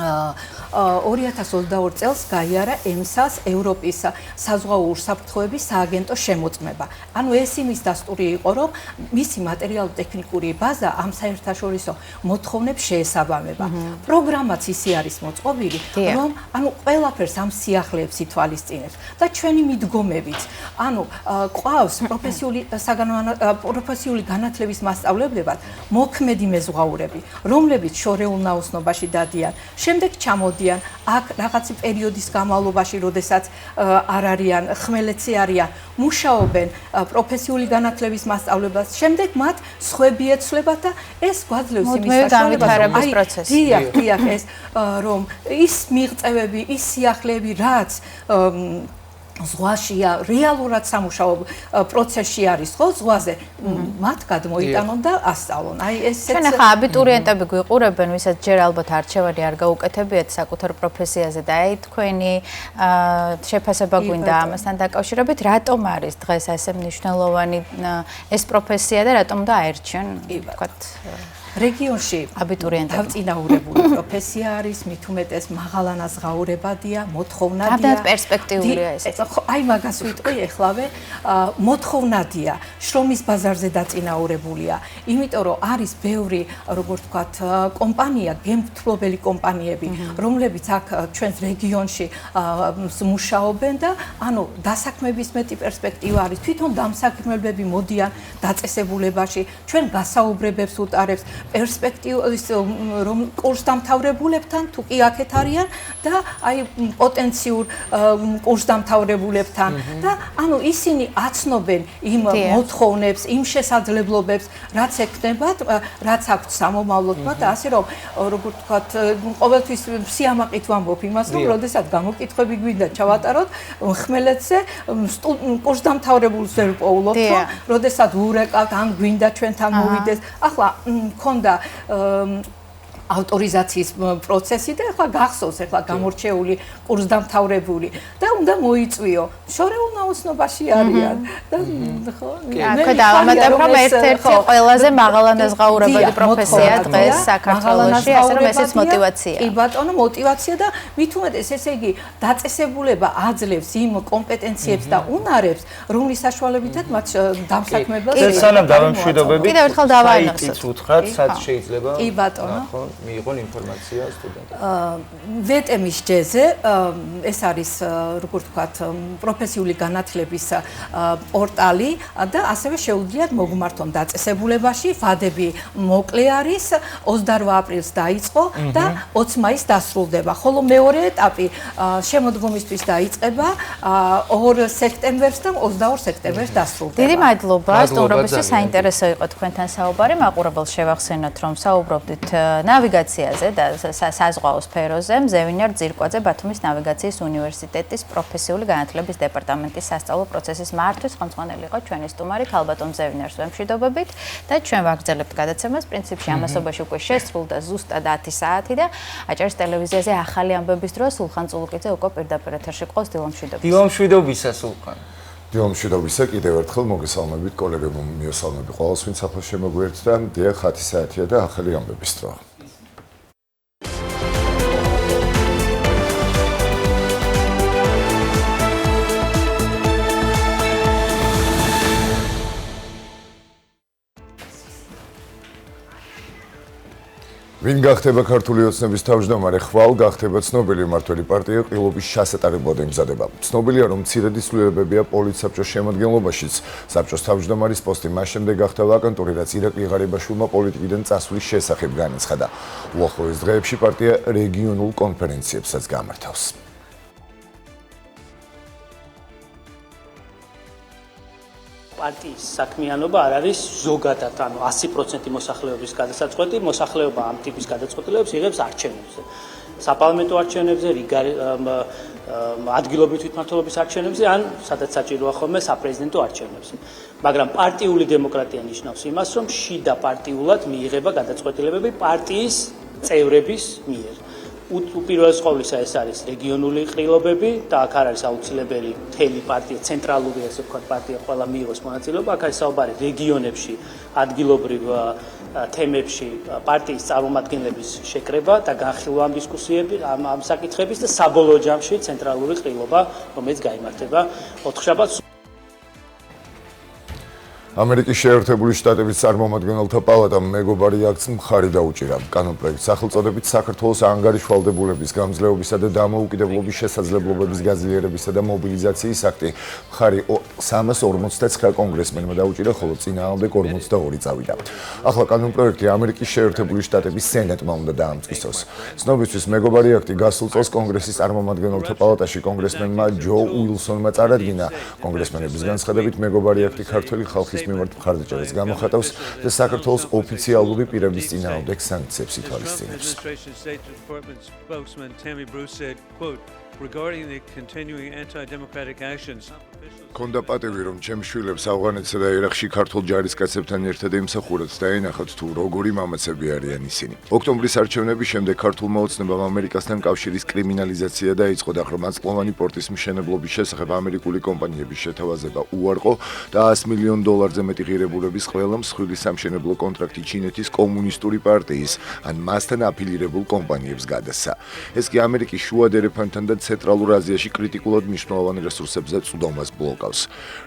2022 წელს გაიარა EMSA-ს ევროპის საზღვაო ურსაფრთხოების სააგენტოს შემოწმება. ანუ ეს იმის დასტური იყო, რომ მისი მატერიალურ-ტექნიკური ბაზა ამ საერთაშორისო მოთხოვნებს შეესაბამება. პროგრამაც ისე არის მოწყობილი, რომ ანუ ყველაფერს ამ სიახლეებს ითვალისწინებს და ჩვენი მიდგომებით, ანუ ყავს პროფესიული განათლების მასწავლებლებად მოქმედი მეზღვაურები, რომლებიც შორეულ ნაოსნობაში დადიან, შემდეგ ჩამოდიან აქ რაღაცი პერიოდის განმავლობაში, როდესაც არ არიან ხმელეთზე არიან, მუშაობენ პროფესიული განათლების მასწავლებლად, შემდეგ მათ სხვები ეცვლებათ და ეს გვაძლევს იმის საშუალებას, დიახ, ეს რომ ის მიღწევები, ის სიახლეები, რაც ზღვაშია, რეალურად სამუშაო პროცესში არის ხო ზღვაზე, მათ გადმოიტანონ და ასწავლონ. აი ესეც ჩვენ ახლა აბიტურიენტები გვიყურებენ, ვისაც ჯერ ალბათ არჩევანი არ გაუკეთებიათ საკუთარ პროფესიაზე და აი თქვენი შეფასება გვინდა ამასთან დაკავშირებით, რატომ არის დღეს ასე მნიშვნელოვანი ეს პროფესია და რატომ და აერჩიონ, ვთქვათ, რეგიონში აბიტურიენტები დავწინაურებული პროფესია არის, მით უმეტეს მაღალანაზღაურებადია, მოთხოვნადია. რამდენად პერსპექტიულია ეს? აი მაგას ვიტყვი ეხლავე, მოთხოვნადია, შრომის ბაზარზე დაწინაურებულია, იმიტომ რომ არის ბევრი, როგორ ვთქვათ, კომპანია, გემთმლობელი კომპანიები, რომლებიც აქ ჩვენს რეგიონში მუშაობენ და ანუ დასაქმების მეტი პერსპექტივა არის. თვითონ დამსაქმებელები მოდიან დაწესებულებაში, ჩვენ გასაუბრებებს უტარებს პერსპექტივის რომ კურსდამთავრებულებთან თუ კი აქეთ არიან და აი პოტენციურ კურსდამთავრებულებთან და ანუ ისინი აცნობენ იმ მოთხოვნებს, იმ შესაძლებლობებს, რაც ექნებათ, რაც აქვთ სამომავლოდმა და ასე რომ როგორ ვთქვათ, ყოველთვის სიამაყით ვამბობ იმას, რომ როდესაც გამოკითხვები გვინდა ჩავატაროთ ხმელეთზე, კურსდამთავრებულს ვერ პოულობთ, როდესაც ურეკავთ, ან გვინდა ჩვენთან მოვიდეს. ახლა მქონდა ავტორიზაციის პროცესი და ახლა გახსოვს ახლა გამორჩეული კურსდამთავრებული და უნდა მოიწვიო. შორეულ ნაოსნობაში არიან და ხო? აქ დავამატებ რომ ერთ-ერთი ყველაზე მაღალანაზღაურებადი პროფესია დღეს საქართველოში, ასე რომ ესეც мотиваცია. კი ბატონო, мотиваცია და მით უმეტეს ესე იგი დაწესებულება აძლევს იმ კომპეტენციებს და უნარებს, რომლის საშუალებითაც მათ დამსაქმებელს სანამ დავამშვიდობები. კიდევ ერთხელ დავაინახოთ. უთხრათ, სად შეიძლება? კი ბატონო. მიიღონ ინფორმაცია სტუდენტებს. ვეტემის ჯეზე ეს არის როგორ ვთქვათ პროფესიული განათლების პორტალი და ასევე შეუძლიათ მოგმართონ დაწესებულებაში. ვადები მოკლე არის 28 აპრილს დაიწყო და 20 მაისს დასრულდება. ხოლო მეორე ეტაპი შემოდგომისთვის დაიწყება 2 სექტემბერს და 22 სექტემბერს დასრულდება. დიდი მადლობა სტუმრობისთვის, საინტერესო იყო თქვენთან საუბარი. მაყურებელს შევახსენოთ, რომ საუბრობდით ნავიგაციაზე და საზღვაო სფეროზე. მზევინარ ძირკვაძე ბათუმის ნავიგაციის უნივერსიტეტის პროფესიული განათლების დეპარტამენტის სასწავლო პროცესის მართვის ხელმძღვანელი იყო ჩვენი სტუმარი ქალბატონ მზევინარს ვემშვიდობებით და ჩვენ ვაგრძელებთ გადაცემას. პრინციპში ამასობაში უკვე შესრულდა ზუსტად 10 საათი და აჭარის ტელევიზიაზე ახალი ამბების დროს სულხან წულუკიძე უკვე პირდაპირ ეთერში ყავს. დილამშვიდობისა. დილამშვიდობისა სულხან. დილამშვიდობისა, კიდევ ერთხელ მოგესალმებით კოლეგებო, მიესალმები ყველას, ვინც ახლა შემოგვიერთდა. დიახ, 10 საათია და ახალი ამბების დრო. ვინ გახდება ქართული ოცნების თავმჯდომარე, ხვალ გახდება ცნობილი მმართველი პარტია ყილობის ჩასატარებლად ემზადება. ცნობილია, რომ მცირედი ცვლილებებია პოლიტსაბჭოს შემადგენლობაშიც. საბჭოს თავმჯდომარის პოსტი მას შემდეგ გახდა ვაკანტური, რაც ირაკლი ღარიბაშვილმა პოლიტიკიდან წასვლის შესახებ განაცხადა. უახლოეს დღეებში პარტია რეგიონულ კონფერენციებსაც გამართავს. პარტიის საქმიანობა არ არის ზოგადად, ანუ 100% მოსახლეობის გადასაწყვეტი, მოსახლეობა ამ ტიპის გადაწყვეტილებებს იღებს არჩევნებზე. საპარლამენტო არჩევნებზე, ადგილობრივი თვითმმართველობის არჩევნებზე, ან სადაც საჭიროა ხოლმე საპრეზიდენტო არჩევნებზე. მაგრამ პარტიული დემოკრატია ნიშნავს იმას, რომ შიდა პარტიულად მიიღება გადაწყვეტილებები პარტიის წევრების მიერ. უპირველეს ყოვლისა ეს არის რეგიონული ყრილობები და აქ არ არის აუცილებელი მთელი პარტია, ცენტრალური ასე ვთქვათ პარტია ყველა მიიღოს მონაწილეობა. აქ არის საუბარი რეგიონებში, ადგილობრივ თემებში პარტიის წარმომადგენლების შეკრება და განხილვა ამ დისკუსიები, ამ საკითხების და საბოლოო ჯამში ცენტრალური ყრილობა, რომელიც გაიმართება 4 შაბათს. ამერიკის შეერთებული შტატების წარმომადგენელთა პალატამ მეგობარი აქტს მხარი დაუჭირა. კანონპროექტს სახელწოდებით საქართველოს ანგარიშვალდებულების, გამძლეობისა და დამოუკიდებლობის შესაძლებლობების გაძლიერებისა და მობილიზაციის აქტი მხარი 359 კონგრესმენმა დაუჭირა, ხოლო წინააღმდეგ 42 წავიდა. ახლა კანონპროექტი ამერიკის შეერთებული შტატების სენატმა უნდა დაამტკიცოს. ცნობისთვის მეგობარი აქტი გასულ წელს კონგრესის წარმომადგენელთა პალატაში კონგრესმენმა ჯო უილსონმა წარადგინა. კონგრესმენების განცხადებით მეგობარი აქტი ქართველი ხალხის მიმართ მხარდაჭერას გამოხატავს და საქართველოს ოფიციალური პირების წინააღმდეგ სანქციებს ითვალისწინებს. Regarding the continuing anti-democratic actions. Კონდა პატივი რომ ჩემს შვილებს ავღანეთსა და ერაყში ქართულ ჯარისკაცებთან ერთად ემსახურათ და ენახათ თუ როგორი მამაცები არიან ისინი. ოქტომბრის არჩევნების შემდეგ ქართულმა ოცნებამ ამერიკასთან კავშირის კრიმინალიზაცია დაიწყო და ღრმაწლოვანი პორტის მშენებლობის შესახებ ამერიკული კომპანიების შეთავაზება უარყო და $100 მილიონ მეტი ღირებულების ყველა მსხვილი სამშენებლო კონტრაქტი ჩინეთის კომუნისტური პარტიის ან მასთან აფილირებულ კომპანიებს გადასცა. ეს კი ამერიკის შუა დერეფანთან და ცენტრალურ აზიაში კრიტიკულად მნიშვნელოვან რესურსებზე წვდომას ბლოკავს.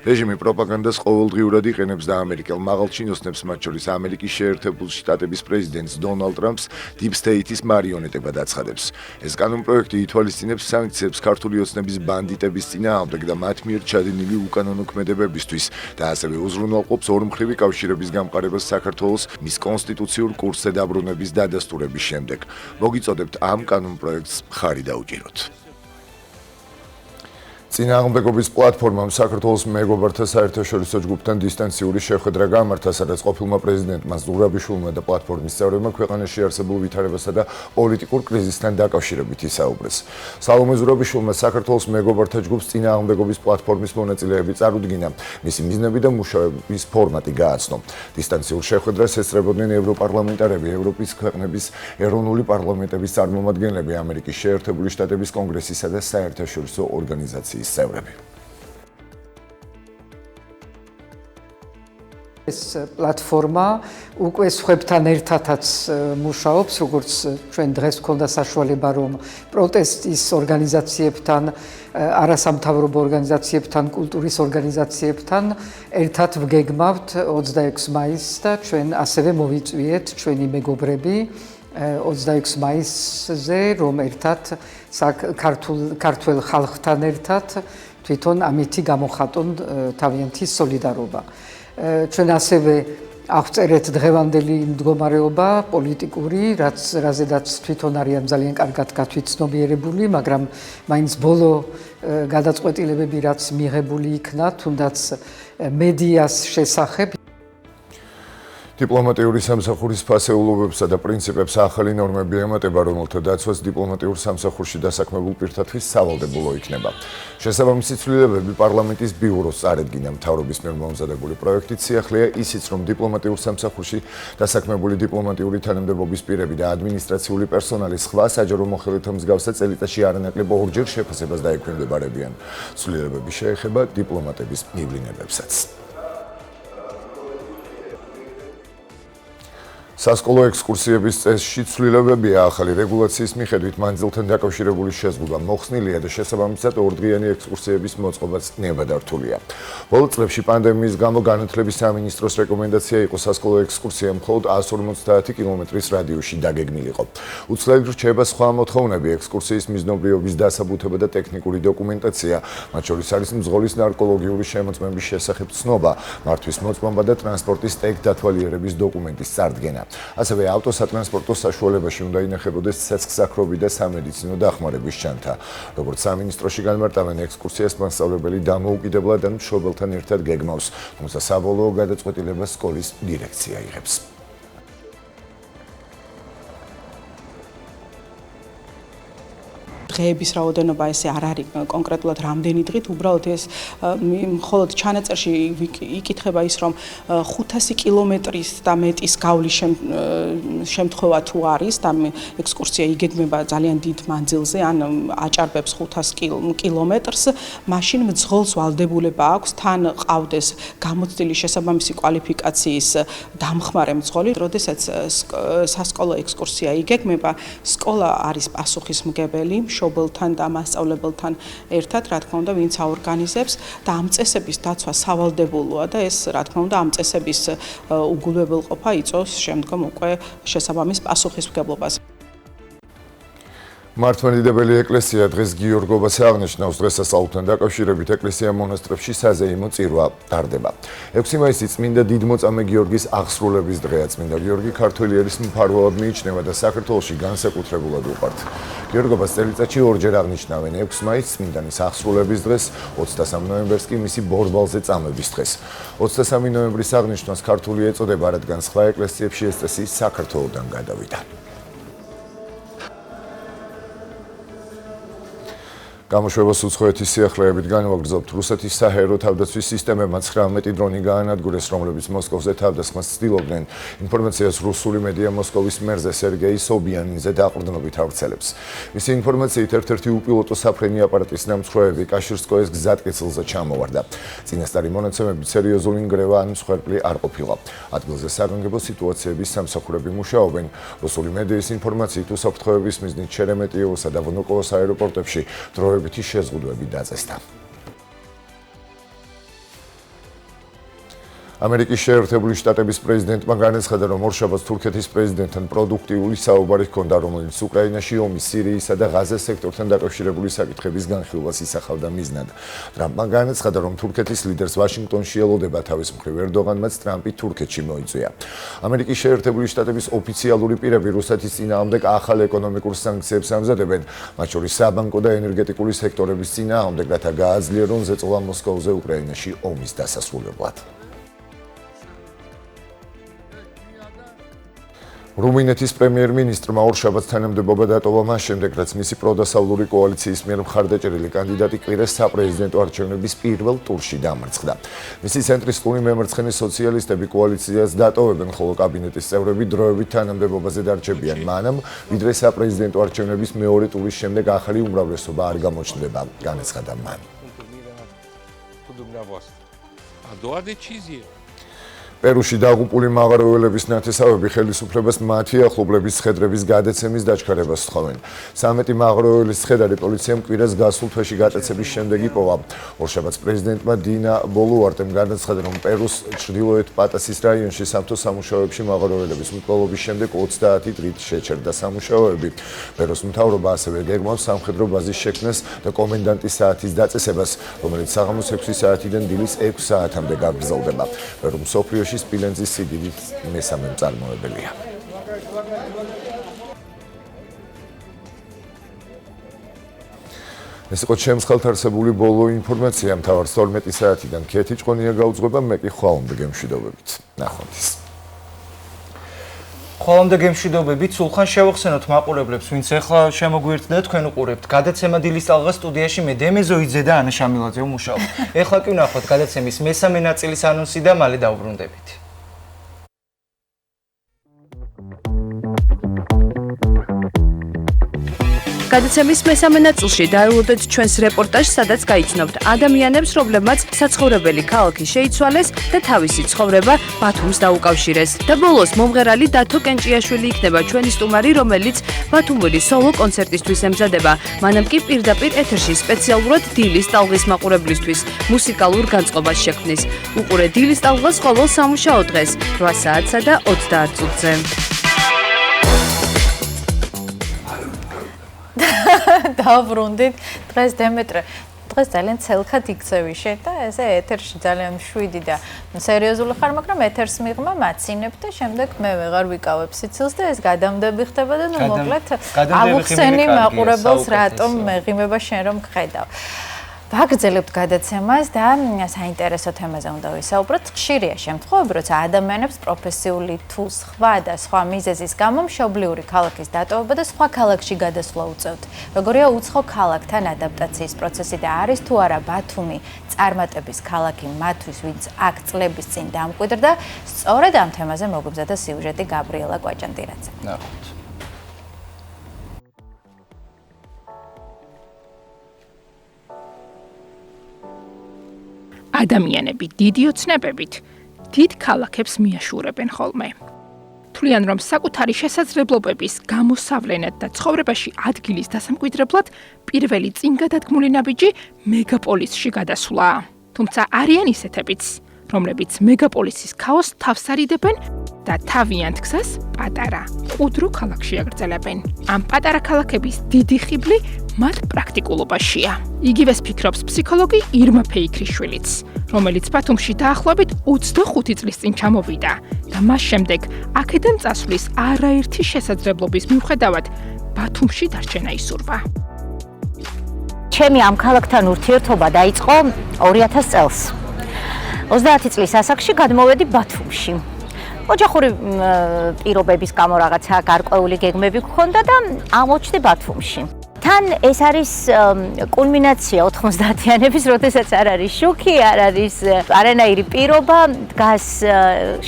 რეჟიმი პროპაგანდას ყოველდღიურად იყენებს და ამერიკელ მაღალჩინოსნებს, მათ შორის ამერიკის შეერთებული შტატების პრეზიდენტს დონალდ ტრამპს დიპ სტეიტის მარიონეტებად აცხადებს. ეს კანონპროექტი ითვალისწინებს სანქციებს ქართული ოცნების ბანდიტების წინააღმდეგ და მათ მიერ ჩადენილი უკანონო ქმედებებისთვის და ასევე უზრუნველყოფს ორმხრივი კავშირების გამყარებას საქართველოს მის კონსტიტუციურ კურსზე დაბრუნების დადასტურების შემდეგ. მოგიწოდებთ ამ კანონპროექტს მხარი დაუჭიროთ. წინააღმდეგობის პლატფორმამ საქართველოს მეგობართა საერთაშორისო ჯგუფთან დისტანციური შეხვედრა გამართა, სადაც ყოფილმა პრეზიდენტმა ზურაბიშვილმა და პლატფორმის წევრებმა ქვეყანაში არსებულ ვითარებასა და პოლიტიკურ კრიზისთან დაკავშირებით ისაუბრეს. სალომე ზურაბიშვილმა საქართველოს მეგობართა ჯგუფს წინააღმდეგობის პლატფორმის მონაწილეები წარუდგინა. მისი მიზნები და მუშაობის ფორმატი გააცნო. დისტანციურ შეხვედრას ესწრებოდნენ ევროპარლამენტარები, ევროპის ქვეყნების ეროვნული პარლამენტების წარმომადგენლები, ამერიკის შეერთებული შტატების კონგრესისა და საერთაშორისო ორგანიზაციის წევრები. ეს პლატფორმა უკვე სხვებთან ერთადაც მუშაობს, როგორც ჩვენ დღეს გვქონდა საშუალება რომ პროტესტის ორგანიზაციებთან, არასამთავრობო ორგანიზაციებთან, კულტურის ორგანიზაციებთან ერთად ვგეგმავთ 26 მაისს და ჩვენ ასევე მოვიწვიეთ ჩვენი მეგობრები 26 მაისზე, რომ ერთად ქართულ ხალხთან ერთად თვითონ ამითი გამოხატონ თავიანთი სოლიდარობა. ჩვენ ასევე აღწერეთ დღევანდელი მდგომარეობა პოლიტიკური, რაზედაც თვითონ არიან ძალიან კარგად გათვითცნობიერებული, მაგრამ მაინც ბოლო გადაწყვეტილებები რაც მიღებული იქნა, თუნდაც მედიას შესახებ დიპლომატიური სამსახურის ფასეულობებსა და პრინციპებს ახალი ნორმები ემატება, რომელთა დაცვაც დიპლომატიურ სამსახურში დასაქმებულ პირთათვის სავალდებულო იქნება. შესაბამისი ცვლილებები პარლამენტის ბიუროს წარედგინა. მთავრობის მიერ მომზადებული პროექტით სიახლეა ისიც, რომ დიპლომატიურ სამსახურში დასაქმებული დიპლომატიური თანამდებობის პირები და ადმინისტრაციული პერსონალი სხვა საჯარო მოხელეთა მსგავსად წელიწადში არანაკლებ ორჯერ შეფასებას დაექვემდებარებიან. ცვლილებები შეეხება დიპლომატების მივლინებებსაც. სასკოლო ექსკურსიების წესში ცვლილებებია. ახალი რეგულაციის მიხედვით მანძილთან დაკავშირებული შეზღუდვა მოხსნილია და შესაბამისად ორდღიანი ექსკურსიების მოწყობაც ნებადართულია. ბოლო წლებში პანდემიის გამო განათლების სამინისტროს რეკომენდაცია იყო სასკოლო ექსკურსია მხოლოდ 150 კილომეტრის რადიუსში დაგეგმილიყო. უცვლელი რჩება სხვა მოთხოვნები, ექსკურსიის მიზნობრიობის დასაბუთება და ტექნიკური დოკუმენტაცია, მათ შორის არის მძღოლის ნარკოლოგიური შემოწმების შესახებ ცნობა, მართვის მოწმობა და ტრანსპორტის ტექ დათვალიერების დოკუმენტის წარდგენა. ასევე ავტოსატრანსპორტო საშუალებაში უნდა ინახებოდეს ცეცხლსაქრობი და სამედიცინო დახმარების ჩანთა. როგორც სამინისტროში განმარტავენ, ექსკურსიას მასწავლებელი დამოუკიდებლად ან მშობელთან ერთად გეგმავს, თუმცა საბოლოო გადაწყვეტილებას სკოლის დირექცია იღებს. დღეების რაოდენობა ესე არ არის კონკრეტულად რამდენი დღით, უბრალოდ ეს მხოლოდ ჩანაწერში იკითხება ის, რომ 500 კილომეტრის და მეტის გავლის შემთხვევა თუ არის და ექსკურსია იგეგმება ძალიან დიდ მანძილზე, ან აჭარბებს 500 კილომეტრს, მაშინ მძღოლს ვალდებულება აქვს თან ყავდეს გამოცდილი შესაბამისი კვალიფიკაციის დამხმარე მძღოლი, როდესაც სასკოლო ექსკურსია იგეგმება, სკოლა არის პასუხისმგებელი, მშობელთან და მასწავლებელთან ერთად, რა თქმა უნდა, ვინც აორგანიზებს და ამ წესების დაცვა სავალდებულოა და ეს, რა თქმა უნდა, ამ წესების უგულებელყოფა იწვევს შემდგომ უკვე შესაბამის პასუხისმგებლობას. მართლმადიდებელი ეკლესია დღეს გიორგობას აღნიშნავს. დღესასწაულთან დაკავშირებით ეკლესია მონასტრებში საზეიმო წირვა ტარდება. 6 მაისი წმინდა დიდმოწამე გიორგის აღსრულების დღეა. წმინდა გიორგი ქართველი ერის მფარველად მიიჩნევა და საქართველოში განსაკუთრებულად უყვართ. გიორგობას წელიწადში ორჯერ აღნიშნავენ. 6 მაისს წმინდანის აღსრულების დღეს, 23 ნოემბერს კი მისი ბორბალზე წამების დღეს. 23 ნოემბრის აღნიშვნას ქართული ეწოდება, რადგან სხვა ეკლესიებში ეს წესი საქართველოდან გადავიდა. გამოშვებას უცხოეთის სიახლეებით განვაგრძობთ. რუსეთის საჰაერო თავდაცვის სისტემებმა 19 დრონი გაანადგურეს, რომლებიც მოსკოვზე თავდასხმას ცდილობდნენ. ინფორმაციას რუსული მედია მოსკოვის მერზე სერგეი სობიანინზე დაყრდნობით ავრცელებს. მისი ინფორმაციით ერთ-ერთი უპილოტო საფრენი აპარატის ნამსხვრევები კაშირსკოეს გზატკეცილზე ჩამოვარდა. წინასწარი მონაცემებით სერიოზული ნგრევა ან მსხვერპლი არ ყოფილა. ადგილზე საგანგებო სიტუაციების სამსახურები მუშაობენ. რუსული მედიის ინფორმაციით უსაფრთხოების მიზნით შერემეტიევოსა და ვონოკოვოს აეროპორტებში დროებითი შეზღუდვები დაწესდა. ამერიკის შეერთებული შტატების პრეზიდენტმა განაცხადა, რომ ორშაბათს თურქეთის პრეზიდენტთან პროდუქტიული საუბარი ჰქონდა, რომელიც უკრაინაში ომის, სირიისა და ღაზას სექტორთან დაკავშირებული საკითხების განხილვას ისახავდა მიზნად. ტრამპმა განაცხადა, რომ თურქეთის ლიდერს ვაშინგტონში ელოდება თავის მხრივ ერდოღანმაც ტრამპი თურქეთში მოიწვია. ამერიკის შეერთებული შტატების ოფიციალური პირები რუსეთის წინააღმდეგ ახალ ეკონომიკურ სანქციებს ამზადებენ, მათ შორის საბანკო და ენერგეტიკული სექტორების წინააღმდეგ, რათა გააძლიერონ ზეწოლა მოსკოვზე უკრაინაში ომის დასასრულებლად. რუმინეთის პრემიერ-მინისტრმა ორშაბათს თანამდებობა დატოვა მას შემდეგ, რაც მისი პროდასავლური კოალიციის მიერ მხარდაჭერილი კანდიდატი კვირას საპრეზიდენტო არჩევნების პირველ ტურში დამარცხდა. მისი ცენტრისტული მემარცხენე სოციალისტები კოალიციას დატოვებენ, ხოლო კაბინეტის წევრები დროებით თანამდებობაზე დარჩებიან, მანამ ვიდრე საპრეზიდენტო არჩევნების მეორე ტურის შემდეგ ახალი უმრავლესობა არ გამოჩნდება, განაცხადა მან. პერუში დაღუპული მაღაროელების ნათესავები ხელისუფლებას მათი ახლობლების ცხედრების გადაცემის დაჩქარებას სთხოვენ. 13 მაღაროელის ცხედარი პოლიციამ კვირას გასულ თვეში გატაცების შემდეგ იპოვა. ორშაბათს პრეზიდენტმა დინა ბოლუარტემ განაცხადა, რომ პერუს ჩრდილოეთ პატასის რაიონში სამთო სამუშაოებში მაღაროელების მკვლელობის შემდეგ 30 დღით შეჩერდა სამუშაოები. პერუს მთავრობა ასევე გეგმავს სამხედრო ბაზის შექმნას და კომენდანტის საათის დაწესებას, რომელიც საღამოს 6 საათიდან დილის 6 საათამდე გაგრძელდება. პერუ მსოფლიოში სპილენძის სიდიდით მესამე მწარმოებელია. ეს იყო ჩემს ხელთ არსებული ბოლო ინფორმაცია. მთავარ 12 საათიდან ქეთი ჭყონია გაუძღვება, მე კი ხვალამდე გემშვიდობებით. ნახვამდის. ხვალამდე გემშვიდობებით. სულხან შევახსენოთ მაყურებლებს, ვინც ახლა შემოგვიერთდა თქვენ უყურებთ. გადაცემა დილის ტალღა სტუდიაში მე დემე ზოიძე და ანა შამილაძე ვმუშაობ. ახლა კი ვნახოთ გადაცემის მესამე ნაწილის ანონსი და მალე დავბრუნდებით. გადაცემის მესამე ნაწილში დაელოდეთ ჩვენს რეპორტაჟს, სადაც გაიცნობთ ადამიანებს, რომლებმაც საცხოვრებელი ქალაქი შეიცვალეს და თავისი ცხოვრება ბათუმს დაუკავშირეს. და ბოლოს მომღერალი დათო კენჭიაშვილი იქნება ჩვენი სტუმარი, რომელიც ბათუმური სოლო კონცერტისთვის ემზადება. მანამ კი პირდაპირ ეთერში სპეციალურად დილის ტალღის მაყურებლისთვის მუსიკალურ განწყობას შექმნის. უყურე დილის ტალღას ყოველ სამუშაო დღეს 8 საათსა და 30 წუთზე. დავბრუნდით. დღეს დემეტრე დღეს ძალიან ცელქად იქცევიშე და ესე ეთერში ძალიან მშვიდი და სერიოზული ხარ, მაგრამ ეთერს მიღმა მაცინებ და შემდეგ მე ვეღარ ვიკავებ სიცილს და ეს გადამდები ხდება და ნუ მოკლედ აღუხსენი მაყურებელს რატომ მეღიმება შენ რომ გხედავ. ვაგრძელებთ გადაცემას და საინტერესო თემაზე უნდა ვისაუბროთ. ხშირია შემთხვევები, როცა ადამიანებს პროფესიული თუ სხვა და სხვა მიზეზის გამო მშობლიური ქალაქის დატოვება და სხვა ქალაქში გადასვლა უწევთ. როგორია უცხო ქალაქთან ადაპტაციის პროცესი და არის თუ არა ბათუმი წარმატების ქალაქი მათთვის, ვინც აქ წლების წინ დამკვიდრდა? სწორედ ამ თემაზე მოგვიბზადა სიუჟეტი გაბრიელა კვაჭანტირაძე. ნახოთ. ადამიანები დიდი ოცნებებით დიდ ქალაქებს მიაშურებენ ხოლმე. თვლიან, რომ საკუთარი შესაძლებლობების გამოსავლენად და ცხოვრებაში ადგილის დასამკვიდრებლად პირველი წინგადადგმული ნაბიჯი მეგაპოლისში გადასვლაა. თუმცა არიან ისეთებიც, რომლებიც მეგაპოლისის ქაოსს თავს არიდებენ და თავიანთ გზას პატარა, ყუდრო ქალაქში აგრძელებენ. ამ პატარა ქალაქების დიდი ხიბლი მათ პრაქტიკულობაშია. იგივეს ფიქრობს ფსიქოლოგი ირმა ფეიქრიშვილიც, რომელიც ბათუმში დაახლოებით 25 წლის წინ ჩამოვიდა და მას შემდეგ აქედან წასვლის არაერთი შესაძლებლობის მიუხედავად ბათუმში დარჩენა ისურვა. ჩემი ამ ქალაქთან ურთიერთობა დაიწყო 2000 წელს. 30 წლის ასაკში გადმოვედი ბათუმში. ოჯახური პირობების გამო რაღაცა გარკვეული გეგმები გქონდა და ამოჩნდი ბათუმში. თან ეს არის კულმინაცია 90-იანების, როდესაც არ არის შუქი, არ არის არანაირი პირობა, დგას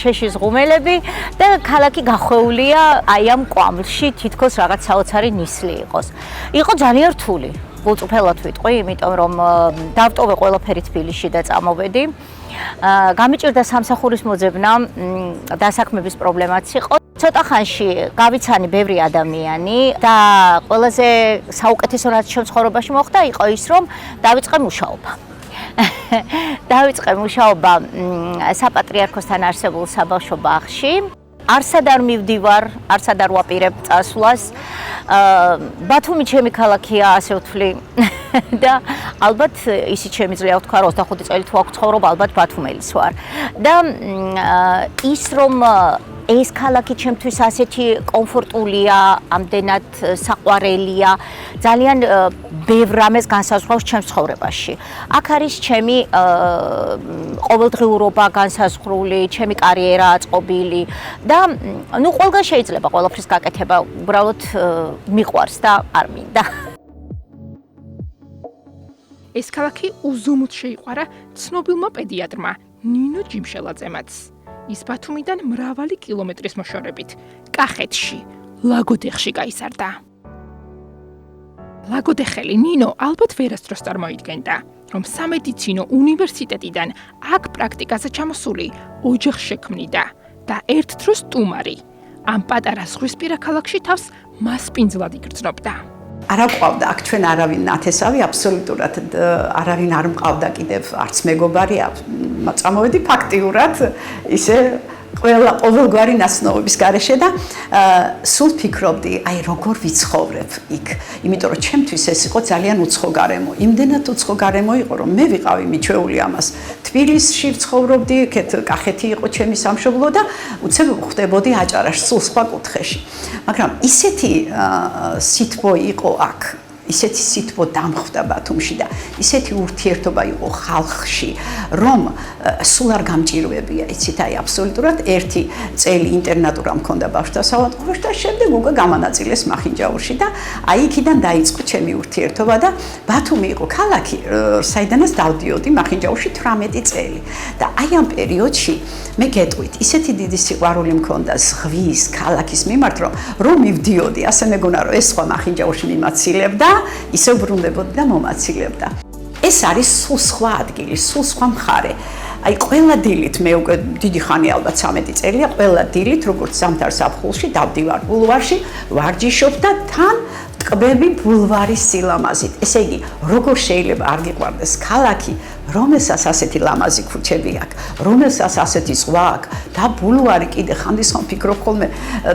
შეშის ღუმელები და ქალაქი გახვეულია აი ამ კვამლში, თითქოს რაღაც საოცარი ნისლი იყოს. იყო ძალიან რთული. უწუხელად ვიტყვი, იმიტომ რომ დავტოვე ყველაფერი თბილისში და წამოვედი. გამიჭირდა სამსახურის მოძებნა, დასაქმების პრობლემაც იყო. ცოტა ხანში გავიცანი ბევრი ადამიანი და ყველაზე საუკეთესო რაც ჩემ ცხოვრებაში მოხდა იყო ის, რომ დავიწყე მუშაობა. დავიწყე მუშაობა საპატრიარქოსთან არსებულ საბავშვო ბაღში. არსად არ მივდივარ, არსად არ ვაპირებ წასვლას. ბათუმი ჩემი ქალაქია, ასე ვთვლი. და ალბათ ისიც შემიძლია ვთქვა, 25 წელი თუ აქვს ცხოვრობა, ალბათ ბათუმელის ვარ. და ის რომ ეს ქალაქი ჩემთვის ასეთი კომფორტულია, ამდენად საყვარელია, ძალიან ბევრ რამეს განსაზღვრავს ჩემს ცხოვრებაში. აქ არის ჩემი ყოველდღიურობა განსაზღვრული, ჩემი კარიერა აწყობილი და ნუ ყველგან შეიძლება ყველაფრის გაკეთება, უბრალოდ მიყვარს და არ მინდა. ეს ქალაქი უზომოდ შეიყვარა ცნობილმა პედიატრმა ნინო ჯიმშელაძემაც. ის ბათუმიდან მრავალი კილომეტრის მოშორებით კახეთში, ლაგოდეხში გაიზარდა. ლაგოდეხელი ნინო ალბათ ვერასდროს წარმოიდგენდა, რომ სამედიცინო უნივერსიტეტიდან აქ პრაქტიკაზე ჩამოსული ოჯახს შექმნიდა და ერთ დროს სტუმარი ამ პატარა ზღვისპირა ქალაქში თავს მასპინძლად იგრძნობდა. არ აყვავდა აქ ჩვენ არავინ ნათესავი, აბსოლუტურად არავინ არ მყავდა კიდევ არც მეგობარი, წამოვედი ფაქტიურად ისე ყოველგვარი ნაცნობების გარეშე და სულ ფიქრობდი, აი როგორ ვიცხოვრებ იქ, იმიტომ რომ ჩემთვის ეს იყო ძალიან უცხო გარემო. იმდენად უცხო გარემო იყო, რომ მე ვიყავი მიჩვეული ამას. თბილისში ვცხოვრობდი, კახეთი იყო ჩემი სამშობლო და უცებ ხვდებოდი აჭარაში, სულ სხვა კუთხეში. მაგრამ ისეთი სითბო იყო აქ. ისეთი სითბო დამხვდა ბათუმში და ისეთი ურთიერთობა იყო ხალხში, რომ სულ არ გამჭირვებია, იცით, აი აბსოლუტურად ერთი წელი ინტერნატურა მქონდა ბავშვთა საავადმყოფოში და შემდეგ უკვე გამანაწილეს მახინჯაურში და აი იქიდან დაიწყო ჩემი ურთიერთობა და ბათუმი იყო ქალაქი, საიდანაც დავდიოდი მახინჯაურში 18 წელი და აი ამ პერიოდში მე გეტყვით, ისეთი დიდი სიყვარული მქონდა ზღვის, ქალაქის მიმართ, რომ მივდიოდი, ასე მეგონა, რომ ეს სხვა მახინჯაურში მიმაცილებდა ისე ბრუნდებოდი და მომაცილებდა. ეს არის სულ სხვა ადგილი, სულ სხვა მხარე. აი ყველა დილით მე უკვე დიდი ხანი ალბათ 13 წელია, ყველა დილით როგორც ზამთარ საფხულში დავდივარ ბულვარში, ვარჯიშობ და თან ტკბები ბულვარის სილამაზით. ესე იგი, როგორ შეიძლება არ გიყვარდეს ქალაქი, რომელსაც ასეთი ლამაზი ქუჩები აქვს, რომელსაც ასეთი ზღვა აქვს და ბულვარი კიდე ხანდისხან ფიქრობ ხოლმე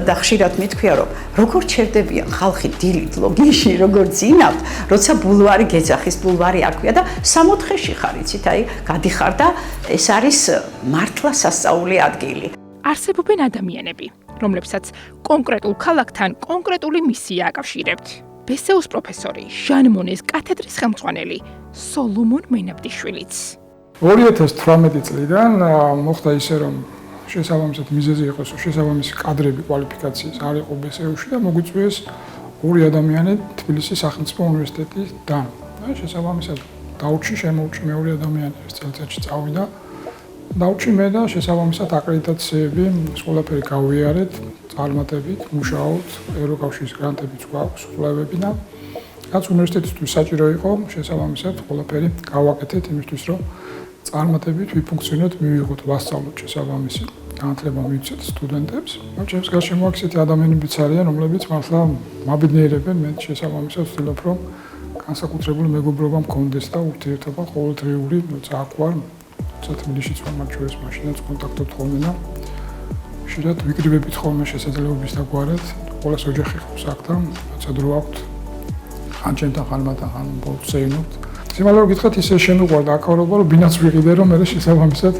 და ხშირად მithქვია, რომ როგორ ჩერდებიან ხალხი დილით ლოგინში, როგორ ძინავთ, როცა ბულვარი გეძახის, ბულვარი არ ქვია და 64-ში ხარ, იცით, აი, გადიხარ და ეს არის მართლა სასწაული ადგილი. არსებობენ ადამიანები, რომლებსაც კონკრეტულ ქალაქთან კონკრეტული მისია აკავშირებთ. ბესეუს პროფესორი, ჟან მონეს კათედრის ხელმძღვანელი სოლომონ მენაბდიშვილიც. 2018 წლიდან მოხდა ისე, რომ შესაბამისად მიზეზი იყო, შესაბამისი კადრები კვალიფიკაციის არ იყო ბესეუსში და მოგვიწვიეს ორი ადამიანი თბილისის სახელმწიფო უნივერსიტეტიდან. შესაბამისად დაუჩი შემოუჩი მეორე ადამიანი ეს წელიწადში წავიდა. დაუჩი მე და შესაბამისად აკრედიტაციები ყველაფერი გავიარეთ, წარმატებით მუშაობთ, ევროკავშირის გრანტებიც გვაქვს, კვლევები და რაც უნივერსიტეტისთვის საჭირო იყო, შესაბამისად ყველაფერი გავაკეთეთ იმისთვის, რომ წარმატებით ვიფუნქციონოთ, მივიღოთ ვასწავლოთ შესაბამისი განათლება მივცეთ სტუდენტებს. ჩემს გარშემო აქ ადამიანებიც არიან, რომლებიც მართლა მაბედნიერებენ, მე შესაბამისად ვცდილობ, რომ განსაკუთრებული მეგობრობა მქონდეს და ურთიერთობა ყოველდღიური წააყვარ. თბილისშიც ვარ, მათ შორის მაშინაც კონტაქტობთ ხოლმე და ხშირად ვიკრიბებით ხოლმე შესაძლებლობის დაგვარად. ყველას ოჯახი ყავს აქ და როცა დრო აქვთ, ხან ჩემთან, ხან მათთან, ხან ბოლცეინობთ. სიმართლე გითხრათ, ისე შემიყვარდა აქაურობა, რომ ბინაც ვიყიდე, რომ მე შესაბამისად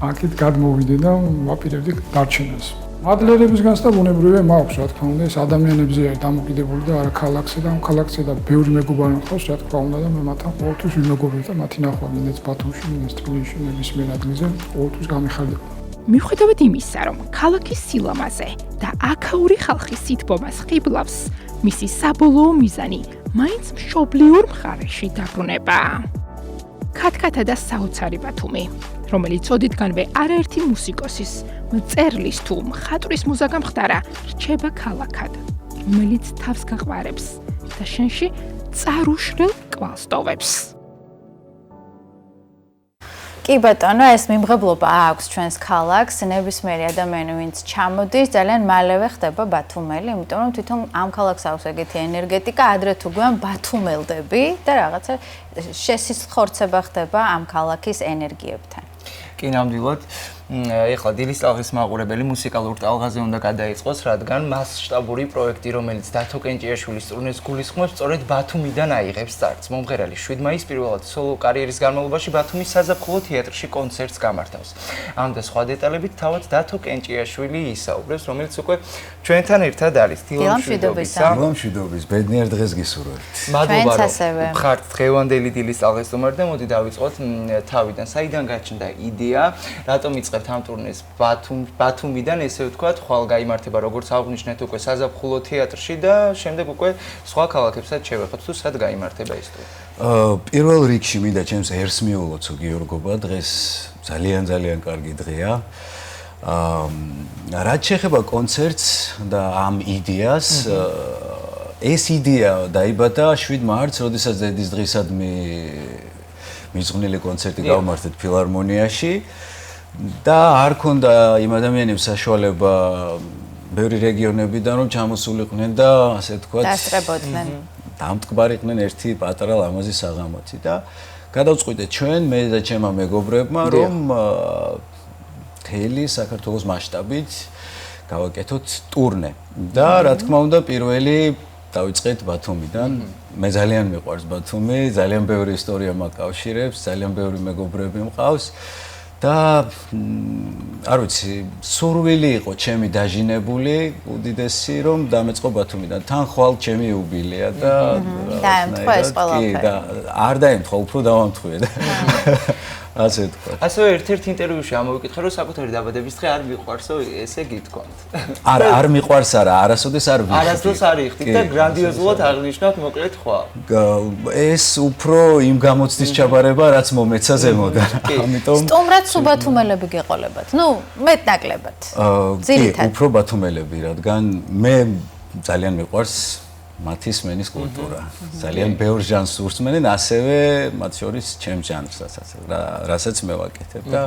აქეთ გადმოვიდე და ვაპირებდი დარჩენას. მადლიერების განცდა ბუნებრივია მაქვს, რა თქმა უნდა, ეს ადამიანებზე არის დამოკიდებული და არა ქალაქზე და ამ ქალაქზე და ბევრი მეგობარი მყავს, რა თქმა უნდა და მე მათთან ყოველთვის ვიმეგობრებ და მათი ნახვა მინდაც ბათუმში, მინდაც თბილისში, ნებისმიერ ადგილზე ყოველთვის გამიხარდება. მიუხედავად იმისა, რომ ქალაქის სილამაზე და აქაური ხალხის სითბობას ხიბლავს, მისი საბოლოო მიზანი მაინც მშობლიურ მხარეში დაბრუნება. ქათქათა და საოცარი ბათუმი, რომელიც ოდითგანვე არაერთი მუსიკოსის, მწერლის თუ მხატვრის მუზა გამხდარა, რჩება ქალაქად, რომელიც თავს გაყვარებს და შენში წარუშრელ კვალს ტოვებს. კი ბატონო, ეს მიმღებლობა აქვს ჩვენს ქალაქს, ნებისმიერი ადამიანი, ვინც ჩამოდის, ძალიან მალევე ხდება ბათუმელი, იმიტომ რომ თვითონ ამ ქალაქს აქვს ეგეთი ენერგეტიკა, ადრე თუ გვიან ბათუმელდები და რაღაცა შესისხორცება ხდება ამ ქალაქის ენერგიებთან. კი, ნამდვილად. ეხლა დილის ტალღის მაყურებელი მუსიკალურ ტალღაზე უნდა გადაიწყოს, რადგან მასშტაბური პროექტი, რომელიც დათო კენჭიაშვილის ტურნეს გულისხმობს, სწორედ ბათუმიდან აიღებს სტარტს. მომღერალი 7 მაისს პირველად სოლო კარიერის განმავლობაში ბათუმის საზაფხულო თეატრში კონცერტს გამართავს. ამ და სხვა დეტალებით თავად დათო კენჭიაშვილი ისაუბრებს, რომელიც უკვე ჩვენთან ერთად არის. დილამშვიდობის, ბედნიერ დღეს გისურვებთ. მადლობა, რომ ხართ დღევანდელი დილის ტალღის სტუმარი და მოდი დავიწყოთ თავიდან. საიდან გაჩნდა იდეა, რატომ იწყებთ ამ ტურნეს ბათუმიდან, ესე ვთქვათ, ხვალ გაიმართება, როგორც აღნიშნეთ, უკვე საზაფხულო თეატრში და შემდეგ უკვე სხვა ქალაქებსაც შევეხოთ, თუ სად გაიმართება ეს ტურნე. პირველ რიგში მინდა ჩემს ერს მიულოცო გიორგობა, დღეს ძალიან კარგი დღეა. რაც შეეხება კონცერტს და ამ იდეას, ეს იდეა დაიბადა 7 მარტს, როდესაც დედის დღისადმი მიზღვნილი კონცერტი გავმართეთ ფილარმონიაში. და არ ქონდა იმ ადამიანებს საშუალება ბევრი რეგიონებიდან რომ ჩამოსულიყვნენ და ასე ვთქვათ დასწრებოდნენ. დამტკბარიყვნენ ერთი პატარა ლამაზი საღამოთი და გადავწყვიტეთ ჩვენ მე და ჩემმა მეგობრებმა რომ მთელი საქართველოს მასშტაბით გავაკეთოთ ტურნე და რა თქმა უნდა პირველი დავიწყეთ ბათუმიდან. მე ძალიან მიყვარს ბათუმი, ძალიან ბევრი ისტორია მაკავშირებს, ძალიან ბევრი მეგობრები მყავს. და არ ვიცი, სურვილი იყო ჩემი დაჟინებული, უდიდესი რომ დამეწყო ბათუმიდან. თან ხვალ ჩემი იუბილეა და დაემთხვა ეს ყველაფერი. კი, და არ დაემთხვა, უფრო დავამთხვიე და ასე ვთქვა. ასევე ერთ-ერთ ინტერვიუში ამოვიკითხე, რომ საკუთარი დაბადების დღე არ მიყვარსო, ესე გითქვათ. არ მიყვარს არა, არასოდეს არ ვიხდი. არასდროს არ იხდით და გრანდიოზულად აღნიშნავთ მოკლედ ხვალ. ეს უფრო იმ გამოცდის ჩაბარება, რაც მომეცა ზემოდან. ამიტომ სტუმრად ბათუმელები გეყოლებათ. ნუ მეტნაკლებად. ძირითადად. უფრო ბათუმელები, რადგან მე ძალიან მიყვარს მათი სმენის კულტურა. ძალიან ბევრ ჟანრს უსმენენ, ასევე მათ შორის ჩემს ჟანრსაც, რასაც მე ვაკეთებ და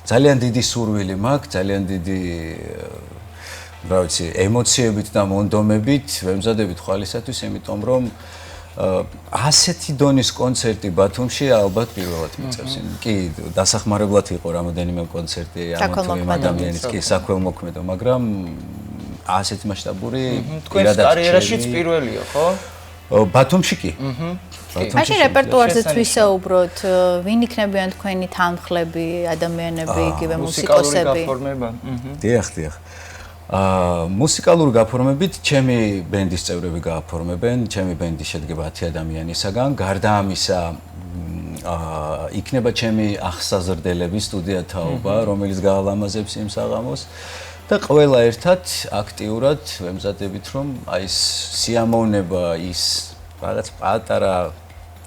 ძალიან დიდი სურვილი მაქვს, ძალიან დიდი რა ვიცი, ემოციებით და მონდომებით ვემზადებით ხვალისათვის, იმიტომ რომ ასეთი დონის კონცერტი ბათუმში ალბათ პირველად მიწევს. კი, დასახმარებლად იყო რამოდენიმე კონცერტი ამ ადამიანის, კი, საქველმოქმედო, მაგრამ ასეთი მასშტაბური თქვენს კარიერაშიც პირველია, ხო? ბათუმში კი. მაშინ რეპერტუარზეც ვისაუბროთ, ვინ იქნებიან თქვენი თანმხლები, ადამიანები, იგივე მუსიკოსები. დიახ. მუსიკალურ გაფორმებით ჩემი ბენდის წევრები გააფორმებენ, ჩემი ბენდი შედგება 10 ადამიანისაგან, გარდა ამისა იქნება ჩემი ახსაზრდელების სტუდია თაობა, რომელიც გაალამაზებს იმ საღამოს და ყველა ერთად აქტიურად ვემზადებით, რომ აი ეს სიამოვნება, ის რაღაც პატარა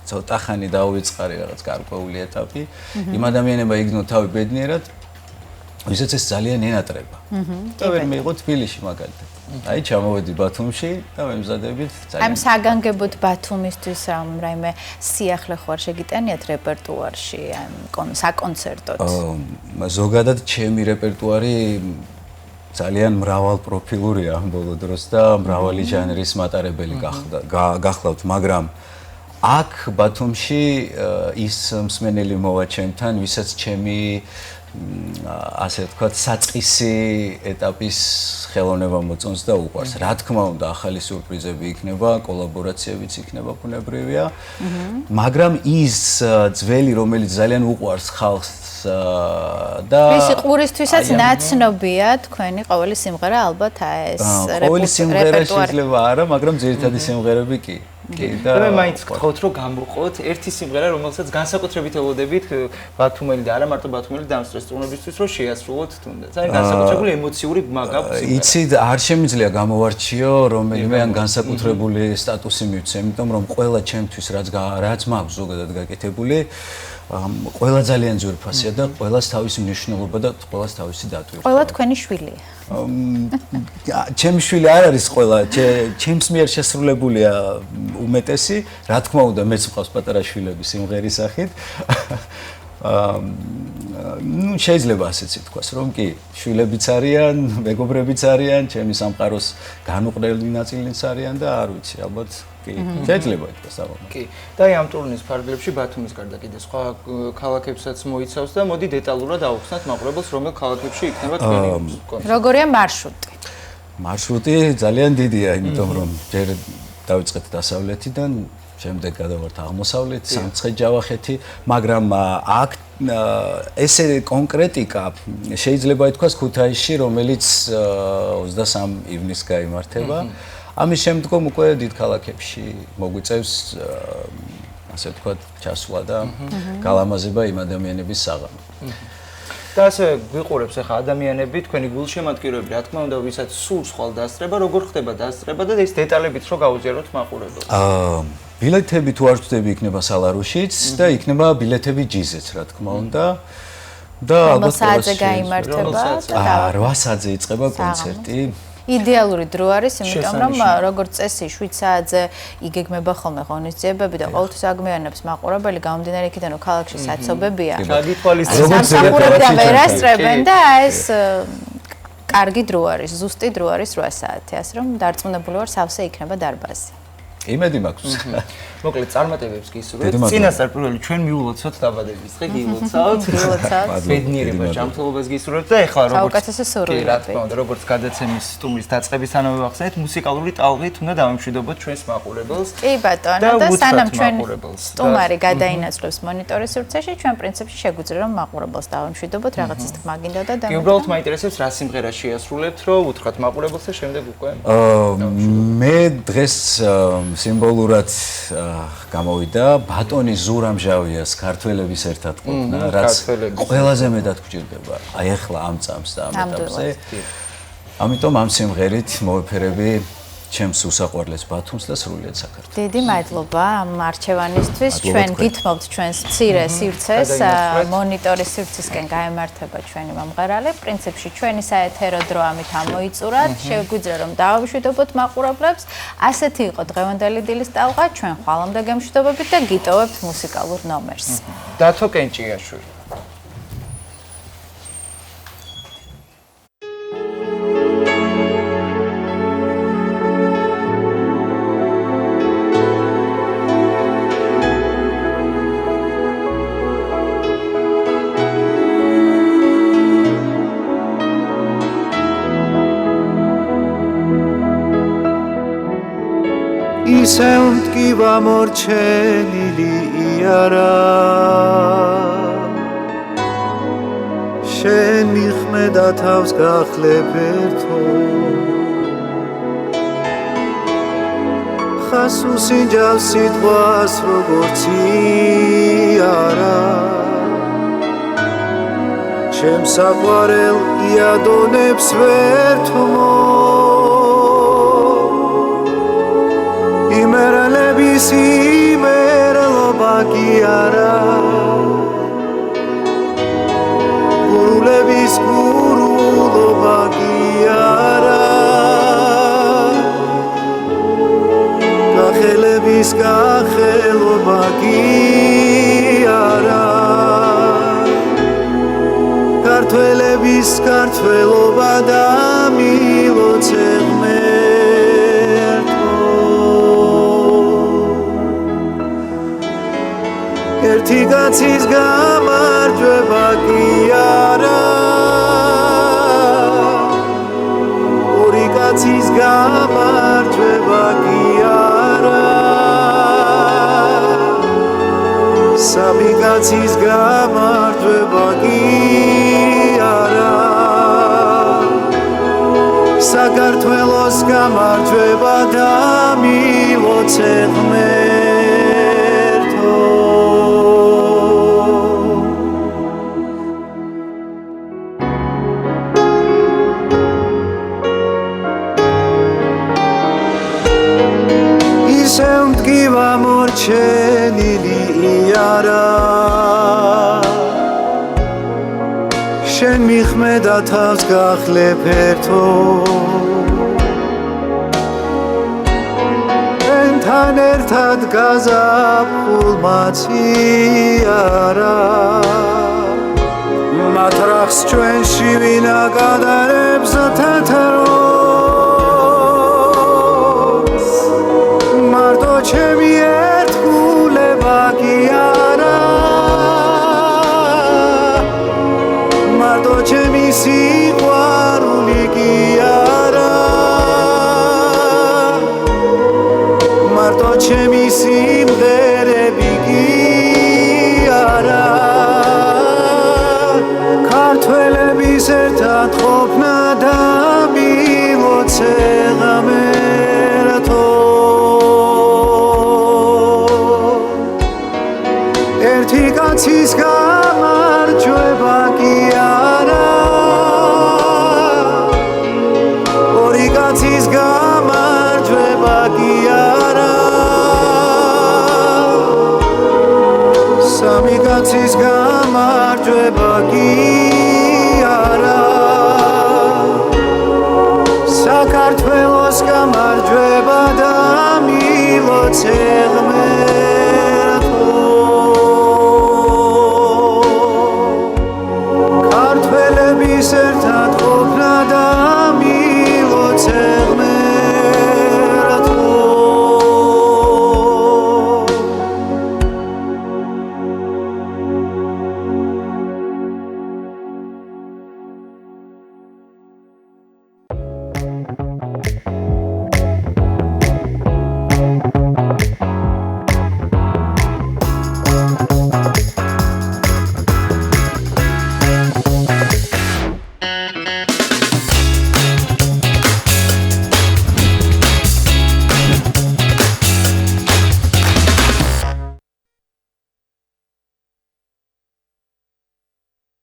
ცოტა ხანი დაუვიწყარი რაღაც გარკვეული ეტაპი, იმ ადამიანებმა იგნო თავი ბედნიერად ვისაც ეს ძალიან ენატრება. და ვერ მიიღო თბილისში მაგალითად. აი ჩამოვედი ბათუმში და ვემზადებით ძალიან. აი საგანგებოდ ბათუმისთვის რაიმე სიახლე ხوار შეგიტანიათ რეპერტუარში, აი საკონცერტოდ. ზოგადად ჩემი რეპერტუარი ძალიან მრავალპროფილურია ბოლო დროს და მრავალი ჟანრის მატარებელი გახლავთ, მაგრამ აქ ბათუმში ის მსმენელი მოვა ჩემთან, ვისაც ჩემი ასე ვთქვათ, საწყისი ეტაპის ხელოვნება მოწონს და უყვარს. რა თქმა უნდა, ახალი სიურპრიზები იქნება, კოლაბორაციებიც იქნება, ბუნებრივია. მაგრამ ის ძველი, რომელიც ძალიან უყვარს ხალხს და ვისი ყურისთვისაც ნაცნობია თქვენი ყოველი სიმღერა ალბათ ეს ყოველი სიმღერა შეიძლება არა, მაგრამ ძირითადი სიმღერები კი. და მე მაინც გთხოვთ რომ გამოვყოთ ერთი სიმღერა რომელსაც განსაკუთრებით ელოდებით ბათუმელი და არა მარტო ბათუმელი დამსწრეს სტუმრებისთვის რომ შეასრულოთ თუნდაც. აი განსაკუთრებული ემოციური მაგაქვს. იცით არ შემიძლია გამოვარჩიო რომელიმე ან განსაკუთრებული სტატუსი მივცე, იმიტომ რომ ყველა ჩემთვის რაც მაქვს ზოგადად გაკეთებული ყველა ძალიან ძვირფასია და ყველას თავისი მნიშვნელობა და ყველას თავისი დატვირთვა. ყველა თქვენი შვილია. ჩემი შვილი არ არის ყველა, ჩემს მიერ შესრულებულია უმეტესი, რა თქმა უნდა, მეც მყავს პატარა შვილები სიმღერის სახით. ну შეიძლება ასეც ითქვას, რომ კი, შვილებიც არიან, მეგობრებიც არიან, ჩემი სამყაროს განუყრელი ნაწილიც არიან და არ ვიცი, ალბათ კი, შეიძლება ითქვას აღარ. კი. და აი ამ ტურნეს ფარგლებში ბათუმის გარდა კიდე სხვა ქალაქებსაც მოიცავს და მოდი დეტალურად ავხსნათ მაყურებელს, რომელ ქალაქებში იქნება თქვენი კონცერტი. როგორია მარშრუტი? მარშრუტი ძალიან დიდია, იმიტომ რომ ჯერ დავიწყეთ დასავლეთიდან, შემდეგ გადავართ აღმოსავლეთ, სამცხე-ჯავახეთი, მაგრამ აქ ესე კონკრეტიკა შეიძლება ითქვას ქუთაისში, რომელიც 23 ივნისს გაიმართება. ამის შემდგომ უკვე დიდ ქალაქებში მოგვიწევს ასე ვთქვათ ჩასვლა და გალამაზება იმ ადამიანების საღამო. და ასე გვიყურებს ახლა ადამიანები, თქვენი გულშემატკივრები, რა თქმა უნდა, ვისაც სურს ხვალ დასწრება, როგორ ხდება დასწრება და ეს დეტალებით რო გაუზიაროთ მაყურებელს. ბილეთები თუ არ ვწდები იქნება სალარუშიც და იქნება ბილეთები ჯიზეც, რა თქმა უნდა. და ალბათ საათზე გაიმართება და 8 საათზე იწყება კონცერტი. იდეალური დრო არის, იმიტომ რომ როგორც წესი 7 საათზე იგეგმება ხოლმე ღონისძიებები და ყოველთვის აღმიანებს მაყურებელი გამომდინარე იქიდან რომ ქალაქში საცობებია. სამსახურებდა ვერ ასწრებენ და ეს კარგი დრო არის, ზუსტი დრო არის 8 საათი, ასე რომ დარწმუნებული ვარ სავსე იქნება დარბაზი. იმედი მაქვს. მოკლედ წარმატებებს გისურვებთ. წინასწარ პირველი ჩვენ მიულოცოთ დაბადების დღე, გილოცავთ. ბედნიერებას, ჯანმრთელობას გისურვებთ და ეხლა როგორც გადაცემის სტუმრის დაწყებისთანავე ვახსენეთ, მუსიკალური ტალღით უნდა დავემშვიდობოთ ჩვენს მაყურებელს. კი ბატონო, და სანამ ჩვენ სტუმარი გადაინაცვლებს მონიტორის სივრცეში, ჩვენ პრინციპში შეგვიძლია რომ მაყურებელს დავემშვიდობოთ, რაღაცის თქმა გინდა და კი უბრალოდ მაინტერესებს რა სიმღერა შეასრულებთ, რომ უთხრათ მაყურებელს და შემდეგ უკვე. მე დღეს სიმბოლურად გამოვიდა ბატონი ზურამჟავიას ქართველების ერთად ყოფნა, რაც ყველაზე მეტად გვჭირდება. აი ახლა ამ წამს და ამ ეტაპზე. ამიტომ ამ სიმღერით მოვეფერები ჩემს უსაყვარლეს ბათუმს და სრულიად საქართველოს. დიდი მადლობა ამ არჩევანისთვის. ჩვენ გითმობთ ჩვენს მცირე სივრცეს, მონიტორის სივრცისკენ გაემართება ჩვენი მომღერალი. პრინციპში ჩვენი საეთერო დრო ამით ამოიწურათ. შეგვიძლია რომ დავამშვიდობოთ მაყურებლებს. ასეთი იყო დღევანდელი დილის ტალღა. ჩვენ ხვალამდე გემშვიდობებით და გიტოვებთ მუსიკალურ ნომერს. დათო კენჭიაშვილი. ისე მткиვა მორჩენილი იარა შენ მიხმედა თავს გახლებ ერთო ხასუსი ჯავს სიტყვას როგორც იარა ჩემს საყვარელ იადონებს ვერთო იმერლების იმერლობა კი არა გულების არის ქართველობა და მილოცე ღმერთო ერთი კაცის გამარჯვება კი არა ორი კაცის გამარჯვება კი არა სამი კაცის გამარჯვება კი არა საქართველოს გამარჯვება და მილოცე ღმერთო ისევ მდგივა მორჩენილი იარა შენ მიხმედა თავს გახლებ ერთო ენთან ერთად გაზაფხულმაც იარა მათ რახს ჩვენში ვინა გადარებს თეთროს მარტო ჩემი ერთგულება კი არა მარტო ჩემი სიყვარული კი არა მარტო ჩემი სიმღერები კი არა ქართველების ერთად ყოფნა